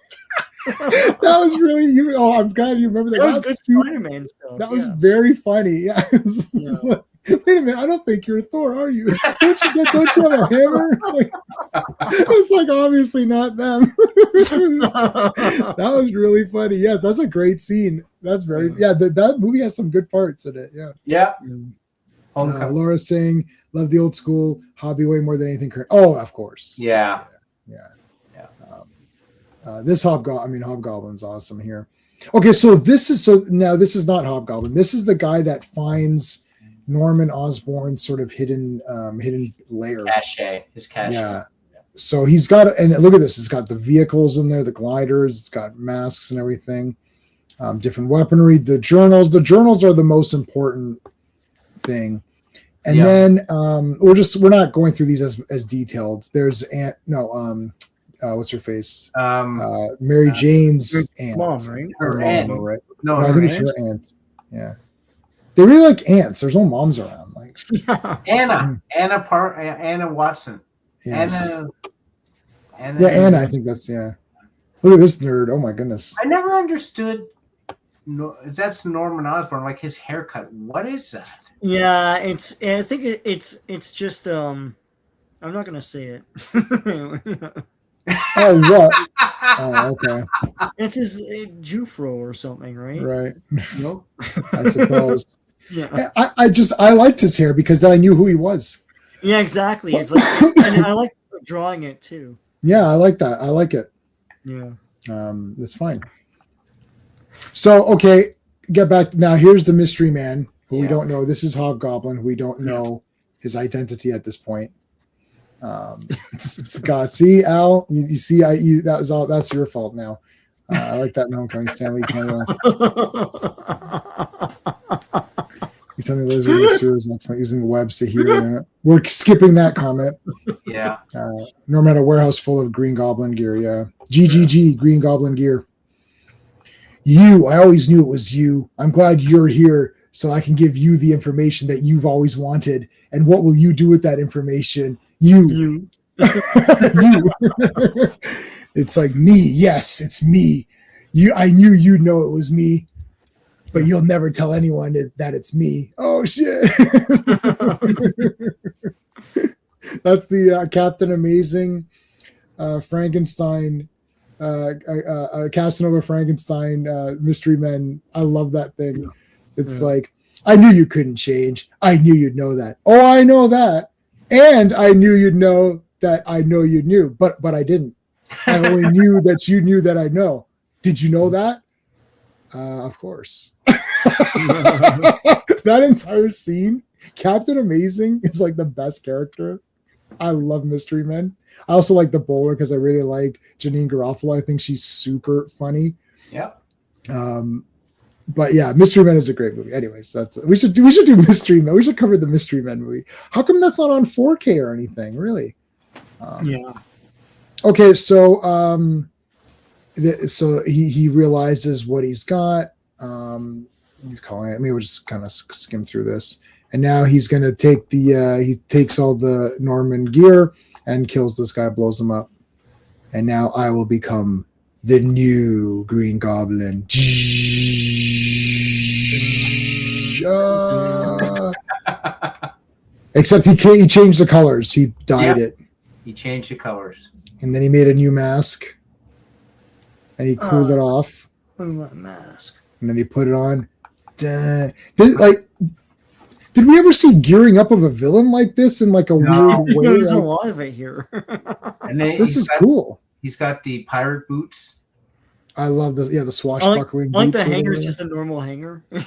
That was really I'm glad you remember that. That was good Spider-Man stuff. That was very funny. Yeah. Like, wait a minute, I don't think you're Thor, are you? Don't you have a hammer? It's like obviously not them. That was really funny. Yes, that's a great scene. That's very that movie has some good parts in it. Yeah. Yeah. Laura saying, love the old school hobby way more than anything current. Oh, of course. Yeah. This Hobgoblin's awesome here. Okay, so this is not Hobgoblin. This is the guy that finds Norman Osborn's sort of hidden lair. His cache. Yeah. So he's got, and look at this. It's got the vehicles in there, the gliders. It's got masks and everything. Different weaponry. The journals. The journals are the most important thing. And then we're not going through these as detailed. There's what's her face? Mary Jane's aunt. Mom, right? Her aunt, right? No, I think it's her aunt. Yeah. They really like ants. There's no moms around. Like Anna Watson. Yes. Anna. Anna. I think that's Look at this nerd. Oh my goodness. I never understood. No, that's Norman Osborn. Like his haircut. What is that? Yeah, I think it's just I'm not gonna say it. Oh what? Oh okay. It's his Jufro or something, right? Right. Nope. I suppose. Yeah. I liked his hair because then I knew who he was. Yeah, exactly. It's like and I like drawing it too. Yeah, I like that. I like it. Yeah. That's fine. So okay, get back now. Here's the mystery man who we don't know. This is Hobgoblin. We don't know his identity at this point. Scott, see Al, you see, that was all. That's your fault now. I like that in Homecoming. Stanley Canada. You tell me Liz is not using the webs to hear that. We're skipping that comment. Yeah. Norm had a warehouse full of Green Goblin gear. Yeah. GGG Green Goblin gear. I always knew it was you. I'm glad you're here so I can give you the information that you've always wanted. And what will you do with that information? You. You. It's like me. Yes, it's me. I knew you'd know it was me, but you'll never tell anyone that it's me. Oh shit. That's the Captain Amazing Frankenstein Casanova Frankenstein Mystery Men. I love that thing. It's like, I knew you couldn't change. I knew you'd know that. Oh, I know that. And I knew you'd know that I know you knew, but I didn't. I only knew that you knew that I know. Did you know that? Of course. That entire scene, Captain Amazing is like the best character. I love Mystery Men. I also like the bowler because I really like Janine Garofalo. I think she's super funny. Yeah. But yeah, Mystery Men is a great movie. Anyways, we should do Mystery Men. We should cover the Mystery Men movie. How come that's not on 4K or anything? Really? Okay, so he realizes what he's got. He's calling it. Maybe we'll just kind of skim through this. And now he's going to take he takes all the Norman gear and kills this guy, blows him up. And now I will become the new Green Goblin. Except he changed the colors. He dyed it. He changed the colors. And then he made a new mask. And he cooled it off. Mask. And then he put it on. Did we ever see gearing up of a villain like this in like a weird way? There's a lot of it here. This is cool. He's got the pirate boots. I love the swashbuckling. I like the boots or hanger's whatever. just a normal hanger. I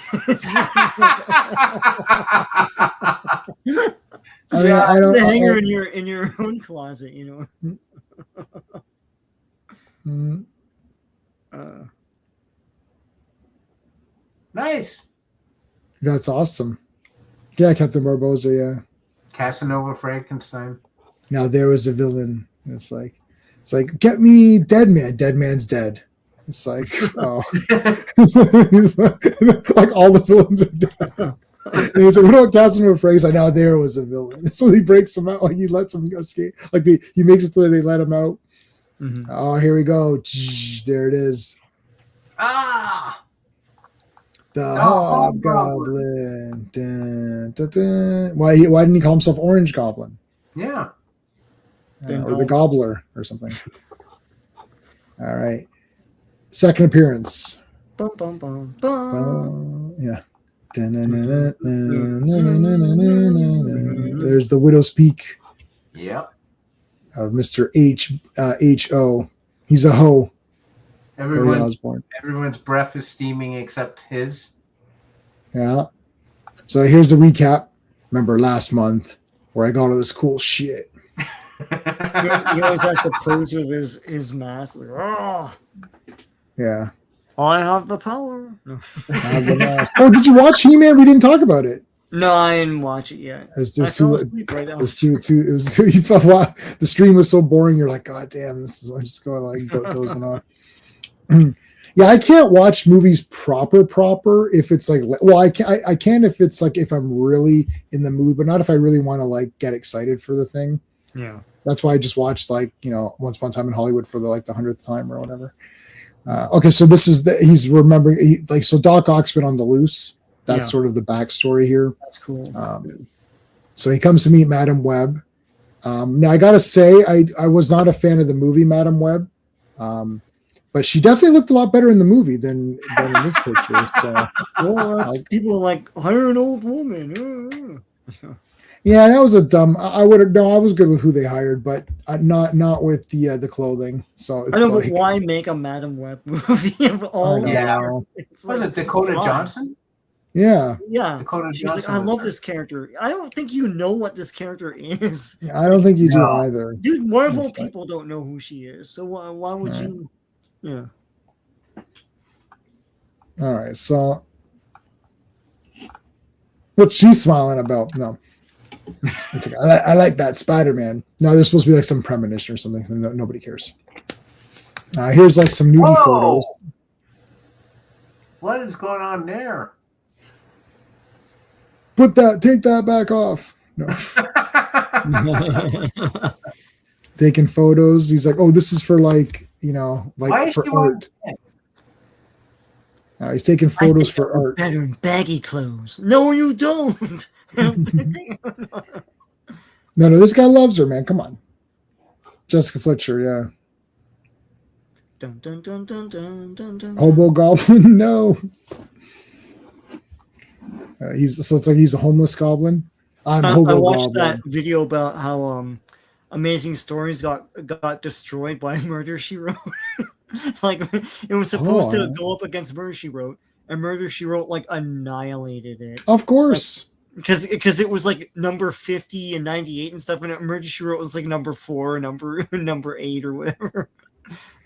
mean, I It's don't. the hanger in your own closet, Mm, Nice. that's awesome. Yeah, Captain Barbosa. Yeah. Casanova Frankenstein. Now there was a villain. It's like get me dead man. Dead man's dead. It's like oh, He's like all the villains are dead. And he's like, what about Casanova Frank? Like, now there was a villain. So he breaks him out. Like he lets him escape. Like he makes it so that they let him out. Mhm. Oh, here we go. There it is. Ah! The Oh, Hobgoblin. Dun, dun, dun. Why didn't he call himself Orange Goblin? Yeah. Or the Gobbler or something. All right. Second appearance. Bum, bum, bum, bum. Yeah. There's the Widow's Peak Yep. of Mr. H.O. He's a hoe. Harry Osborn. Everyone's breath is steaming except his. Yeah. So here's the recap. Remember last month where I got all this cool shit. He always has to pose with his mask. Like, oh, Yeah. I have the power. No. I have the mask. Oh, did you watch He-Man? We didn't talk about it. No, I didn't watch it yet. There's I fell too. asleep right It now. was too. It was too. You felt the stream was so boring. You're like, God damn, this is. I'm just going like dozing off. Yeah, I can't watch movies proper if it's like. Well, I can if it's like if I'm really in the mood, but not if I really want to like get excited for the thing. Yeah. That's why I just watched like Once Upon a Time in Hollywood for the 100th time or whatever. Okay, so this is he's remembering so Doc Ock's been on the loose. That's sort of the backstory here. That's cool. So he comes to meet Madam Web. Now I gotta say, I was not a fan of the movie Madam Web, but she definitely looked a lot better in the movie than in this picture. So Well, people are like, hire an old woman. yeah, that was a dumb. I would have no. I was good with who they hired, but not with the clothing. So it's I know, like, but why make a Madam Web movie of all? I of know. It's Was like, it Dakota why? Johnson? Yeah, Yeah. Dakota She was like, Johnson I love this character. I don't think you know what this character is. I don't think you do No. either. Dude, Marvel It's like- people don't know who she is. So why would Right. you? Yeah. All right, so what she's smiling about? No, it's like, I like that Spider-Man. No, there's supposed to be like some premonition or something. Nobody cares. Here's like some nudie Whoa! photos. What is going on there? Take that back off. No, taking photos. He's like, oh, this is for like Why is for she wearing art. He's taking photos for art. Better in baggy clothes. No, you don't. No, this guy loves her, man. Come on, Jessica Fletcher. Yeah. Dun, dun, dun, dun, dun, dun, dun, Hobo Goblin, no. It's like he's a homeless goblin. I'm I Hobo watched Goblin. that video about how Amazing Stories got destroyed by Murder She Wrote. Like it was supposed to go up against Murder She Wrote, and Murder She Wrote like annihilated it. Of course. Because it was like number 50 and 98 and stuff, and Murder She Wrote was like number 4, number 8 or whatever.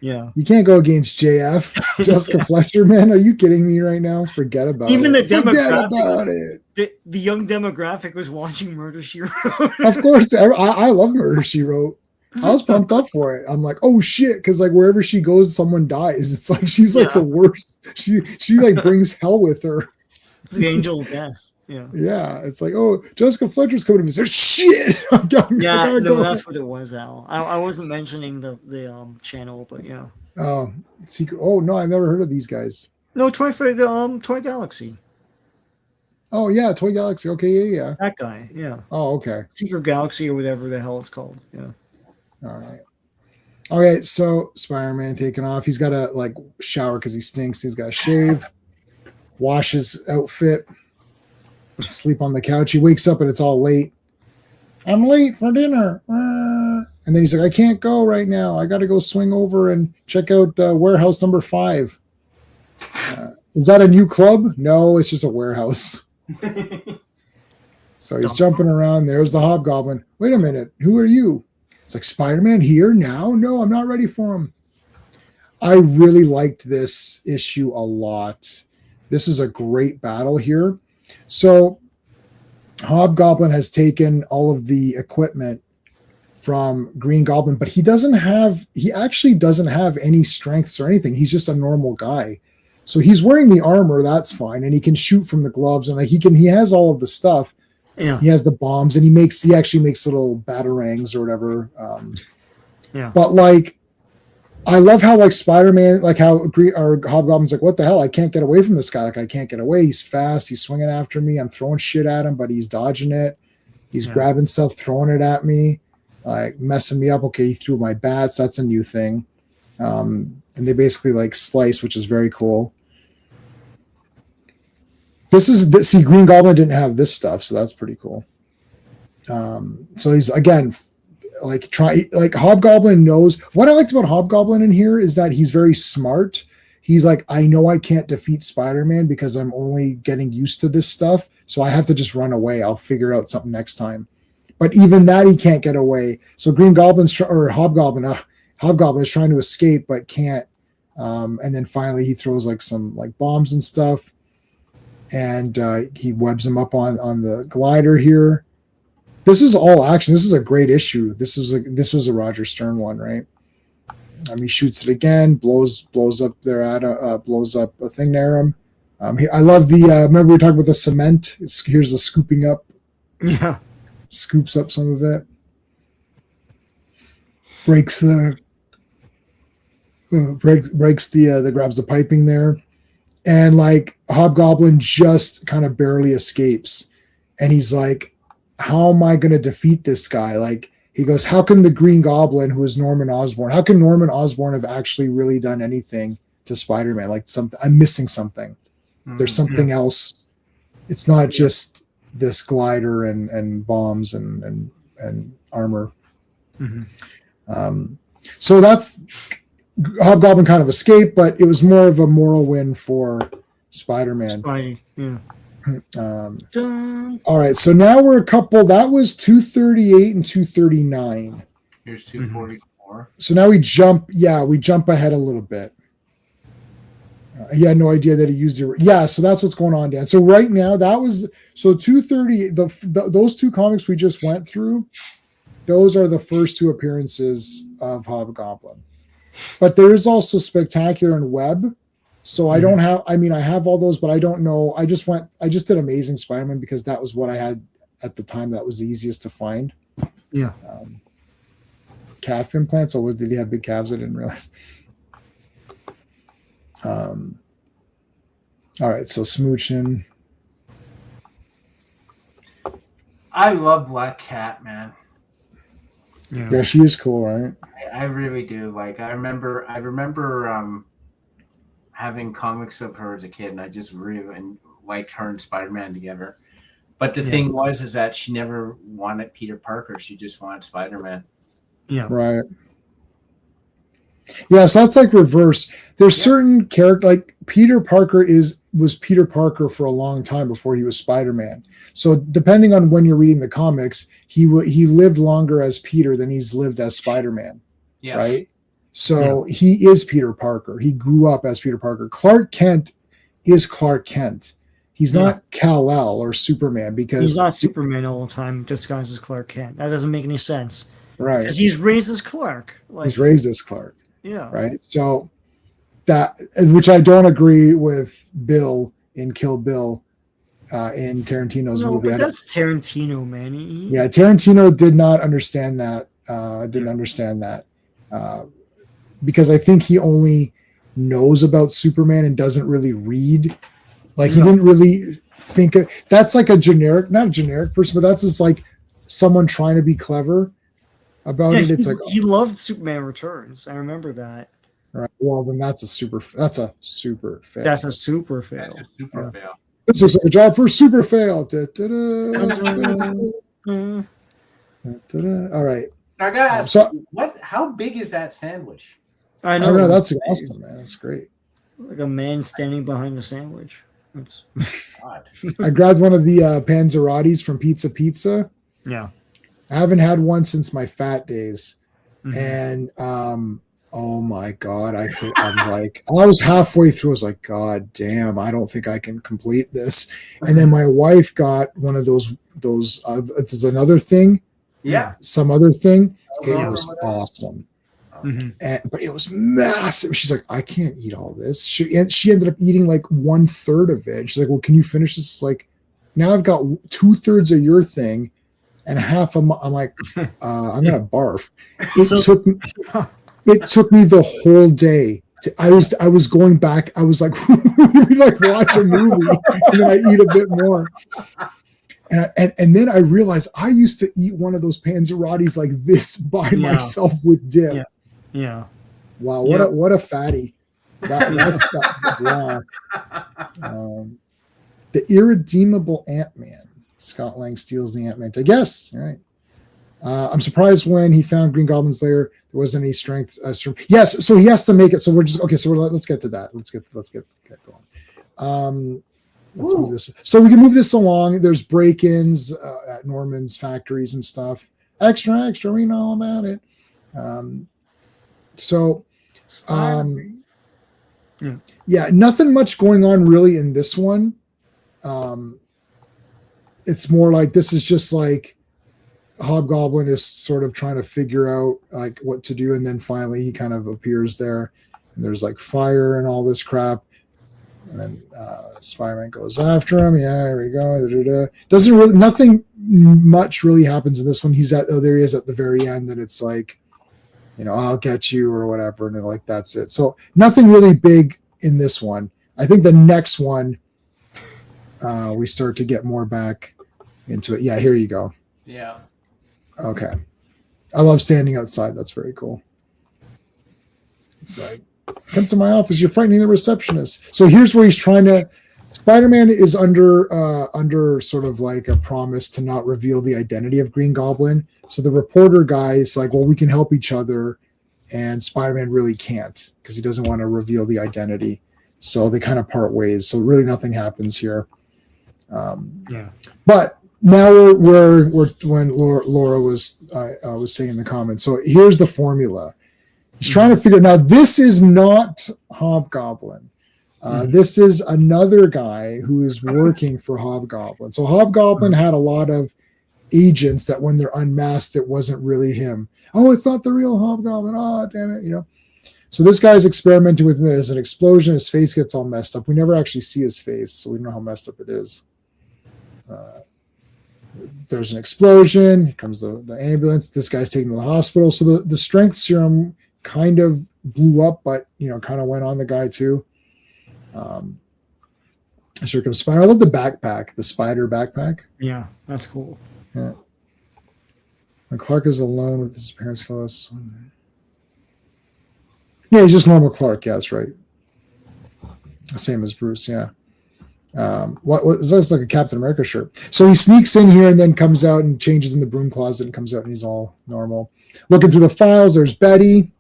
Yeah. You can't go against JF. Jessica Fletcher, man. Are you kidding me right now? Forget about Even it. the Forget demographic- about it. The young demographic was watching Murder She Wrote. Of course. I love Murder, She Wrote. I was pumped up for it. I'm like, oh shit, because like wherever she goes, someone dies. It's like she's like the worst. She like brings hell with her. It's the angel of death. Yeah. Yeah, it's like, oh, Jessica Fletcher's coming to me. There's shit. I gotta go. That's what it was, Al. I wasn't mentioning the channel, but yeah. Oh, secret. Oh no, I've never heard of these guys. No, Toy Galaxy. Oh yeah, Toy Galaxy. Okay, yeah. That guy, yeah. Oh, okay. Secret Galaxy or whatever the hell it's called. Yeah. All right. Okay, so Spider-Man taking off. He's got to like shower because he stinks. He's got to shave, wash his outfit, sleep on the couch. He wakes up and it's all late. I'm late for dinner. And then he's like, I can't go right now. I got to go swing over and check out warehouse number 5. Is that a new club? No, it's just a warehouse. So he's jumping around. There's the Hobgoblin. Wait a minute. Who are you? It's like, Spider-Man here now? No, I'm not ready for him. I really liked this issue a lot. This is a great battle here. So Hobgoblin has taken all of the equipment from Green Goblin, but he actually doesn't have any strengths or anything. He's just a normal guy. So he's wearing the armor, that's fine, and he can shoot from the gloves, and like he has all of the stuff. Yeah. He has the bombs, and he actually makes little batarangs or whatever. Yeah. But like, I love how like Spider-Man, like how Hobgoblin's like, what the hell? I can't get away from this guy. Like I can't get away. He's fast. He's swinging after me. I'm throwing shit at him, but he's dodging it. He's grabbing stuff, throwing it at me, like messing me up. Okay, he threw my bats. That's a new thing. And they basically like slice, which is very cool. See, Green Goblin didn't have this stuff, so that's pretty cool. So he's again like Hobgoblin knows. What I liked about Hobgoblin in here is that he's very smart. He's like, I know I can't defeat Spider-Man because I'm only getting used to this stuff, so I have to just run away. I'll figure out something next time. But even that he can't get away. So Hobgoblin is trying to escape but can't. And then finally he throws like some like bombs and stuff. And he webs him up on the glider here. This is all action. This is a great issue. This was a Roger Stern one, right? He shoots it again, blows up blows up a thing near him. I love the. Remember we were talking about the cement. Here's the scooping up. Yeah, scoops up some of it. Breaks the grabs the piping there. And like Hobgoblin just kind of barely escapes. And he's like, how am I going to defeat this guy? Like he goes, how can the Green Goblin, who is Norman Osborn, how can Norman Osborn have actually really done anything to Spider-Man? Like something, I'm missing something. There's something else. It's not just this glider and bombs and armor. So that's Hobgoblin kind of escaped, but it was more of a moral win for Spider-Man. Spidey, yeah. All right, so now we're a couple. That was 238 and 239. Here's 244. So now we jump ahead a little bit. He had no idea that he used it. Yeah, so that's what's going on, Dan. So right now, that was 230. Those two comics we just went through, those are the first two appearances of Hobgoblin. But there is also Spectacular and Web. So I don't have, I have all those, but I don't know. I just did Amazing Spider-Man because that was what I had at the time. That was the easiest to find. Yeah. Calf implants, or did he have big calves? I didn't realize. All right, so smooching. I love Black Cat, man. Yeah, she is cool, right? I really do. Like I remember having comics of her as a kid, and I just really liked her and Spider-Man together. But the thing was that she never wanted Peter Parker; she just wanted Spider-Man. Yeah, right. Yeah, so that's like reverse. There's certain character like Peter Parker was Peter Parker for a long time before he was Spider-Man. So depending on when you're reading the comics, he lived longer as Peter than he's lived as Spider-Man. Yes. Right? So he is Peter Parker. He grew up as Peter Parker. Clark Kent is Clark Kent. He's not Kal-El or Superman because he's not Superman all the time disguised as Clark Kent. That doesn't make any sense. Right. Because he's raised as Clark. He's raised as Clark. Yeah. Right. So that, which I don't agree with Bill in Kill Bill in Tarantino's movie. But that's Tarantino, man. Yeah, Tarantino did not understand that. Because I think he only knows about Superman and doesn't really read. Like he didn't really think of, that's like not a generic person, but that's just like someone trying to be clever about it. It's like he loved Superman Returns. I remember that. Right. Well, then that's a super fail. That's a super fail. That's a super fail. This is a job for super fail. All right. I gotta ask, So how big is that sandwich? I I know. don't know. That's awesome, man. That's great. Like a man standing behind a sandwich. That's, God. I grabbed one of the panzerottis from Pizza Pizza. yeah. I haven't had one since my fat days, Mhm. and oh my god, I was halfway through. I was like, God damn, I don't think I can complete this. And then my wife got one of those. This is another thing, Yeah. some other thing. Yeah. It was awesome. Mhm. But it was massive. She's like, I can't eat all this. She ended up eating like 1/3 of it. She's like, well, can you finish this? It's like, now I've got 2/3 of your thing and half of my, I'm like, I'm gonna barf. It took me the whole day. I was going back. I was like, we like watch a movie and then I eat a bit more. And then I realized I used to eat one of those panzerottis like this by myself with dip. Yeah. Yeah. Wow, Yeah. what a fatty! Wow. The irredeemable Ant-Man. Scott Lang steals the Ant-Man. I guess. All right. I'm surprised when he found Green Goblin's lair, there wasn't any strength. Yes, so he has to make it. So we're just okay. So let's get to that. Let's get going. Let's move this. So we can move this along. There's break-ins at Norman's factories and stuff. Extra. We know all about it. Yeah, nothing much going on really in this one. It's more like this is just like Hobgoblin is sort of trying to figure out like what to do, and then finally he kind of appears there, and there's like fire and all this crap, and then Spider-Man goes after him. Yeah, here we go. Doesn't really, nothing much really happens in this one. There he is at the very end, and it's like, I'll get you or whatever, and then like that's it. So nothing really big in this one. I think the next one we start to get more back into it. Yeah, here you go. Yeah. Okay. I love standing outside. That's very cool. It's like, come to my office. You're frightening the receptionist. So here's where he's trying to. Spider-Man is under sort of like a promise to not reveal the identity of Green Goblin. So the reporter guy is like, well, we can help each other, and Spider-Man really can't because he doesn't want to reveal the identity. So they kind of part ways. So really nothing happens here. But now we're when Laura was saying in the comments. So here's the formula. He's trying to figure. Now this is not Hobgoblin. This is another guy who is working for Hobgoblin. So Hobgoblin had a lot of agents that when they're unmasked, it wasn't really him. Oh, it's not the real Hobgoblin. Oh, damn it, So this guy's experimenting with it. There's an explosion. His face gets all messed up. We never actually see his face, so we don't know how messed up it is. There's an explosion. Here comes the ambulance. This guy's taken to the hospital. So the strength serum kind of blew up, but kind of went on the guy too. Here comes Spider. I love the backpack, the spider backpack. Yeah, that's cool. Yeah. When Clark is alone with his parents, Lois. Yeah, he's just normal Clark. Yeah, that's right. Same as Bruce. Yeah. What is this, like a Captain America shirt? So he sneaks in here and then comes out and changes in the broom closet and comes out and he's all normal. Looking through the files, there's Betty.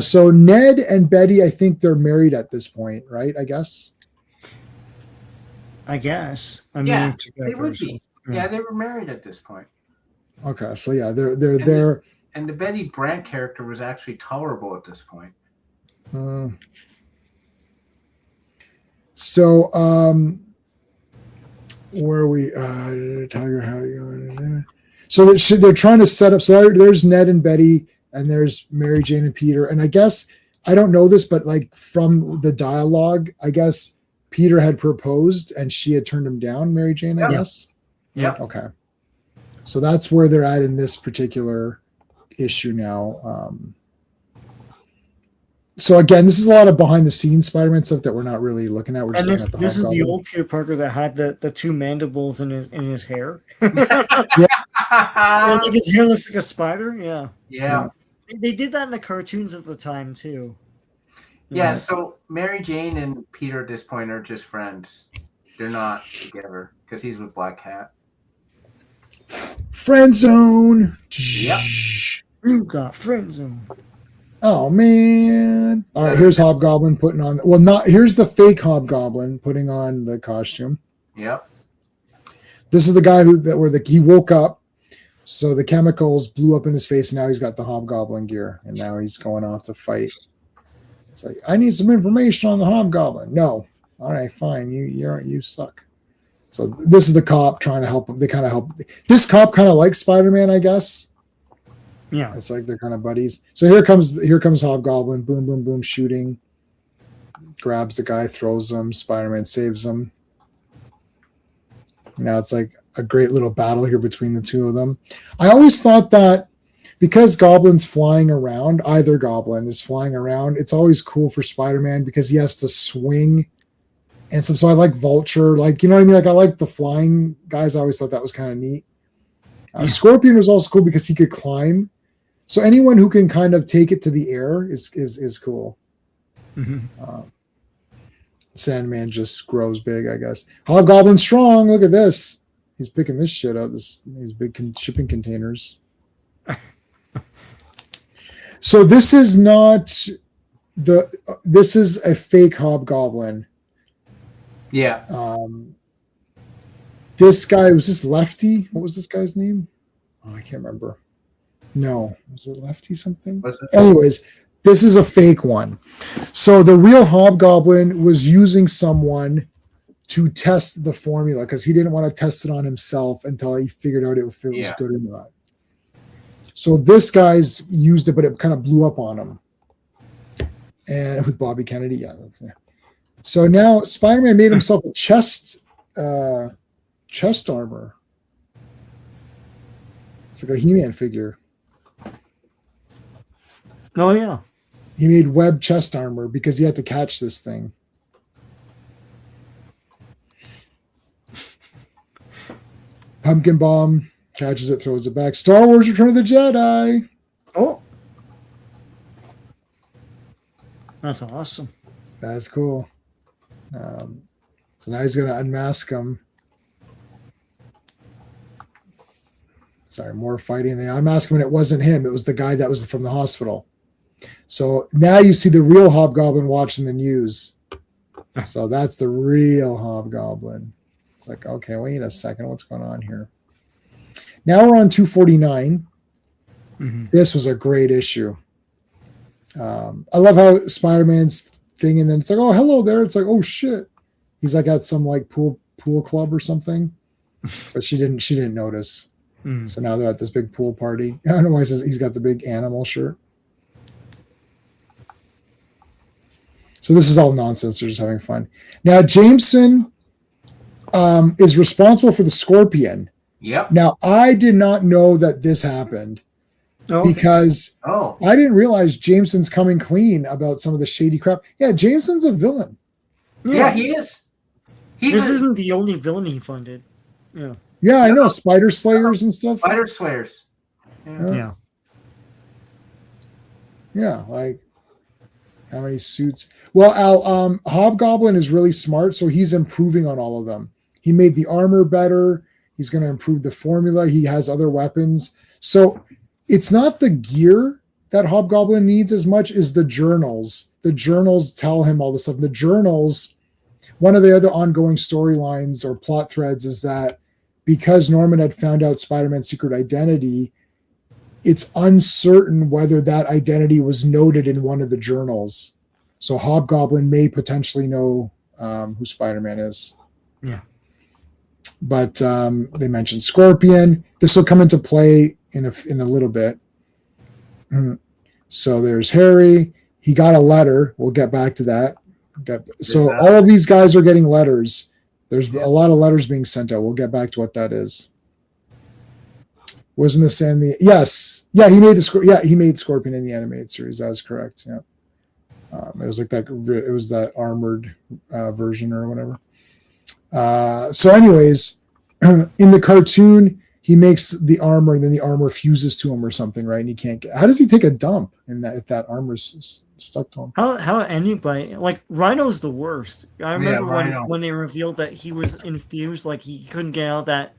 So Ned and Betty, I think they're married at this point, right? I guess. I mean, Yeah, they would be. Yeah, they were married at this point. Okay, so yeah, they're there. And the Betty Brant character was actually tolerable at this point. So where are we? Tiger, how you going? So they're trying to set up. So there's Ned and Betty, and there's Mary Jane and Peter. And I guess I don't know this, but like from the dialogue, I guess Peter had proposed and she had turned him down. Mary Jane, I guess. Yeah. Okay. So that's where they're at in this particular issue now. So again, this is a lot of behind the scenes Spider-Man stuff that we're not really looking at. We're just looking at the this is the Hobgoblin. old Peter Parker that had the two mandibles in his hair. Yeah. Like his hair looks like a spider. Yeah. Yeah. They did that in the cartoons at the time too. Yeah. So Mary Jane and Peter at this point are just friends. They're not together because he's with Black Cat. Friend zone. Yep. You got friend zone. Oh man! All right, here's Hobgoblin putting on. Well, not here's the fake Hobgoblin putting on the costume. Yep. This is the guy he woke up, so the chemicals blew up in his face, and now he's got the Hobgoblin gear, and now he's going off to fight. It's like, I need some information on the Hobgoblin. No, all right, fine, you suck. So this is the cop trying to help him. They kind of help. This cop kind of likes Spider-Man, I guess. Yeah. It's like they're kind of buddies. So here comes Hobgoblin. Boom, boom, boom, shooting. Grabs the guy, throws him. Spider-Man saves him. Now it's like a great little battle here between the two of them. I always thought that because Goblin's flying around, either Goblin is flying around, it's always cool for Spider-Man because he has to swing. And so I like Vulture. Like, you know what I mean? Like, I like the flying guys. I always thought that was kind of neat. Scorpion was also cool because he could climb. So anyone who can kind of take it to the air is cool. Mm-hmm. Sandman just grows big, I guess. Hobgoblin strong. Look at this. He's picking this shit up. These big shipping containers. So this is not this is a fake Hobgoblin. Yeah. This guy was this Lefty. What was this guy's name? Oh, I can't remember. No, was it Lefty something? Anyways, this is a fake one. So the real Hobgoblin was using someone to test the formula because he didn't want to test it on himself until he figured out if it was good or not. So this guy's used it, but it kind of blew up on him. And with Bobby Kennedy, yeah, that's it. So now Spider-Man made himself a chest armor. It's like a He-Man figure. Oh yeah. He made web chest armor because he had to catch this thing. Pumpkin bomb catches it, throws it back. Star Wars: Return of the Jedi. Oh, that's awesome. That's cool. So now he's going to unmask him. Sorry, more fighting. They unmasked him, and it wasn't him. It was the guy that was from the hospital. So now you see the real Hobgoblin watching the news. So that's the real Hobgoblin. It's like, okay, wait a second. What's going on here? Now we're on 249. Mm-hmm. This was a great issue. I love how Spider-Man's thing, and then it's like, oh, hello there. It's like, oh shit. He's like at some like pool club or something. But she didn't notice. Mm. So now they're at this big pool party. I don't know why he's got the big animal shirt. So this is all nonsense. They're just having fun. Now Jameson is responsible for the Scorpion. Yep. Now I did not know that this happened because I didn't realize Jameson's coming clean about some of the shady crap. Yeah, Jameson's a villain. Yeah, he is. This isn't the only villain he funded. Yeah. Yeah, I know. Spider Slayers and stuff. Spider Slayers. Yeah. Yeah, like how many suits? Well, Al, Hobgoblin is really smart, so he's improving on all of them. He made the armor better. He's going to improve the formula. He has other weapons. So it's not the gear that Hobgoblin needs as much as the journals. The journals tell him all this stuff. The journals, one of the other ongoing storylines or plot threads is that because Norman had found out Spider-Man's secret identity, it's uncertain whether that identity was noted in one of the journals. So Hobgoblin may potentially know who Spider-Man is. Yeah. But they mentioned Scorpion. This will come into play in a little bit. So there's Harry. He got a letter. We'll get back to that. So all of these guys are getting letters. There's a lot of letters being sent out. We'll get back to what that is. Wasn't this in the? Yes, yeah. He made he made Scorpion in the animated series. That is correct. Yeah, it was like that. It was that armored version or whatever. So, anyways, in the cartoon, he makes the armor, and then the armor fuses to him or something, right? And he can't get. How does he take a dump in that if that armor's stuck to him? How anybody like Rhino's the worst. I remember when they revealed that he was infused, like he couldn't get out that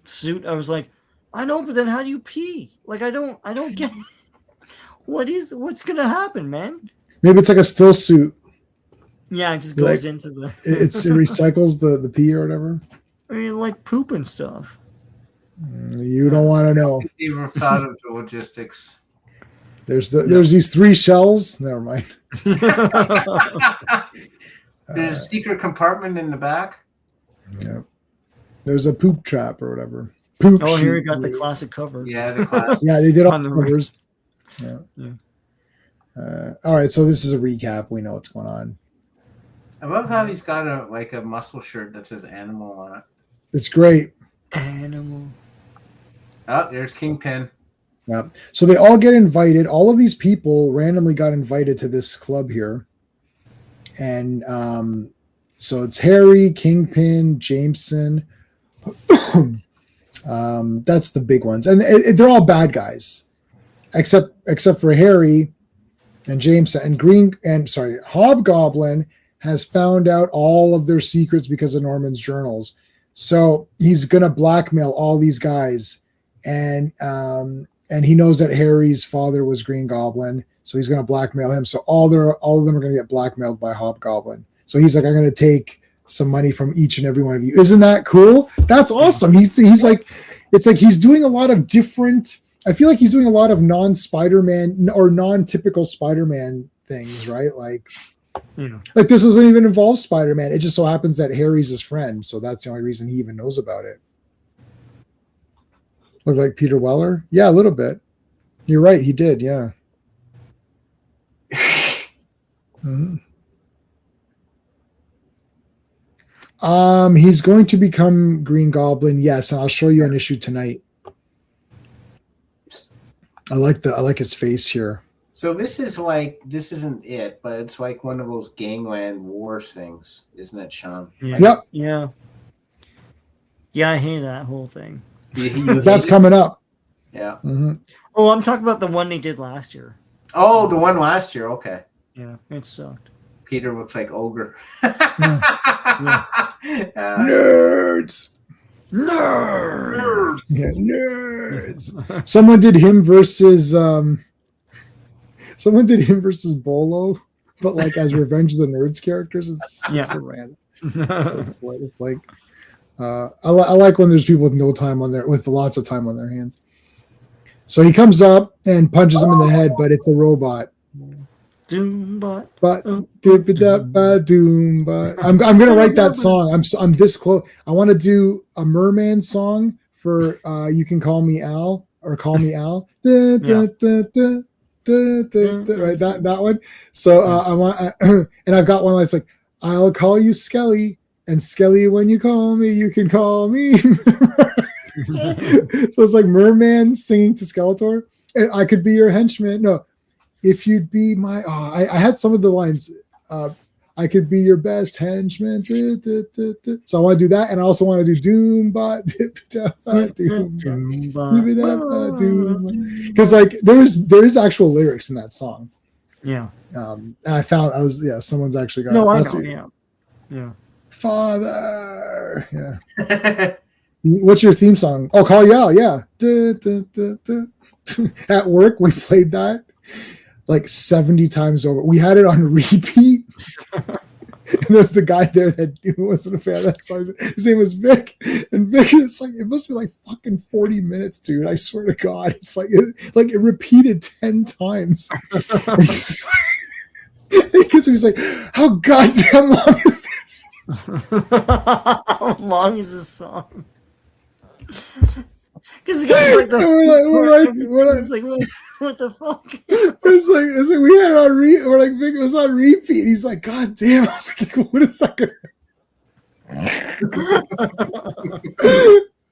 suit. I was like, I know, but then how do you pee? Like, I don't get what's gonna happen, man. Maybe it's like a still suit. Yeah, it just goes into the. It recycles the pee or whatever. I mean, like poop and stuff. You don't want to know. You ever thought of the logistics? There's these 3 shells. Never mind. There's a secret compartment in the back. Yeah. There's a poop trap or whatever. Poop. Oh, here we chute. got the classic cover. Yeah, the class. Yeah, they did all On the the right. covers. Yeah. All right, so this is a recap. We know what's going on. I love how he's got a muscle shirt that says animal on it. It's great. Animal. Oh, there's Kingpin. Yeah. So they all get invited. All of these people randomly got invited to this club here. And so it's Harry, Kingpin, Jameson. That's the big ones. And they're all bad guys. Except for Harry and Jameson and Hobgoblin has found out all of their secrets because of Norman's journals. So he's gonna blackmail all these guys, and he knows that Harry's father was Green Goblin, so he's gonna blackmail him. So all of them are gonna get blackmailed by Hobgoblin. So he's like, I'm gonna take some money from each and every one of you. Isn't that cool? That's awesome. He's like, it's like he's doing a lot of different. I feel like he's doing a lot of non-Spider-Man or non-typical Spider-Man things, right? Like this doesn't even involve Spider-Man. It just so happens that Harry's his friend, so that's the only reason he even knows about it. Look like Peter Weller? Yeah, a little bit. You're right, he did, yeah. Mm-hmm. He's going to become Green Goblin, yes, and I'll show you an issue tonight. I like his face here. So this isn't it, but it's like one of those Gangland Wars things, isn't it, Sean? Yeah. Yep. Yeah. Yeah, I hate that whole thing. That's coming up. Yeah. Mm-hmm. Oh, I'm talking about the one they did last year. Oh, the one last year. Okay. Yeah, it sucked. Peter looks like ogre. Nerds. Nerd. Yeah, nerds. Someone did him versus Bolo, but like as Revenge of the Nerds characters. It's so random. It's like I like when there's people with lots of time on their hands. So he comes up and punches him in the head, but it's a robot. Doombot. But Doombot. I'm gonna write that song. I'm this close. I want to do a merman song for You Can Call Me Al or Call Me Al. Right, that one. So I want, and I've got one that's like, I'll call you Skelly, and Skelly, when you call me, you can call me. So it's like merman singing to Skeletor. I could be your henchman. No. If you'd be my, I had some of the lines. I could be your best henchman. So I want to do that, and I also want to do Doombot. Because like there is actual lyrics in that song. Yeah. And I found someone's actually got. No, I know. Yeah. Father. Yeah. What's your theme song? Oh, Call You Out. Yeah. At work, we played that like 70 times over. We had it on repeat. And there's the guy there that wasn't a fan of that song. His name was Vic. And Vic, it's like, it must be like fucking 40 minutes, dude. I swear to God. It's like it repeated 10 times. Because he was like, how goddamn long is this? How long is this song? Because like what the fuck? It's like we had it on we're like, Vic, it was on repeat. He's like, God damn! I was like, what is that gonna?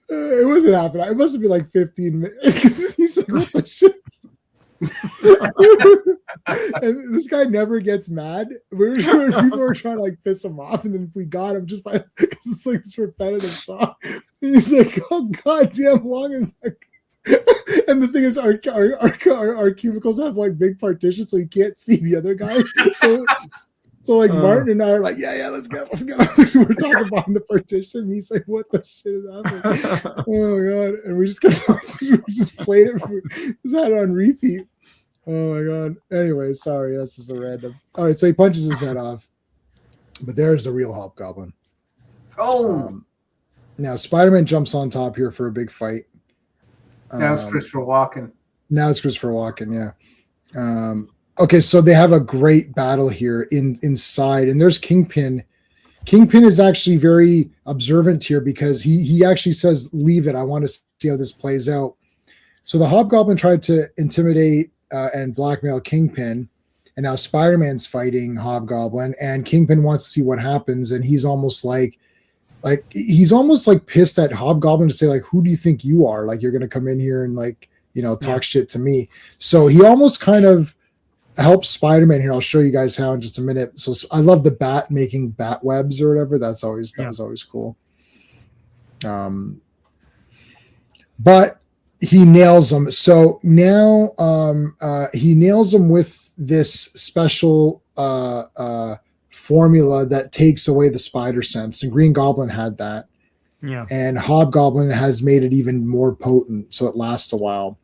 It wasn't happening. It must have been like 15 minutes. He's like, what the shit? And this guy never gets mad. People were trying to like piss him off, and then we got him just by because it's like this repetitive song. And he's like, "Oh goddamn, long is that?" And the thing is, our cubicles have like big partitions, so you can't see the other guy. So So like Martin and I are like, yeah, let's go. So we're talking about the partition. And he's like, what the shit is happening? Oh my god! And we just played it. Just had it on repeat. Oh my god. Anyway, sorry, that's just a random. All right, so he punches his head off, but there's the real Hobgoblin. Oh, now Spider-Man jumps on top here for a big fight. now it's Christopher Walken. Yeah. Okay, so they have a great battle here inside, and there's Kingpin. Kingpin is actually very observant here because he actually says, "Leave it. I want to see how this plays out." So the Hobgoblin tried to intimidate and blackmail Kingpin, and now Spider-Man's fighting Hobgoblin, and Kingpin wants to see what happens, and he's almost like pissed at Hobgoblin to say, like, who do you think you are? Like, you're going to come in here and like, talk shit to me. So he almost kind of helps Spider-Man here. I'll show you guys how in just a minute. So I love the bat making bat webs or whatever. That was always cool. But he nails him. So now he nails him with this special formula that takes away the spider sense. And Green Goblin had that. Yeah. And Hobgoblin has made it even more potent, so it lasts a while.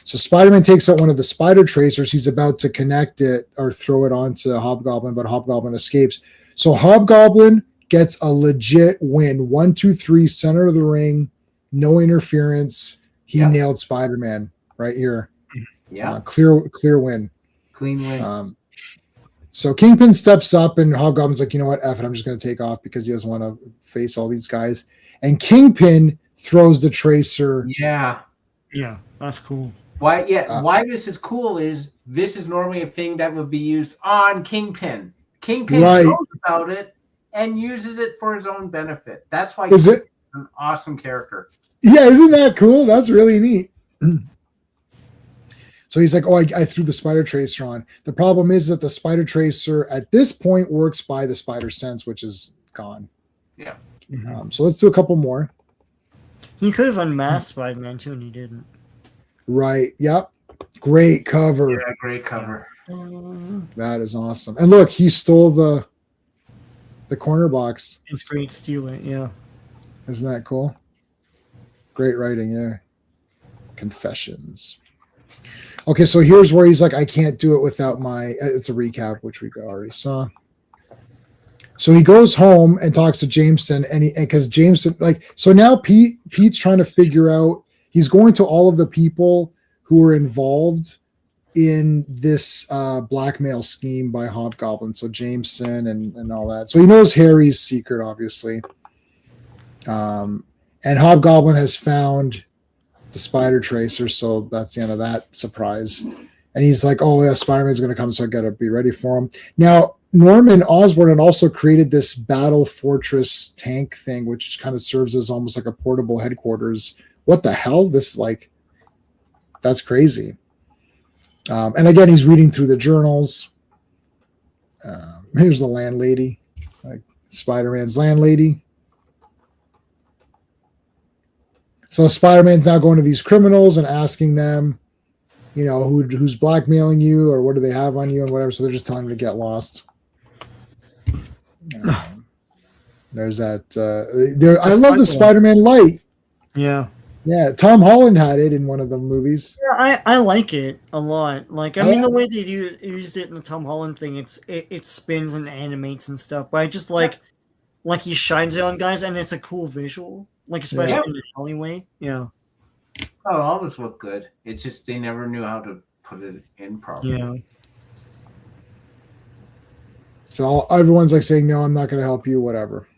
So Spider-Man takes out one of the spider tracers. He's about to connect it or throw it onto Hobgoblin, but Hobgoblin escapes. So Hobgoblin gets a legit win. 1, 2, 3, center of the ring, no interference. He nailed Spider-Man right here. Yeah. Clear win. Clean win. So Kingpin steps up and Hobgoblin's like, you know what, F it, I'm just going to take off because he doesn't want to face all these guys. And Kingpin throws the tracer. Yeah. Yeah, that's cool. Why? Yeah. Why this is cool is this is normally a thing that would be used on Kingpin. Kingpin knows about it and uses it for his own benefit. That's why he's an awesome character. Yeah, isn't that cool? That's really neat. So he's like, oh, I threw the spider tracer on. The problem is that the spider tracer at this point works by the spider sense, which is gone. Yeah. So let's do a couple more. He could have unmasked Spider-Man too, and he didn't. Right. Yep. Great cover. Yeah, great cover. That is awesome. And look, he stole the corner box. It's great, steal it. Yeah. Isn't that cool? Great writing. Yeah. Confessions. Okay, so here's where he's like, I can't do it without my. It's a recap, which we already saw. So he goes home and talks to Jameson, and because Jameson, so now Pete's trying to figure out. He's going to all of the people who are involved in this blackmail scheme by Hobgoblin. So Jameson and all that. So he knows Harry's secret, obviously. And Hobgoblin has found the spider tracer, so that's the end of that surprise. And he's like, oh yeah, Spider-Man's going to come, so I got to be ready for him. Now, Norman Osborn had also created this battle fortress tank thing, which kind of serves as almost like a portable headquarters. What the hell? This is that's crazy. And again, he's reading through the journals. Here's the landlady, like Spider-Man's landlady. So Spider-Man's now going to these criminals and asking them, who's blackmailing you or what do they have on you and whatever. So they're just telling him to get lost. There's that. I love the Spider-Man light. Yeah. Yeah, Tom Holland had it in one of the movies. Yeah, I like it a lot. I mean, the way they used it in the Tom Holland thing, it spins and animates and stuff. But I just like he shines it on guys, and it's a cool visual. Especially in the alleyway. Yeah. Oh, it always looked good. It's just they never knew how to put it in properly. Yeah. So everyone's saying, no, I'm not going to help you, whatever.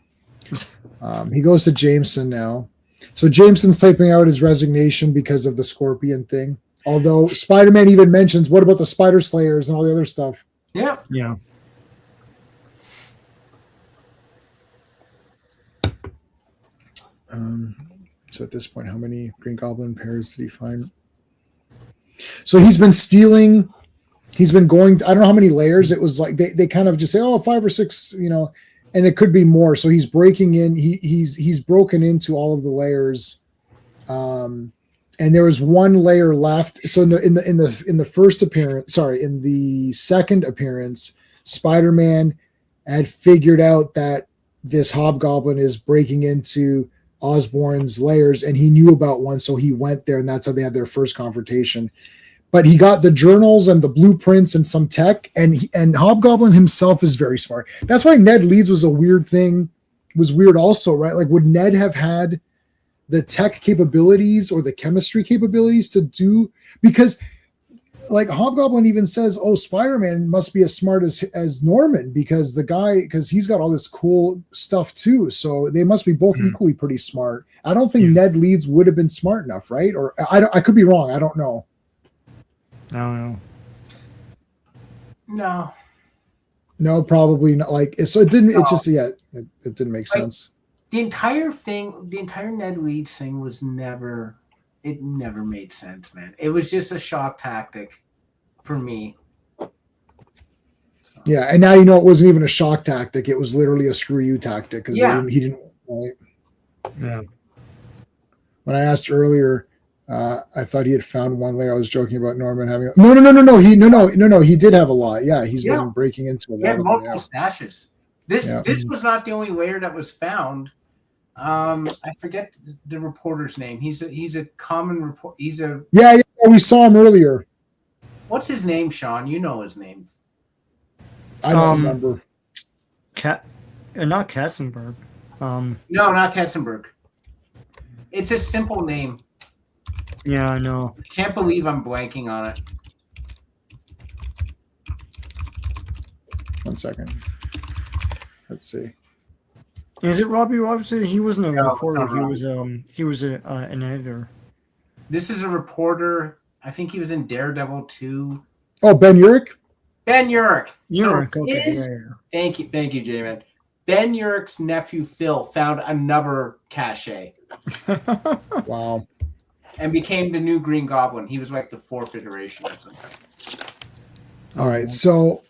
He goes to Jameson now. So Jameson's typing out his resignation because of the Scorpion thing. Although Spider-Man even mentions, what about the Spider Slayers and all the other stuff? Yeah. Yeah. So at this point, how many Green Goblin pairs did he find? So he's been stealing. He's been going. I don't know how many layers. It was like they kind of just say, 5 or 6, and it could be more. So he's breaking in. He's broken into all of the layers, and there was one layer left. So in the first appearance, in the second appearance, Spider-Man had figured out that this hobgoblin is breaking into Osborn's lairs, and he knew about one, so he went there, and that's how they had their first confrontation. But he got the journals and the blueprints and some tech, and Hobgoblin himself is very smart. That's why Ned Leeds was a weird thing. Was weird also, right? Like, would Ned have had the tech capabilities or the chemistry capabilities to do? Because, like, Hobgoblin even says, "Oh, Spider-Man must be as smart as Norman because he's got all this cool stuff too. So they must be both equally pretty smart." I don't think Ned Leeds would have been smart enough, right? Or I could be wrong. I don't know. I don't know. No, probably not. Like, so it didn't. It just it didn't make sense. The entire Ned Leeds thing was never. It never made sense, man. It was just a shock tactic for me. Yeah, and now you know it wasn't even a shock tactic. It was literally a screw you tactic because he didn't. Right? Yeah. When I asked earlier, I thought he had found one layer. I was joking about Norman having. No. He did have a lot. Yeah, he's been breaking into a lot. He had of multiple them, stashes. This was not the only layer that was found. I forget the reporter's name. He's a common report. Yeah. We saw him earlier. What's his name, Sean? You know his name. I don't remember. Not Katzenberg. No, not Katzenberg. It's a simple name. Yeah, I know. I can't believe I'm blanking on it. 1 second. Let's see. Is it Robbie Robertson? He wasn't a reporter. Not He was an editor. This is a reporter. I think he was in Daredevil 2. Oh, Ben Urich? Ben Urich. Okay. Thank you, J-Man. Ben Urich's nephew Phil found another cache. Wow. And became the new Green Goblin. He was like the 4th iteration or something. All right, so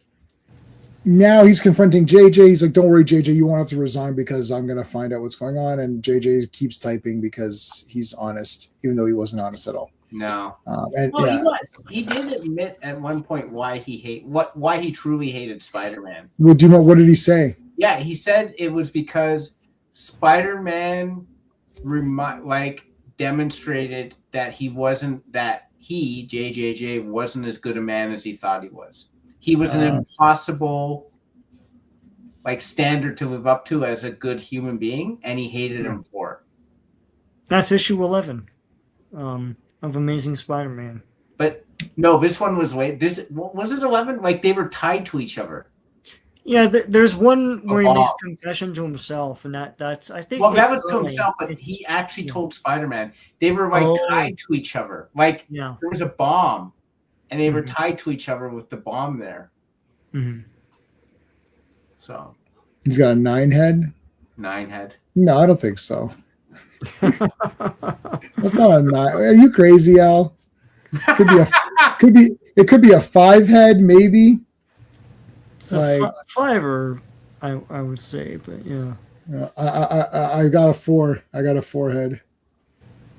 now he's confronting JJ. He's like, "Don't worry, JJ, you won't have to resign because I'm going to find out what's going on." And JJ keeps typing because he's honest, even though he wasn't honest at all. No. He was. He did admit at one point why he truly hated Spider-Man. Well, do you know what did he say? Yeah, he said it was because Spider-Man demonstrated that JJJ wasn't as good a man as he thought he was. He was an impossible standard to live up to as a good human being, and he hated him for it. That's issue 11 of Amazing Spider-Man. But no, this one was was it 11? Like they were tied to each other. Yeah, there's one where he makes confession to himself, and that's I think. Well, that was to himself, but he actually told Spider-Man. They were tied to each other. There was a bomb, and they were tied to each other with the bomb there. Mm-hmm. So he's got a 9 head. 9 head. No, I don't think so. That's not a 9. Are you crazy, Al? It could be a 5 head, maybe. So 5 or I would say, but yeah. I got a 4. I got a 4 head.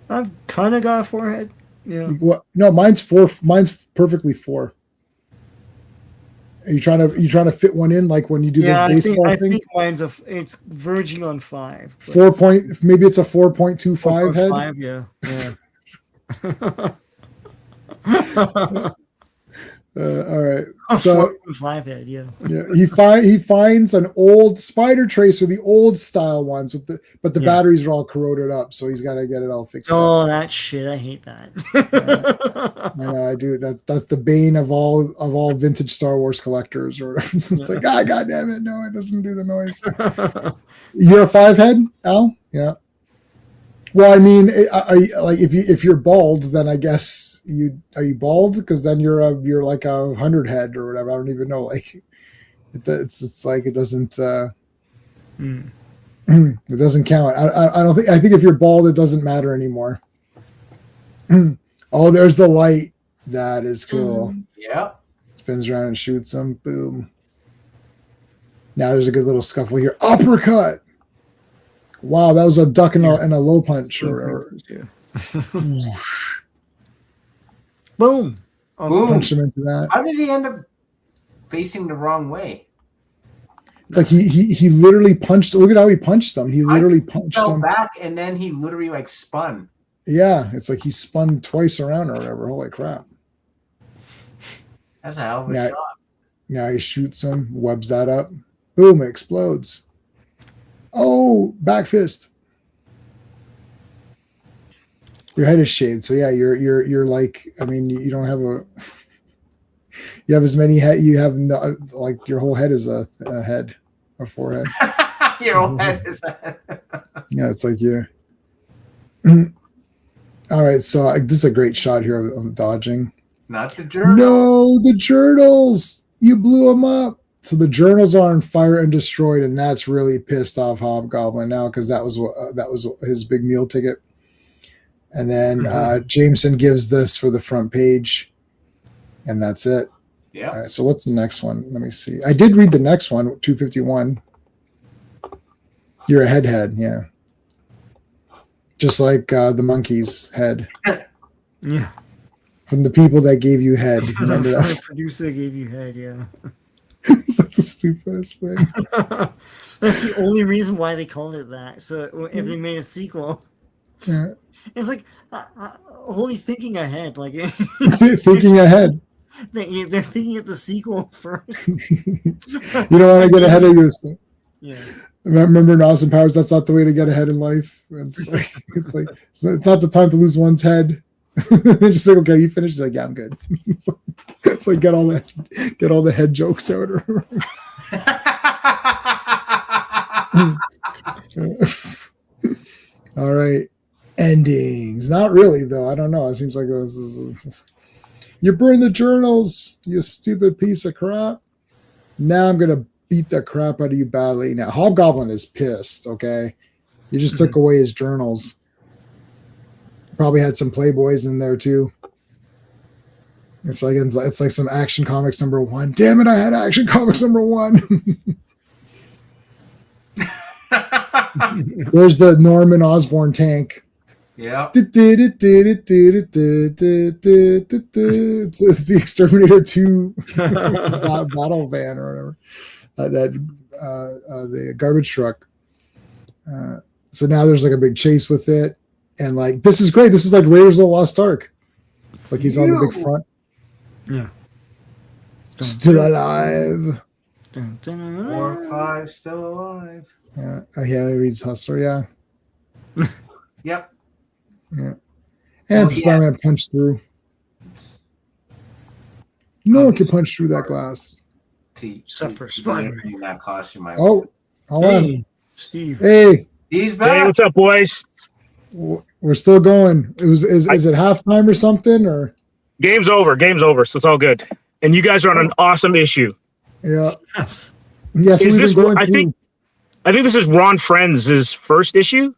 I've kind of got a 4 head. Yeah. No, mine's 4. Mine's perfectly 4. Are you trying to fit one in like when you do the baseball thing? I think mine's it's verging on 5. 4 point. Maybe it's a 4.25 head. 5, yeah. All right. So 4.5 head, yeah. He finds an old spider tracer, the old style ones but the batteries are all corroded up, so he's got to get it all fixed. Oh, that shit! I hate that. I know, I do. That's the bane of all vintage Star Wars collectors or whatever. It's like, God damn it, no, it doesn't do the noise. You're a 5 head, Al? Yeah. Well, I mean, if you're bald, then I guess are you bald? Because then you're like a 100 head or whatever. I don't even know. Like, it's like it doesn't it doesn't count. I don't think. I think if you're bald, it doesn't matter anymore. Oh, there's the light. That is cool. Yeah. Spins around and shoots him. Boom. Now there's a good little scuffle here. Uppercut. Wow, that was a duck and a low punch. Boom. Boom. Punch him into that. How did he end up facing the wrong way? It's like he literally punched. Look at how he punched them. He literally punched fell them back, and then he literally like spun. Yeah, it's like he spun twice around or whatever. Holy crap! That's a hell of a shot. Now he shoots him, webs that up, boom! It explodes. Oh, back fist. Your head is shaved, so yeah, you're like. I mean, you don't have a. You have as many head. You have no, like your whole head is a head, a forehead. Your whole head is a head. Yeah, it's like you. All right, so this is a great shot here of dodging. Not the journal. No, the journals. You blew them up. So the journals are on fire and destroyed, and that's really pissed off Hobgoblin now because that was his big meal ticket. And then Jameson gives this for the front page, and that's it. Yeah. All right. So what's the next one? Let me see. I did read the next one, 251. You're a head, yeah. Just like the monkey's head. Yeah. From the people that gave you head. Remember The that? producer gave you head, yeah. It's like the stupidest thing. That's the only reason why they called it that. So if they made a sequel, Yeah. it's like only thinking ahead. Like Thinking ahead. they're thinking of the sequel first. You don't want to get ahead of yourself. Yeah. Remember in Austin Powers, that's not the way to get ahead in life. It's not the time to lose one's head. Just like, okay, you finished. He's like, yeah, I'm good. It's like get all the head jokes out. All right, endings. Not really though. I don't know. It seems like this is you burn the journals, you stupid piece of crap. Now I'm gonna beat the crap out of you badly. Now Hobgoblin is pissed. Okay, you just took away his journals. Probably had some Playboys in there too. It's like some Action Comics #1. Damn it! I had Action Comics #1. There's the Norman Osborn tank. Yeah. It's the Exterminator 2 battle van or whatever. The garbage truck. So now there's like a big chase with it. And like, this is great. This is like Raiders of the Lost Ark. It's like he's on the big front. Yeah. Still alive. 4 5 still alive. Yeah. He reads Hustler. Yeah. Yep. Yeah. And Spider-Man punched through. No one can punch through that glass. Except for Spider-Man. In that costume. Oh, hold on. Steve. Hey. He's back. Hey, what's up, boys? We're still going. Is it halftime or something or? Game's over, so it's all good. And you guys are on an awesome issue. Yeah. Yes. Yes. Is this? I think this is Ron Friends' first issue.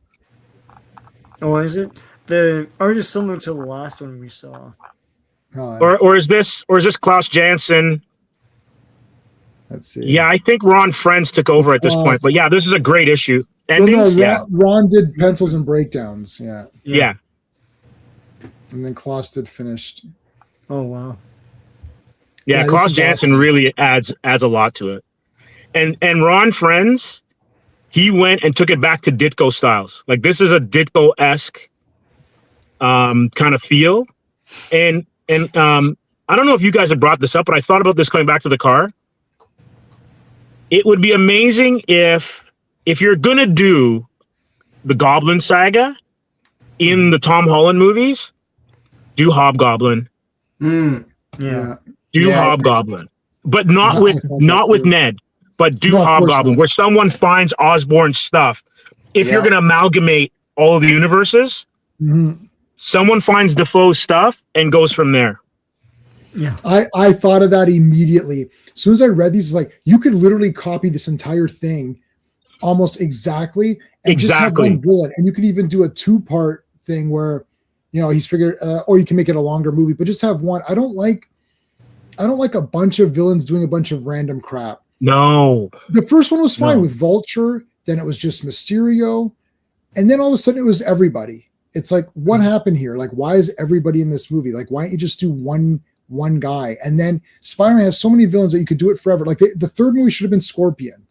Oh, is it? The art is similar to the last one we saw. Or is this Klaus Janson? Let's see. Yeah, I think Ron Friends took over at this point. But yeah, this is a great issue. Endings, Ron did pencils and breakdowns. Yeah. And then Klaus did finished. Oh wow. Yeah, Klaus Janson really adds a lot to it. And Ron Friends, he went and took it back to Ditko styles. Like this is a Ditko-esque kind of feel. And I don't know if you guys have brought this up, but I thought about this coming back to the car. It would be amazing if you're gonna do the Goblin saga in the Tom Holland movies, do Hobgoblin. Yeah. Do Hobgoblin. But not with Ned, but do Hobgoblin, where someone finds Osborn's stuff. If you're gonna amalgamate all of the universes, someone finds Defoe's stuff and goes from there. Yeah. I thought of that immediately. As soon as I read these, it's like you could literally copy this entire thing almost exactly and just have one villain. And you could even do a 2-part thing where, he's figured, or you can make it a longer movie, but just have one. I don't like a bunch of villains doing a bunch of random crap. No. The first one was fine with Vulture. Then it was just Mysterio. And then all of a sudden it was everybody. It's like, what happened here? Like, why is everybody in this movie? Like, why don't you just do one guy? And then Spider-Man has so many villains that you could do it forever. Like the third movie should have been Scorpion.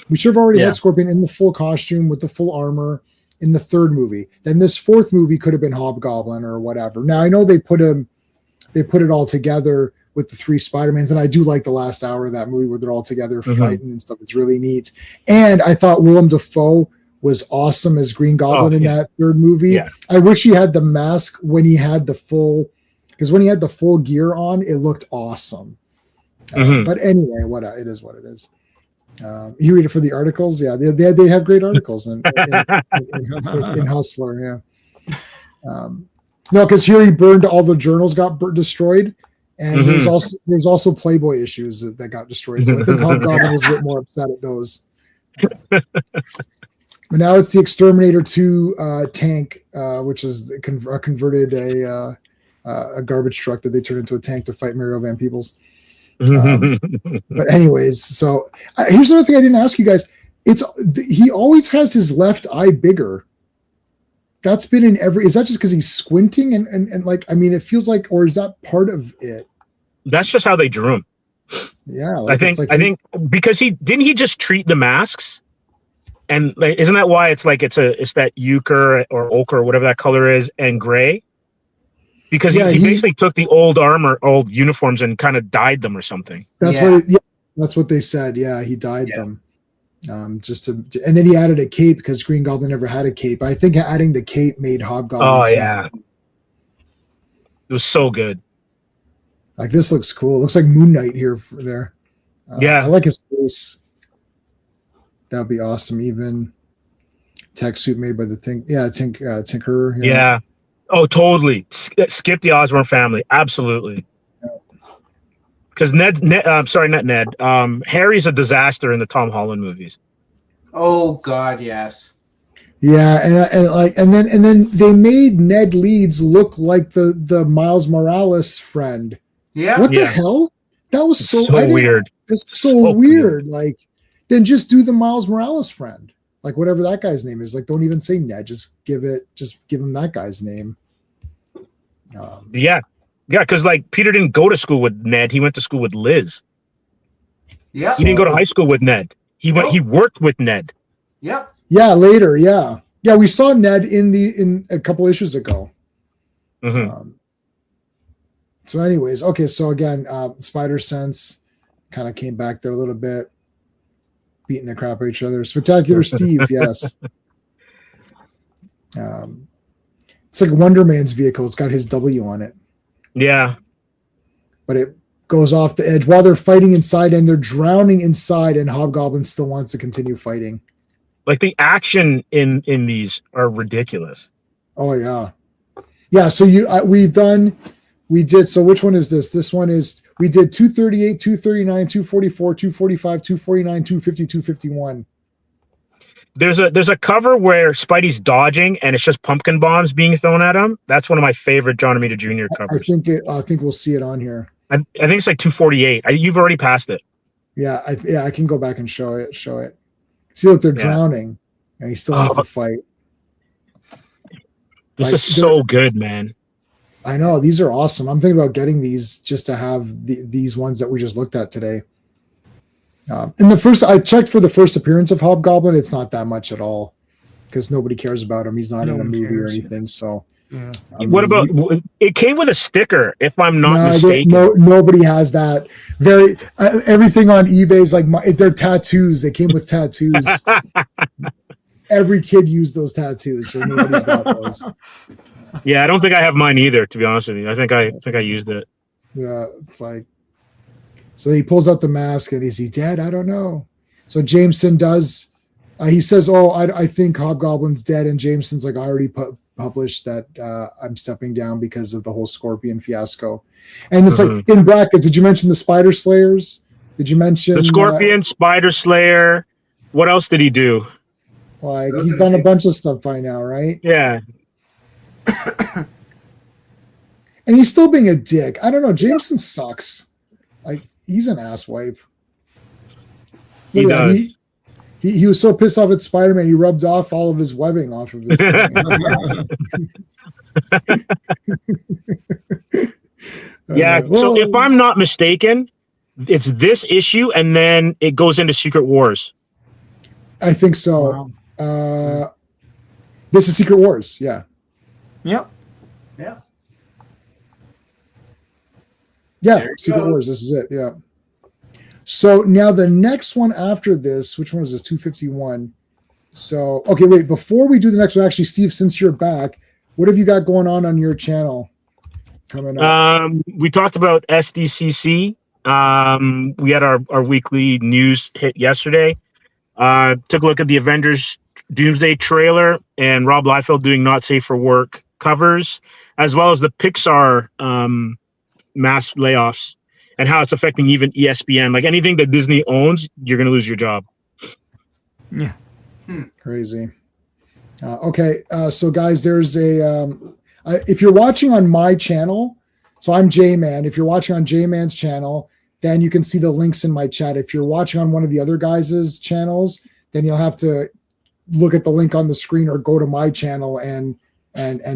We should have already Yeah. had Scorpion in the full costume with the full armor in the third movie. Then this fourth movie could have been Hobgoblin or whatever. Now I know they put it all together with the 3 Spider-Mans, and I do like the last hour of that movie where they're all together fighting and stuff. It's really neat. And I thought Willem Dafoe was awesome as Green Goblin in that third movie. Yeah. I wish he had the mask when he had the full, because when he had the full gear on, it looked awesome. But anyway, it is what it is. You read it for the articles? Yeah, they have great articles in Hustler. Yeah. No, because here he burned all the journals, got destroyed, and there's also Playboy issues that got destroyed. So I think Hobgoblin was a bit more upset at those. But now it's the Exterminator 2 tank, which is converted a garbage truck that they turned into a tank to fight Mario Van Peebles. But anyways, so here's another thing I didn't ask you guys. He always has his left eye bigger. That's been in every. Is that just because he's squinting and like? I mean, it feels like, or is that part of it? That's just how they drew him. Yeah, I think because he just treat the masks, and like, isn't that why it's that euchre or ochre or whatever that color is and gray? Because he basically took the old uniforms and kind of dyed them or something. That's that's what they said. Yeah, he dyed them. And then he added a cape because Green Goblin never had a cape. I think adding the cape made Hobgoblin. Oh yeah, it was so good. Like this looks cool. It looks like Moon Knight here there. I like his face. That would be awesome. Even tech suit made by the Tinkerer. Yeah. Oh, totally. Skip the Osborn family. Absolutely. Because Harry's a disaster in the Tom Holland movies. Oh God, yes. Yeah, and then they made Ned Leeds look like the Miles Morales friend. Yeah. What the hell? That was so weird. It's so weird. Like, then just do the Miles Morales friend. Like whatever that guy's name is. Like, don't even say Ned. Just give him that guy's name. Yeah, because like Peter didn't go to school with Ned. He went to school with Liz. Yeah. He didn't go to high school with Ned. He worked with Ned. Yep. Yeah, later. Yeah. Yeah, we saw Ned in a couple issues ago. So anyways, okay, so again, Spider Sense kind of came back there a little bit, beating the crap out of each other. Spectacular Steve, yes. It's like Wonder Man's vehicle. It's got his W on it. Yeah. But it goes off the edge while they're fighting inside, and they're drowning inside, and Hobgoblin still wants to continue fighting. Like the action in these are ridiculous. Oh yeah. Yeah, so we did, so which one is this? This one is, we did 238, 239, 244, 245, 249, 250, 251. There's a cover where Spidey's dodging and it's just pumpkin bombs being thrown at him. That's one of my favorite John Romita Jr. covers. I think we'll see it on here. I think it's like 248. You've already passed it. Yeah, I can go back and show it. See, look, they're drowning, and he still has to fight. This is so good, man. I know, these are awesome. I'm thinking about getting these just to have these ones that we just looked at today. And I checked for the first appearance of Hobgoblin. It's not that much at all because nobody cares about him. He's not in a movie or anything. So, what about it? Came with a sticker, if I'm not mistaken. Nobody has that. Everything on eBay is like they're tattoos. They came with tattoos. Every kid used those tattoos, so nobody's got those. Yeah, I don't think I have mine either. To be honest with you, I think I used it. Yeah, it's like. So he pulls out the mask, and is he dead? I don't know. So Jameson does. He says, "Oh, I think Hobgoblin's dead," and Jameson's like, "I already published that I'm stepping down because of the whole Scorpion fiasco." And it's like in brackets. Did you mention the Spider Slayers? Did you mention the Scorpion, Spider Slayer? What else did he do? Like he's done a bunch of stuff by now, right? Yeah. And he's still being a dick. I don't know. Jameson sucks. Like he's an asswipe. He does. He was so pissed off at Spider-Man, he rubbed off all of his webbing off of his thing. Yeah. So if I'm not mistaken, it's this issue, and then it goes into Secret Wars. I think so. Wow. This is Secret Wars. Yeah. Yep. Yeah. Yeah. There you Secret go. Wars. This is it. Yeah. So now the next one after this, which one is this? 251. So, okay, wait, before we do the next one, actually, Steve, since you're back, what have you got going on your channel coming up? We talked about SDCC. We had our weekly news hit yesterday. Took a look at the Avengers Doomsday trailer and Rob Liefeld doing Not Safe for Work covers, as well as the Pixar mass layoffs and how it's affecting even ESPN. Like anything that Disney owns, you're going to lose your job. Yeah. Crazy. Okay, so guys, there's if you're watching on my channel, so I'm J-Man. If you're watching on J-Man's channel, then you can see the links in my chat. If you're watching on one of the other guys' channels, then you'll have to look at the link on the screen or go to my channel and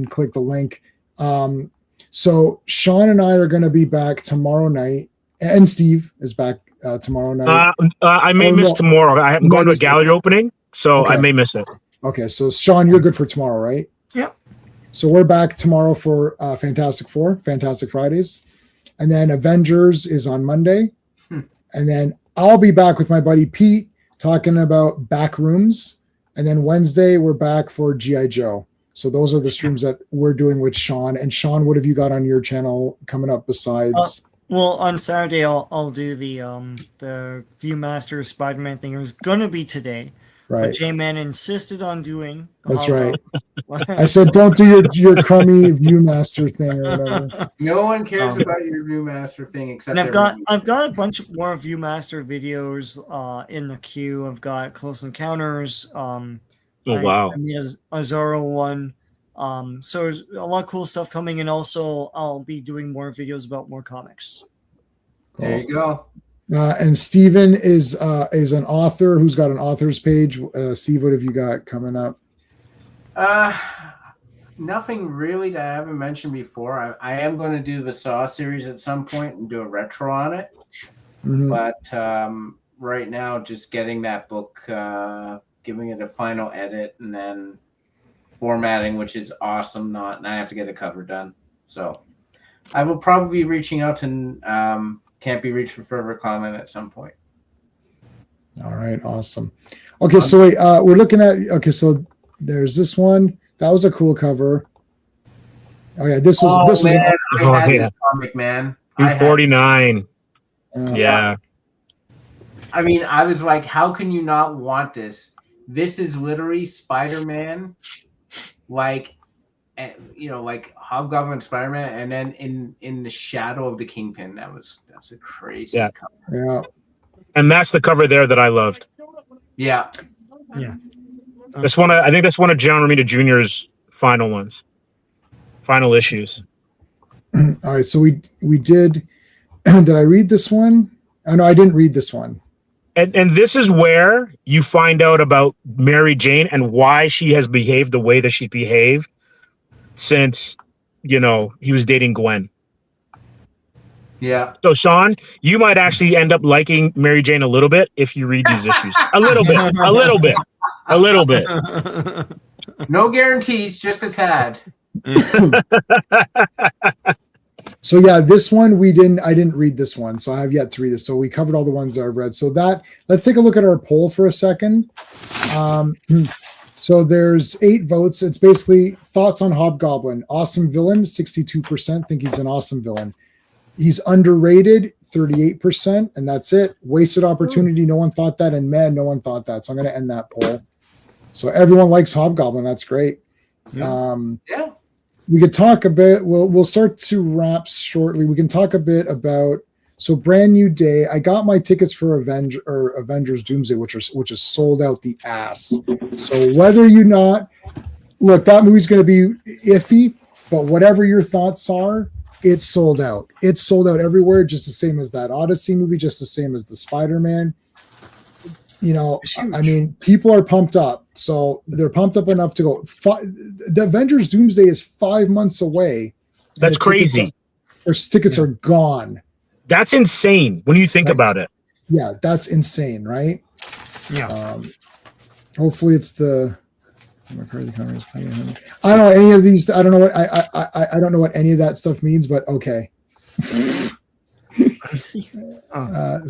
click the link. So Sean and I are going to be back tomorrow night, and Steve is back tomorrow night. I may miss tomorrow. I'm going to a gallery opening, so Okay. I may miss it. Okay, so Sean, you're good for tomorrow, right? Yep. So we're back tomorrow for Fantastic Four, Fantastic Fridays. And then Avengers is on Monday. And then I'll be back with my buddy Pete talking about Backrooms. And then Wednesday, we're back for G.I. Joe. So those are the streams that we're doing with Sean. And Sean, what have you got on your channel coming up besides? Well, on Saturday, I'll do the Viewmaster Spider-Man thing. It was going to be today. Right. But J-Man insisted on doing. That's right. I said, don't do your crummy Viewmaster thing or whatever. No one cares about your Viewmaster thing except. And I've got a bunch more Viewmaster videos in the queue. I've got Close Encounters. Wow. I made a Zorro one. So there's a lot of cool stuff coming, and also I'll be doing more videos about more comics. There you go. And Steven is an author who's got an author's page. Steve, what have you got coming up? Nothing really that I haven't mentioned before. I am going to do the Saw series at some point and do a retro on it. Mm-hmm. But right now, just getting that book, giving it a final edit, and then formatting, which is awesome. And I have to get a cover done. So I will probably be reaching out to Can't Be Reached for further comment at some point. All right, awesome. Okay, so wait, we're looking at. Okay, so there's this one. That was a cool cover. Oh yeah, this was. I had yeah. this comic, man. 249. Yeah. I mean, I was like, how can you not want this? This is literally Spider-Man, like Hobgoblin Spider-Man, and then in the shadow of the Kingpin. That's a crazy cover. Yeah. And that's the cover there that I loved. Yeah. Yeah. I think that's one of John Romita Jr.'s final issues. All right, so we did. Did I read this one? Oh no, I didn't read this one. And this is where you find out about Mary Jane and why she has behaved the way that she's behaved since, he was dating Gwen. Yeah. So, Sean, you might actually end up liking Mary Jane a little bit if you read these issues. A little bit. No guarantees, just a tad. So yeah, this one I didn't read this one, so I have yet to read this. So we covered all the ones that I've read. So let's take a look at our poll for a second. So there's 8 votes. It's basically thoughts on Hobgoblin. Awesome villain, 62% think he's an awesome villain. He's underrated, 38%, and that's it. Wasted opportunity, no one thought that, and no one thought that. So I'm going to end that poll. So everyone likes Hobgoblin. That's great. Yeah. We could talk a bit. We'll start to wrap shortly. We can talk a bit about Brand New Day. I got my tickets for Avengers Doomsday, which is sold out the ass. So whether you not look, that movie's going to be iffy, but whatever your thoughts are, it's sold out. It's sold out everywhere, just the same as that Odyssey movie, just the same as the Spider-Man. I mean, people are pumped up. So they're pumped up enough to go. The Avengers Doomsday is 5 months away. That's crazy. Their tickets are gone. That's insane when you think about it. Yeah, that's insane, right? Yeah. Hopefully it's the McCarthy Congress. I don't know any of these. I don't know what I don't know what any of that stuff means, but okay. Let me see. Oh.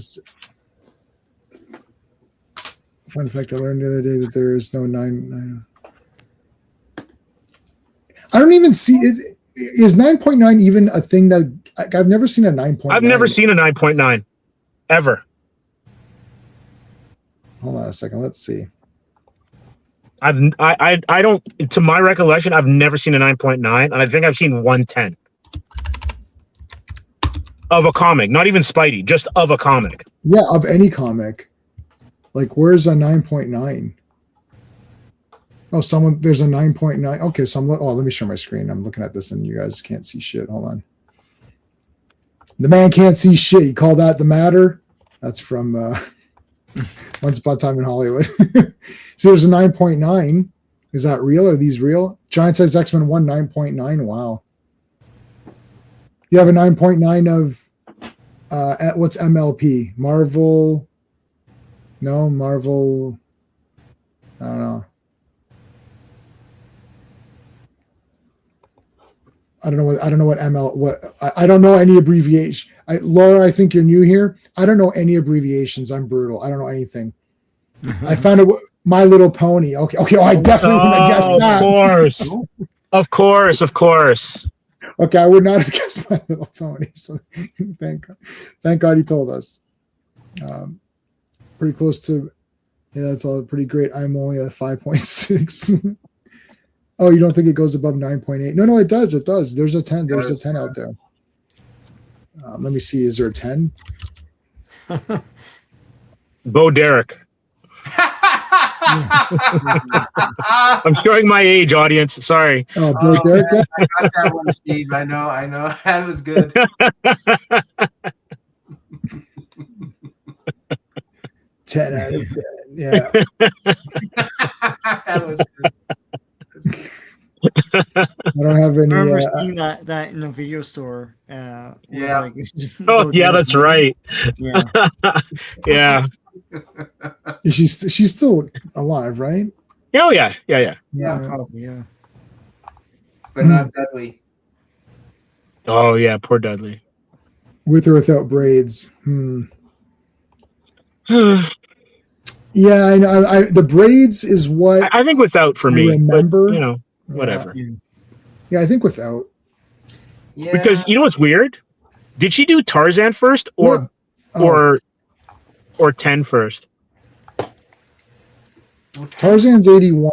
Fun fact: I learned the other day that there is no 9. I don't even see it. Is 9.9 even a thing that I've never seen a 9.9? I've never seen a 9.9 ever. Hold on a second. Let's see. I don't, to my recollection, I've never seen a 9.9, and I think I've seen 110 of a comic, not even Spidey, just of a comic. Yeah, of any comic. Like, where's a 9.9? Oh, there's a 9.9. Okay, so let me share my screen. I'm looking at this and you guys can't see shit. Hold on. The man can't see shit. You call that the matter? That's from Once Upon a Time in Hollywood. So there's a 9.9. Is that real? Are these real? Giant Size X-Men 1 9.9. Wow. You have a 9.9 of what's MLP? Marvel. No, Marvel. I don't know. I don't know what ML. I don't know any abbreviation. Laura, I think you're new here. I don't know any abbreviations. I'm brutal. I don't know anything. I found it. My Little Pony. Okay. Oh, I definitely wouldn't have guessed that. Of course. Okay, I would not have guessed My Little Pony. So thank God he told us. Pretty close to. Yeah, that's all pretty great. I'm only at 5.6. Oh, you don't think it goes above 9.8? No, it does. It does. There's a 10. There's a 10 out there. Let me see. Is there a 10? Bo Derek. I'm showing my age, audience. Sorry. Oh, Bo Derek. I got that one, Steve. I know. That was good. 10 out of 10. Yeah. That was good. I don't have any. I remember seeing that in a video store. Yeah. Yeah, that's right. Yeah. Yeah. She's still alive, right? Oh yeah. Yeah, probably. Yeah. But not Dudley. Oh yeah, poor Dudley. With or without braids. Yeah, I know. The braids is what I think without for me. Remember, but, whatever. Yeah, I think without. Yeah. Because you know what's weird? Did she do Tarzan first or 10 first? Tarzan's 81.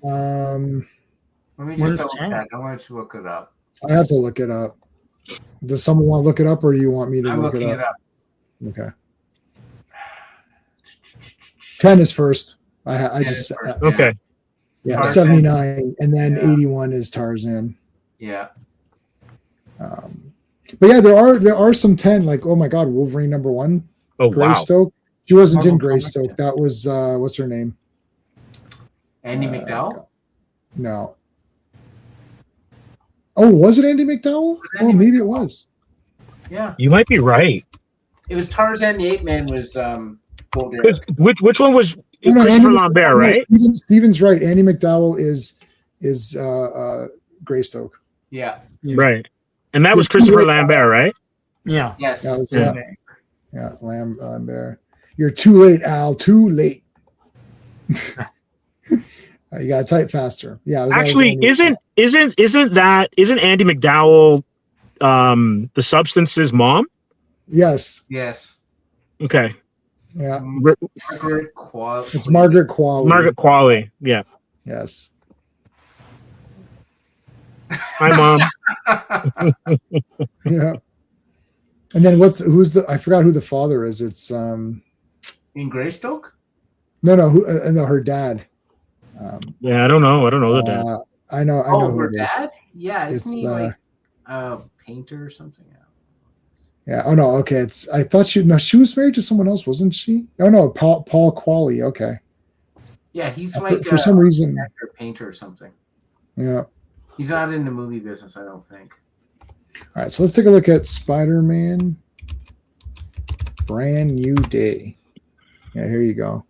Let me When's just 10? I want to look it up. I have to look it up. Does someone want to look it up, or do you want me to I'm look looking it up? it up. Okay. 10 is first. I just Okay. yeah, Tarzan. 79, and then 81 is Tarzan. Yeah. But yeah, there are some 10. Like, oh my God, Wolverine #1, Oh wow. Greystoke. She wasn't in Marvel Comics, Greystoke. That was what's her name? Andy McDowell? No. Oh, was it Andy McDowell? Oh, maybe it was. Yeah. You might be right. It was Tarzan the Ape Man was Bo Derek. Which one was No, Christopher Andy Lambert, McDowell, right? Steven's right. Andy McDowell is Greystoke. Yeah. Right. And that was Christopher Lambert, right? Yeah. Yes. That was Yeah. Lambert. You're too late, Al. Too late. You gotta type faster. Yeah. Actually, isn't Andy McDowell the Substance's mom? Yes. Yes. Okay. Yeah. Margaret Qualley. It's Margaret Qualley. Margaret Qualley. Yeah. Yes. Hi, Mom. Yeah. And then I forgot who the father is. It's In Greystoke? no, her dad. Yeah, I don't know that. I know Her who it is. dad? Yeah, isn't It's, he like a painter or something? Yeah. Oh no. Okay. I thought she was married to someone else, wasn't she? Oh no, Paul Qualley. Okay. Yeah, he's For some reason. actor, painter or something. Yeah. He's not in the movie business, I don't think. All right. So let's take a look at Spider-Man. Brand New Day. Yeah. Here you go.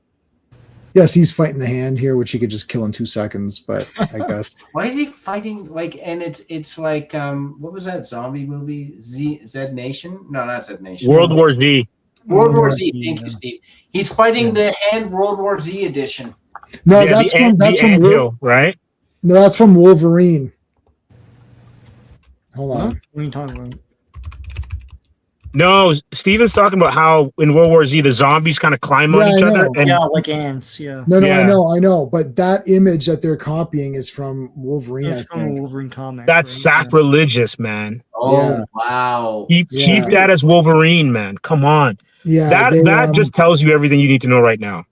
Yes, he's fighting the hand here, which he could just kill in 2 seconds, but I guess. Why is he fighting like? And it's like what was that zombie movie? Zed Nation? No, not Zed Nation. World War Z. World War Z. Thank you, Steve. He's fighting the hand World War Z edition. No, Yeah, that's from Anthill, right? No, that's from Wolverine. Hold Huh? on. What are you talking about? No, Steven's talking about how in World War Z the zombies kind of climb on Yeah, each I other. know. And Yeah, like ants. Yeah, No, Yeah. I know. But that image that they're copying is from Wolverine, it's I from a think. Wolverine comic. that's right? sacrilegious, man. Oh Yeah. wow! Keep that as Wolverine, man. Come on. Yeah, That just tells you everything you need to know right now.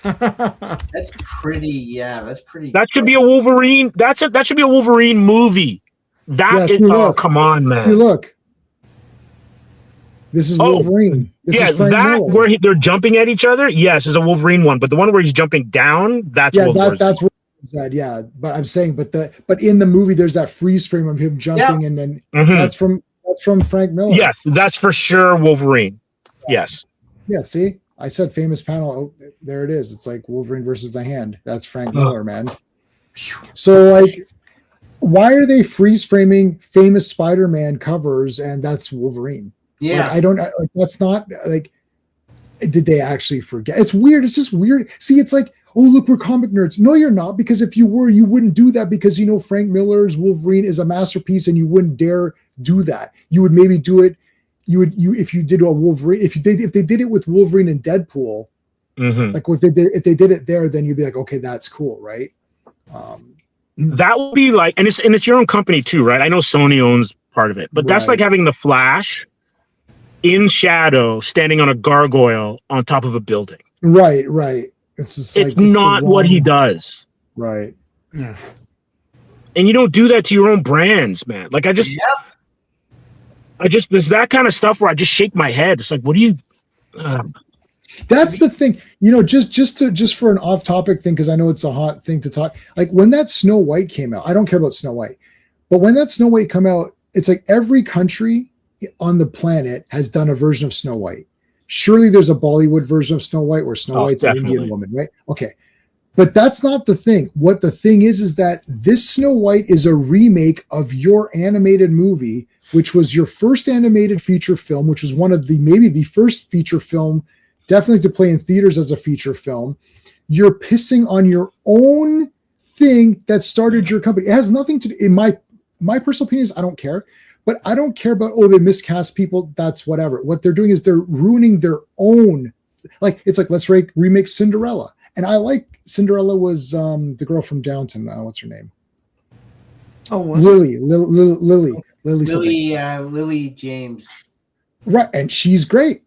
Yeah. That's pretty. Yeah, that's pretty. That should be a Wolverine. That should be a Wolverine movie. Yes, Oh, look. come on, Hey, man. look. This is Oh, Wolverine. This Yeah, is Frank that Miller. where they're jumping at each other, yes, is a Wolverine one. But the one where he's jumping down, that's World War Z. That's what he said. Yeah, but I'm saying, but in the movie, there's that freeze frame of him jumping, and then Mhm. that's from Frank Miller. Yes, that's for sure Wolverine. Yes. Yeah. See, I said famous panel. Oh, there it is. It's like Wolverine versus the Hand. That's Frank Oh. Miller, man. So like, why are they freeze framing famous Spider-Man covers and that's Wolverine? Yeah, Like, I don't like. That's not like. Did they actually forget? It's weird. It's just weird. See, it's like, oh, look, we're comic nerds. No, you're not, because if you were, you wouldn't do that, because you know Frank Miller's Wolverine is a masterpiece, and you wouldn't dare do that. You would maybe do it. If you did a Wolverine, if they did it with Wolverine and Deadpool, Mhm. like if they did it there, then you'd be like, okay, that's cool, right? That would be like, and it's your own company too, right? I know Sony owns part of it, but that's Right. like having the Flash in shadow standing on a gargoyle on top of a building. Right. It's just It's like, the not what he wrong- does. Right. Yeah. And you don't do that to your own brands, man. Like Yep. there's that kind of stuff where I just shake my head. It's like, what do you? That's the thing, just for an off-topic thing, because I know it's a hot thing to talk. Like when that Snow White came out, I don't care about Snow White, but when that Snow White come out, it's like every country on the planet has done a version of Snow White. Surely there's a Bollywood version of Snow White where Snow White's definitely. an Indian woman, right? Okay. But that's not the thing. What the thing is that this Snow White is a remake of your animated movie, which was your first animated feature film, which was one of maybe the first feature film, definitely to play in theaters as a feature film. You're pissing on your own thing that started your company. It has nothing to do, in my personal opinion is I don't care, but I don't care about, oh, they miscast people. That's whatever. What they're doing is they're ruining their own, like, it's like, let's remake Cinderella. And I like Cinderella was the girl from Downton. What's her name? Oh, was it? Lily something. Lily James. Right. And she's great.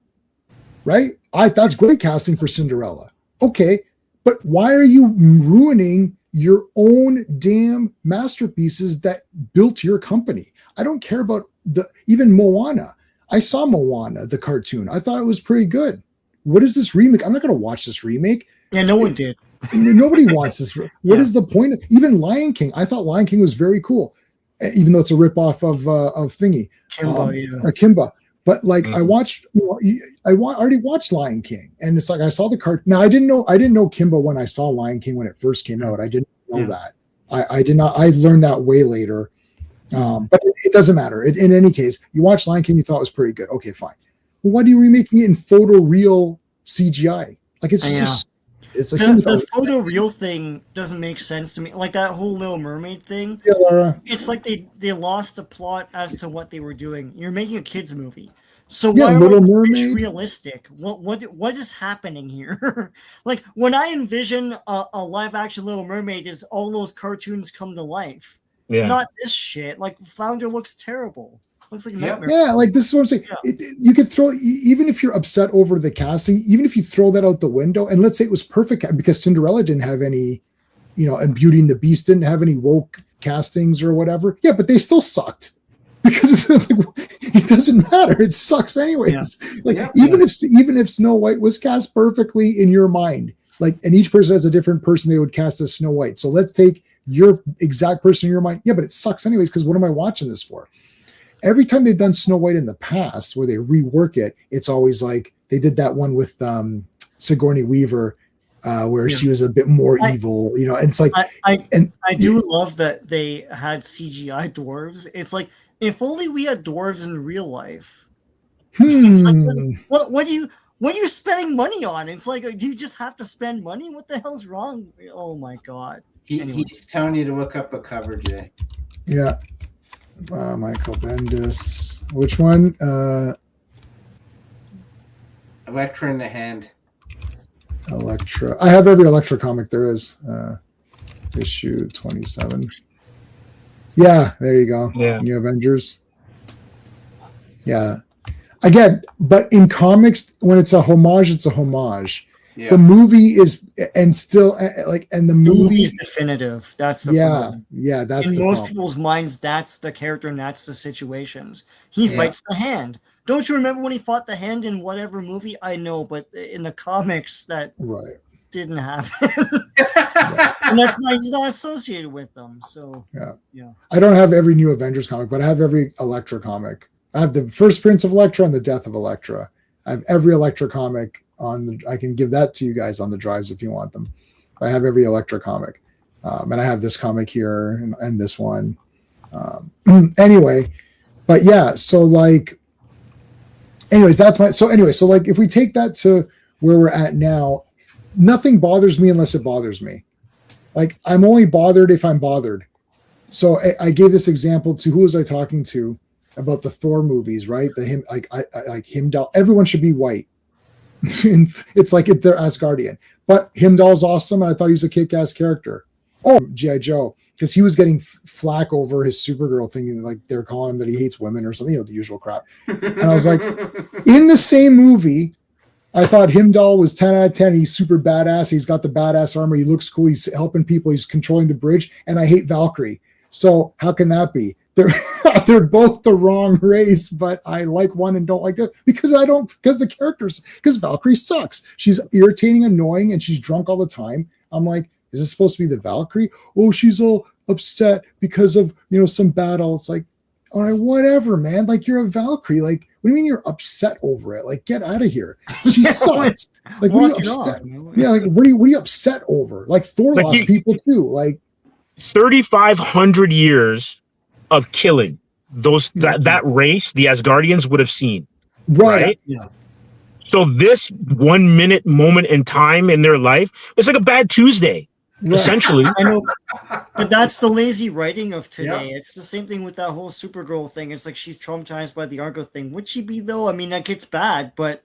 Right. That's great casting for Cinderella. Okay. But why are you ruining your own damn masterpieces that built your company? I don't care about even Moana. I saw Moana, the cartoon. I thought it was pretty good. What is this remake? I'm not going to watch this remake. Yeah, no one did. Nobody wants this. What is the point of even Lion King? I thought Lion King was very cool, even though it's a ripoff of Thingy, Kimba. But like I watched, I already watched Lion King, and it's like I saw the cart. Now I didn't know Kimba when I saw Lion King when it first came out. I didn't know that. I did not. I learned that way later. But it doesn't matter. In any case, you watched Lion King, you thought it was pretty good. Okay, fine. Well, why are you remaking it in photo real CGI? Like it's just. It's like the photo real thing doesn't make sense to me. Like that whole Little Mermaid thing. Yeah, Laura. It's like they lost the plot as to what they were doing. You're making a kids movie, so why are Little it's Mermaid realistic? What is happening here? Like when I envision a live action Little Mermaid, is all those cartoons come to life. Yeah. Not this shit. Like Flounder looks terrible. Looks like a nightmare. Yeah, like this is what I'm saying. Yeah. You could throw, even if you're upset over the casting, even if you throw that out the window, and let's say it was perfect because Cinderella didn't have any, and Beauty and the Beast didn't have any woke castings or whatever. Yeah, but they still sucked because it's like, it doesn't matter. It sucks anyways. Even if Snow White was cast perfectly in your mind, like, and each person has a different person they would cast as Snow White. So let's take your exact person in your mind. Yeah, but it sucks anyways because what am I watching this for? Every time they've done Snow White in the past where they rework it, it's always like they did that one with Sigourney Weaver where she was a bit more evil, you know. And it's like, I do love that they had CGI dwarves. It's like, if only we had dwarves in real life. It's like, what are you spending money on? It's like, do you just have to spend money? What the hell's wrong? Oh my god. He's telling you to look up a cover, Jay. Yeah. Michael Bendis. Which one? Elektra in the Hand. Elektra. I have every Elektra comic there is. Issue 27. Yeah, there you go. Yeah. New Avengers. Yeah. Again, but in comics, when it's a homage, it's a homage. Yeah. The movie is, and still like, and the movie is definitive. That's the problem. Yeah, that's in the most problem. people's minds. That's the character, and that's the situations. He fights the Hand. Don't you remember when he fought the Hand in whatever movie? I know, but in the comics, that didn't happen. And he's not associated with them. So yeah. I don't have every New Avengers comic, but I have every Elektra comic. I have the first appearance of Elektra and the death of Elektra. I have every Elektra comic I can give that to you guys on the drives if you want them. I have every Elektra comic. And I have this comic here and this one. Anyway, but yeah, so like, anyways, so like if we take that to where we're at now, nothing bothers me unless it bothers me. Like, I'm only bothered if I'm bothered. So I gave this example to, who was I talking to about the Thor movies, right? Heimdall, everyone should be white. It's like they're Asgardian, but Heimdall's awesome, and I thought he was a kick-ass character. Oh, G.I. Joe, because he was getting flack over his Supergirl thing, like they're calling him that he hates women or something, the usual crap. And I was like, in the same movie, I thought Heimdall was 10 out of 10. He's super badass. He's got the badass armor. He looks cool. He's helping people. He's controlling the bridge. And I hate Valkyrie. So how can that be? They're both the wrong race, but I like one and don't like it because Valkyrie sucks. She's irritating, annoying, and she's drunk all the time. I'm like, is this supposed to be the Valkyrie? Oh, she's all upset because of, some battle. It's like, all right, whatever, man. Like, you're a Valkyrie. Like, what do you mean you're upset over it? Like, get out of here. She sucks. Like, what are you upset? Yeah, like, what are you upset over? Like, Thor lost people too. Like, 3,500 years of killing that race, the Asgardians would have seen. Right? Yeah. So this 1 minute moment in time in their life, it's like a bad Tuesday. Right. Essentially. I know, but that's the lazy writing of today. It's the same thing with that whole Supergirl thing. It's like she's traumatized by the Argo thing. Would she be, though? I mean, that gets bad, but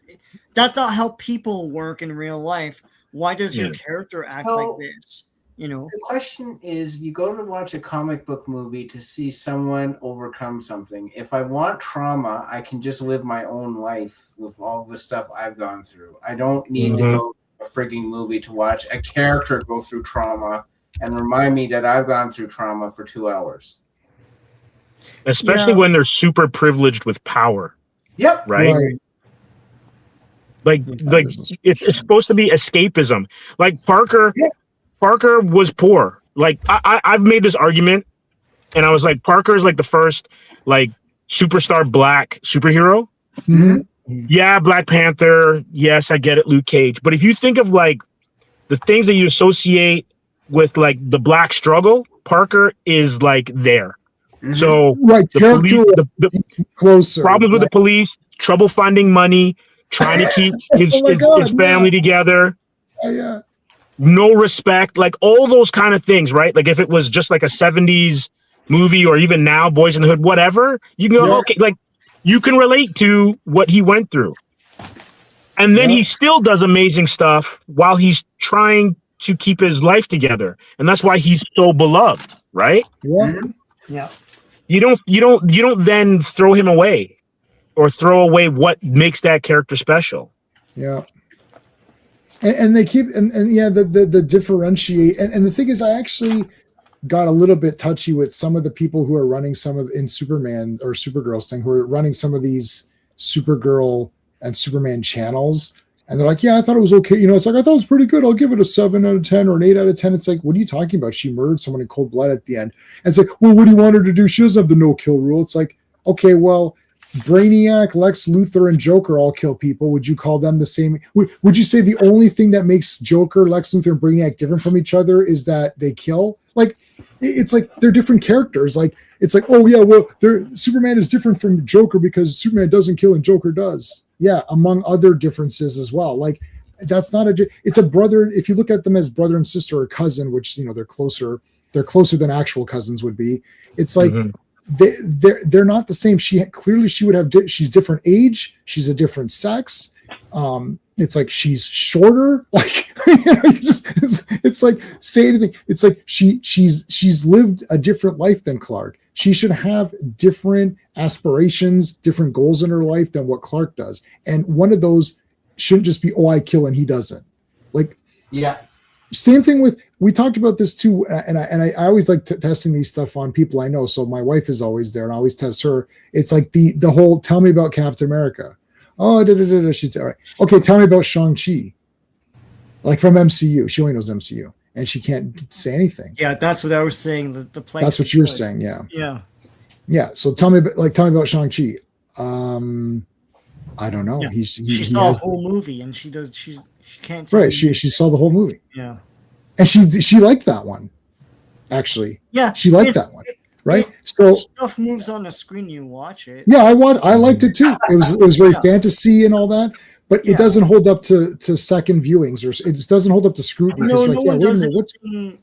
that's not how people work in real life. Why does your character act like this? The question is, you go to watch a comic book movie to see someone overcome something. If I want trauma, I can just live my own life with all the stuff I've gone through. I don't need to go a frigging movie to watch a character go through trauma and remind me that I've gone through trauma for 2 hours. Especially when they're super privileged with power. Yep. Right? Like it's supposed to be escapism. Like Parker was poor. Like I've made this argument, and I was like, Parker is like the first like superstar black superhero. Mm-hmm. Yeah, Black Panther. Yes, I get it, Luke Cage. But if you think of like the things that you associate with like the black struggle, Parker is like there. Mm-hmm. So the police, closer problems with the police, trouble finding money, trying to keep his family together. Yeah. No respect, like all those kind of things, right? Like if it was just like a 70s movie or even now, Boys in the Hood, whatever, you can go, okay, like you can relate to what he went through. And then he still does amazing stuff while he's trying to keep his life together. And that's why he's so beloved, right? Yeah. Yeah. You don't then throw him away or throw away what makes that character special. Yeah. And they keep the differentiate and the thing is, I actually got a little bit touchy with some of the people who are running in Superman or Supergirl thing, who are running some of these Supergirl and Superman channels, and they're like, yeah, I thought it was okay. It's like, I thought it was pretty good. I'll give it a 7 out of 10 or an 8 out of 10. It's like, what are you talking about? She murdered someone in cold blood at the end. And it's like, well, what do you want her to do? She doesn't have the no kill rule. It's like, okay, well, Brainiac, Lex Luthor, and Joker all kill people. Would you call them the same? Would you say the only thing that makes Joker, Lex Luthor, and Brainiac different from each other is that they kill? Like, it's like they're different characters. Like, it's like, oh yeah, well, Superman is different from Joker because Superman doesn't kill and Joker does. Yeah, among other differences as well. Like, that's not it's a brother. If you look at them as brother and sister or cousin, which, you know, they're closer than actual cousins would be. It's like they're not the same. She would have she's different age, she's a different sex. It's like she's shorter. Like, you know, it's like, say anything. It's like she's lived a different life than Clark. She should have different aspirations, different goals in her life than what Clark does. And one of those shouldn't just be, oh, I kill and he doesn't. Like, yeah. Same thing with, we talked about this too, and I always like testing these stuff on people I know. So my wife is always there, and I always test her. It's like the whole, tell me about Captain America. Oh, she's all right. Okay, tell me about Shang-Chi. Like, from MCU, she only knows MCU, and she can't say anything. Yeah, that's what I was saying. The plank. That's what you were saying. Yeah. Yeah. Yeah. So tell me about Shang-Chi. I don't know. Yeah. She saw a whole movie, and she can't. Right. She saw the whole movie. Yeah. And she liked that one. Actually. Yeah. She liked that one. Right. So stuff moves on the screen, you watch it. Yeah, I liked it too. It was very fantasy and all that, but it doesn't hold up to second viewings, or it doesn't hold up to scrutiny. No one does anything.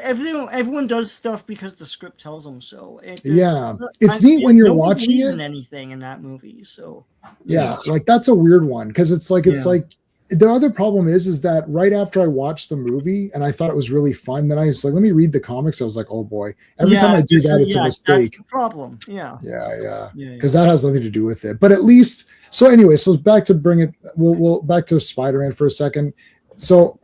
Everyone does stuff because the script tells them so. It's neat when you're watching it. Anything in that movie, so like that's a weird one, because it's like the other problem is that right after I watched the movie and I thought it was really fun, then I was like, let me read the comics. I was like, oh boy, every time I do that, it's a mistake. That's the problem. Yeah, because that has nothing to do with it. But at least, so anyway, so back to we'll back to Spider-Man for a second. So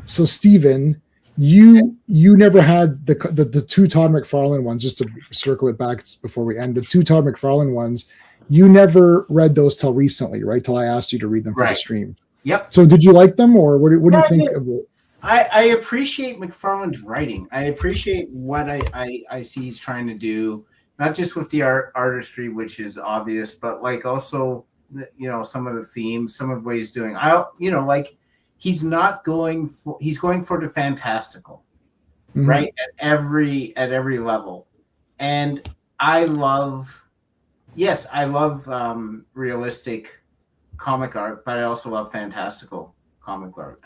so Steven, you never had the two Todd McFarlane ones, just to circle it back before we end, the two Todd McFarlane ones. You never read those till recently, right? Till I asked you to read them for the stream. Yep. So did you like them, or what do you think of it? I appreciate McFarlane's writing. I appreciate what I see he's trying to do, not just with the artistry, which is obvious, but like also, you know, some of the themes, some of what he's doing. He's going for the fantastical, right? At every level. And I love realistic comic art, but I also love fantastical comic art.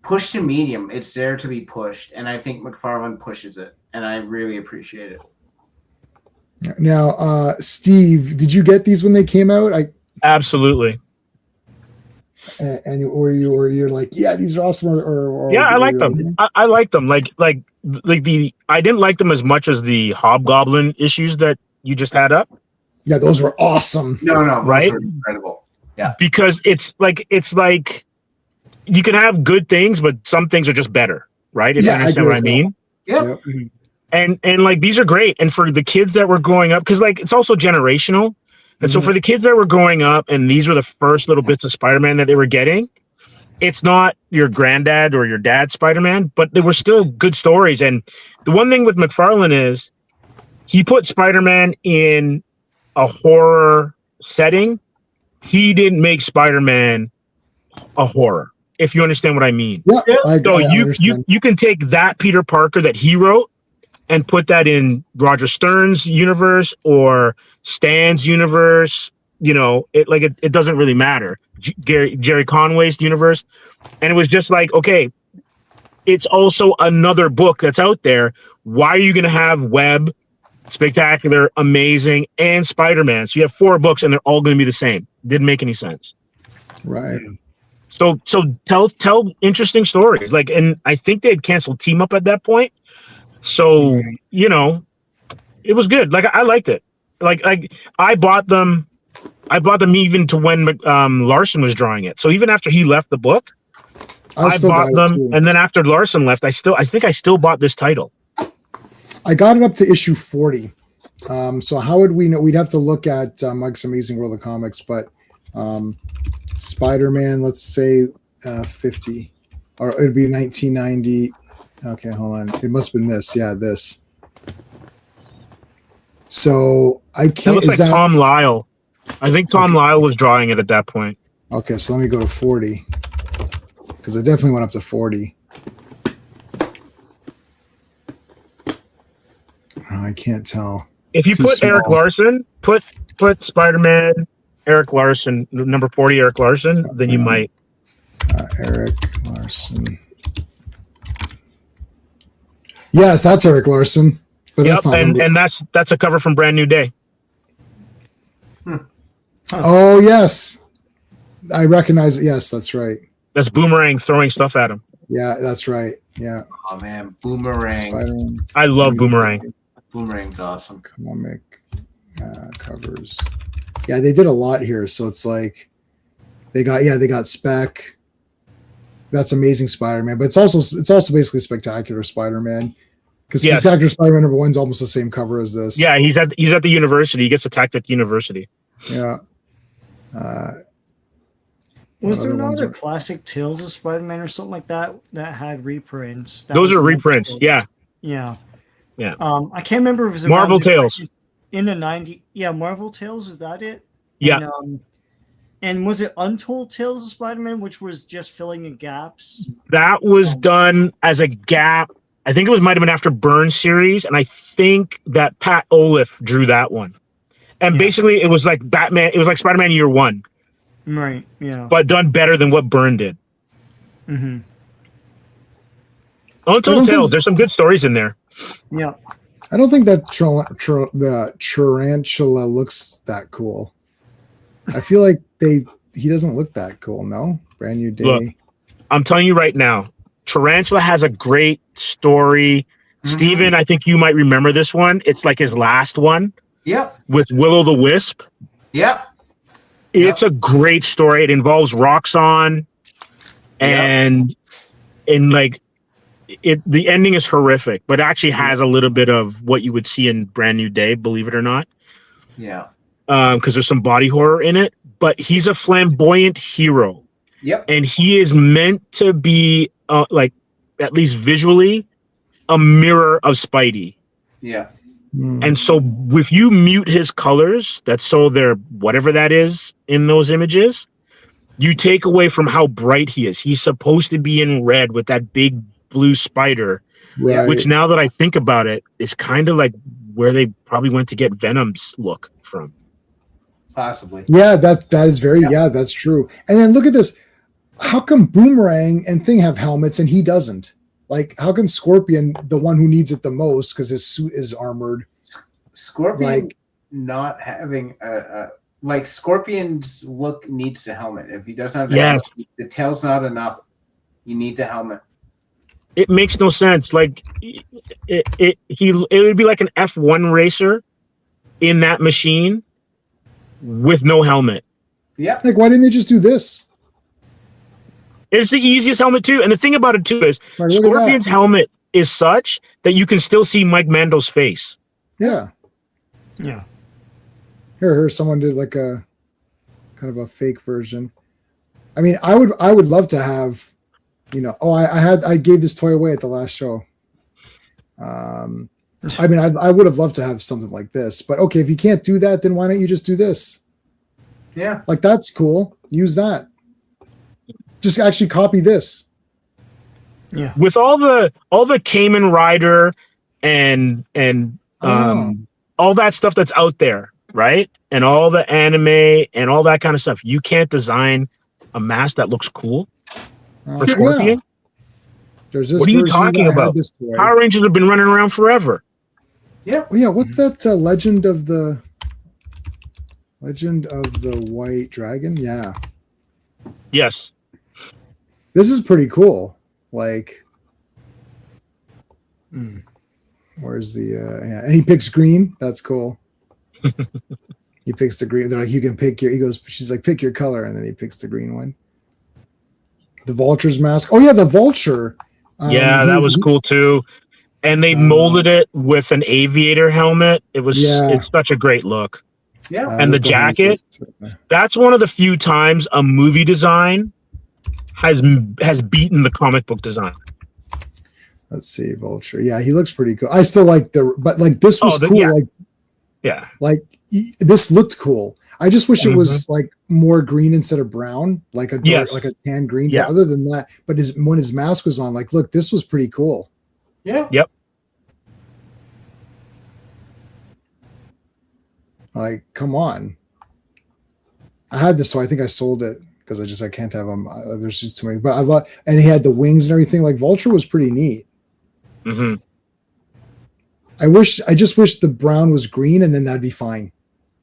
Push to medium, it's there to be pushed, and I think McFarlane pushes it, and I really appreciate it. Now, Steve, did you get these when they came out? Absolutely. Or you're like, yeah, these are awesome. Or yeah, I like them. I like them. Like I didn't like them as much as the Hobgoblin issues that you just had up. Yeah, those were awesome. No, right? Those were incredible. Yeah, because it's like you can have good things, but some things are just better, right? If you understand what I mean. Yeah. And like these are great, and for the kids that were growing up, because like it's also generational. And so for the kids that were growing up and these were the first little bits of Spider-Man that they were getting, it's not your granddad or your dad's Spider-Man, but they were still good stories. And the one thing with McFarlane is he put Spider-Man in a horror setting. He didn't make Spider-Man a horror, if you understand what I mean. Yeah, so you can take that Peter Parker that he wrote and put that in Roger Stern's universe or Stan's universe. You know, it doesn't really matter. Jerry Conway's universe. And it was just like, okay, it's also another book that's out there. Why are you going to have Web, Spectacular, Amazing, and Spider-Man? So you have 4 books and they're all going to be the same. Didn't make any sense. Right. So tell interesting stories. Like, and I think they had canceled Team Up at that point. So, you know, it was good. Like, I liked it. Like I bought them even to when Larson was drawing it. So even after he left the book, I bought them. And then after Larson left, I think I still bought this title. I got it up to issue 40. So how would we know? We'd have to look at Mike's Amazing World of Comics, but Spider-Man, let's say 50, or it'd be 1990. Okay, hold on. It must have been this. Yeah, this. So I That can't. looks Is like that Tom Lyle. I think Tom Lyle was drawing it at that point. okay? So let me go to 40 because I definitely went up to 40. Oh, I can't tell. If you Too put Eric small. Larson, put Spider-Man, Eric Larson, number 40, Eric Larson, then you might. Eric Larson. Yes, that's Eric Larson. But Yep, that's not. and that's a cover from Brand New Day. Oh yes, I recognize it. Yes, that's right. That's Boomerang throwing stuff at him. Yeah, that's right. Yeah. Oh man, Boomerang. Spider-Man I love Boomerang. Boomerang's awesome. comic covers. Yeah, they did a lot here. So it's like they got Spec. That's Amazing Spider-Man, but it's also basically Spectacular Spider-Man because Yes. Spectacular Spider-Man #1's almost the same cover as this. Yeah, he's at the university. He gets attacked at the university. Yeah. Was What there other not ones a are- classic Tales of Spider-Man or something like that that had reprints? That Those was are another reprints. story. Yeah. Yeah. Yeah. I can't remember if it was Marvel around this- Tales. in the 90s. Yeah, Marvel Tales, is that it? Yeah. And was it Untold Tales of Spider-Man, which was just filling in gaps? That was done as a gap. I think it might have been after Byrne series, and I think that Pat Olive drew that one. And Yeah. basically, it was like Batman. It was like Spider-Man Year One, Right. Yeah. but done better than what Byrne did. Mm-hmm. Untold Tales. There's some good stories in there. Yeah. I don't think that the tarantula looks that cool. I feel like he doesn't look that cool. No, Brand New Day. Look. I'm telling you right now, Tarantula has a great story. Steven, I think you might remember this one. It's like his last one Yep. with Willow the Wisp. Yep. It's a great story. It involves Roxxon, and like the ending is horrific, but actually has a little bit of what you would see in Brand New Day, believe it or not. Yeah. Because there's some body horror in it. But he's a flamboyant hero, Yep. and he is meant to be like, at least visually, a mirror of Spidey. Yeah. And so if you mute his colors, they're whatever that is in those images, you take away from how bright he is. He's supposed to be in red with that big blue spider, Right. which now that I think about it, is kind of like where they probably went to get Venom's look from. Possibly. Yeah, that is very that's true. And then look at this. How come Boomerang and Thing have helmets and he doesn't? Like, how can Scorpion, the one who needs it the most because his suit is armored? Scorpion not having a like Scorpion's look needs the helmet. If he doesn't have the helmet, the tail's not enough. You need the helmet. It makes no sense. Like it would be like an F1 racer in that machine with no helmet. Yeah. Like, why didn't they just do this? It's the easiest helmet too. And the thing about it too is Right, look at Scorpion's helmet is such that you can still see Mike Mando's face. Yeah. Yeah. Here, someone did like a kind of a fake version. I mean, I would love to have, I gave this toy away at the last show. I mean, I would have loved to have something like this, but okay, if you can't do that, then why don't you just do this? Yeah. Like, that's cool. Use that. Just actually copy this. Yeah. With all the Kamen Rider and all that stuff that's out there, right? And all the anime and all that kind of stuff, you can't design a mask that looks cool for Scorpion. Yeah. There's this What are you version talking that had about? this toy. Power Rangers have been running around forever. Yeah. Oh, yeah, what's that Legend of the White Dragon? Yeah. Yes. This is pretty cool. Like, where's the and he picks green. That's cool. He picks the green. They're like, you can pick she's like, pick your color, and then he picks the green one. The Vulture's mask. Oh yeah, the Vulture. That was cool too. And they molded it with an aviator helmet. It's such a great look. Yeah. And the jacket, that's one of the few times a movie design has beaten the comic book design. Let's see, Vulture. Yeah, he looks pretty cool. I still like but like this was cool. Yeah. Like, Yeah. like this looked cool. I just wish it was like more green instead of brown, like a dark, like a tan green. Yeah. But other than that, but when his mask was on, like, look, this was pretty cool. Yeah. Yep. Like, come on. I had this toy. I think I sold it because I can't have them. There's just too many. But I love, and he had the wings and everything. Like Vulture was pretty neat. Mm-hmm. I just wish the brown was green, and then that'd be fine.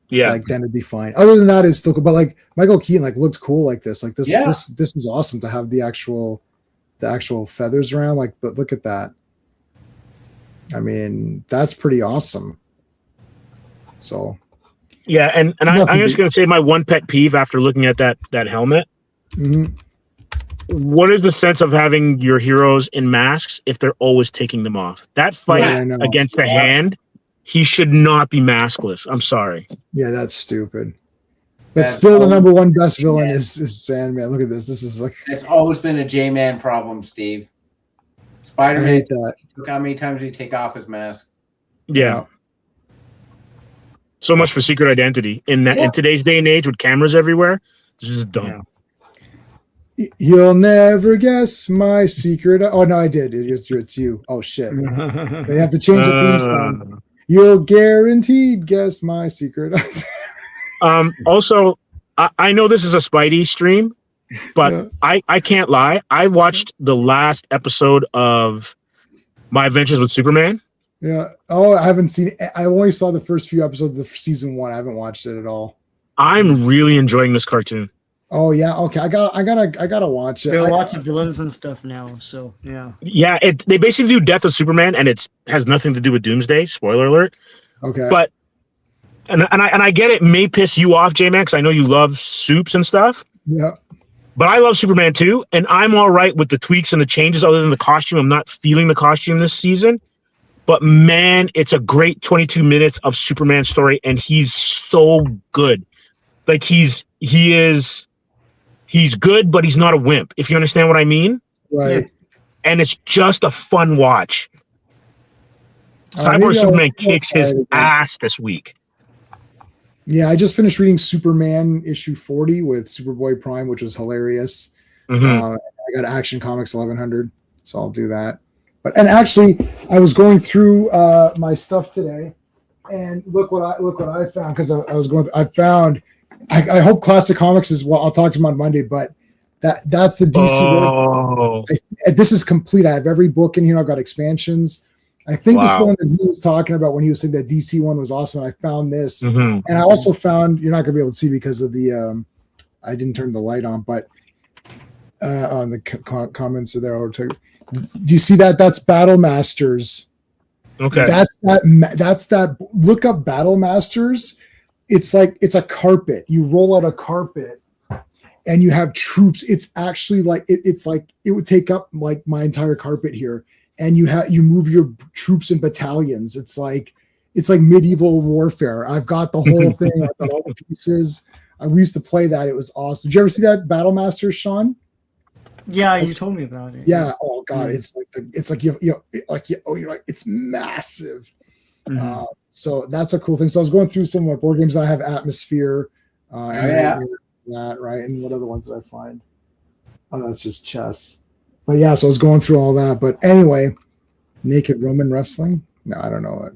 Yeah, like then it'd be fine. Other than that, it's still cool. But like Michael Keaton, like looked cool like this. Like this, this is awesome to have the actual feathers around. Like, look at that. I mean, that's pretty awesome. So, yeah, and I'm just gonna say my one pet peeve after looking at that helmet. Mm-hmm. What is the sense of having your heroes in masks if they're always taking them off? That fight against the hand. He should not be maskless. I'm sorry. Yeah, that's stupid. But still, the number one best villain is Sandman. Look at this. This is like it's always been a J-Man problem, Steve. Spider-Man. Look how many times he take off his mask. Yeah. So much for secret identity in today's day and age with cameras everywhere. It's just dumb. Yeah. You'll never guess my secret. Oh no, I did. It's you. Oh shit. They have to change the theme song. You'll guaranteed guess my secret. Also, I know this is a Spidey stream, but I can't lie. I watched the last episode of My Adventures with Superman. Yeah. Oh, I haven't seen it. I only saw the first few episodes of season 1. I haven't watched it at all. I'm really enjoying this cartoon. Oh yeah. Okay. I gotta watch it. There are lots of villains and stuff now. So yeah. Yeah. They basically do Death of Superman, and it has nothing to do with Doomsday. Spoiler alert. Okay. But and I get it may piss you off, J-Man, because I know you love soups and stuff. Yeah. But I love Superman too, and I'm all right with the tweaks and the changes. Other than the costume, I'm not feeling the costume this season. But man, it's a great 22 minutes of Superman story, and he's so good. Like he's good, but he's not a wimp, if you understand what I mean. Right. And it's just a fun watch. Cyborg Superman kicks his ass this week. Yeah, I just finished reading Superman issue 40 with Superboy Prime, which was hilarious. I got Action Comics 1100, so I'll do that. And actually, I was going through my stuff today, and look what I found, because I found. I hope Classic Comics is well. I'll talk to him on Monday, but that's the DC. Oh. This is complete. I have every book in here. I've got expansions. I think this is the one that he was talking about when he was saying that DC one was awesome. I found this, and I also found, you're not going to be able to see because of the I didn't turn the light on, but on the comments there. Do you see that? That's Battle Masters. Okay, that's that. Look up Battle Masters. It's a carpet. You roll out a carpet, and you have troops. It's actually like it's like it would take up like my entire carpet here. And you move your troops in battalions. It's like medieval warfare. I've got the whole thing. I've got all the pieces. We used to play that. It was awesome. Did you ever see that Battle Masters, Sean? Yeah, you told me about it. Yeah. Oh God, it's it's massive. So that's a cool thing. So I was going through some of my board games. And I have Atmosphere. That right. And what other ones did I find? Oh, that's just chess. But yeah, so I was going through all that. But anyway, Naked Roman Wrestling? No, I don't know it.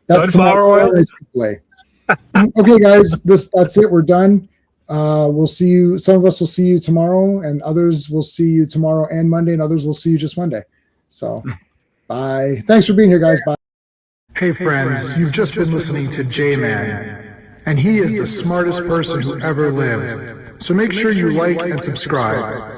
That's tomorrow. Play. Okay, guys, that's it. We're done. We'll see you. Some of us will see you tomorrow, and others will see you tomorrow and Monday, and others will see you just Monday. So, bye. Thanks for being here, guys. Bye. Hey, friends, you've just been listening to J-Man, and he is the smartest person who ever lived. So make sure you like and subscribe.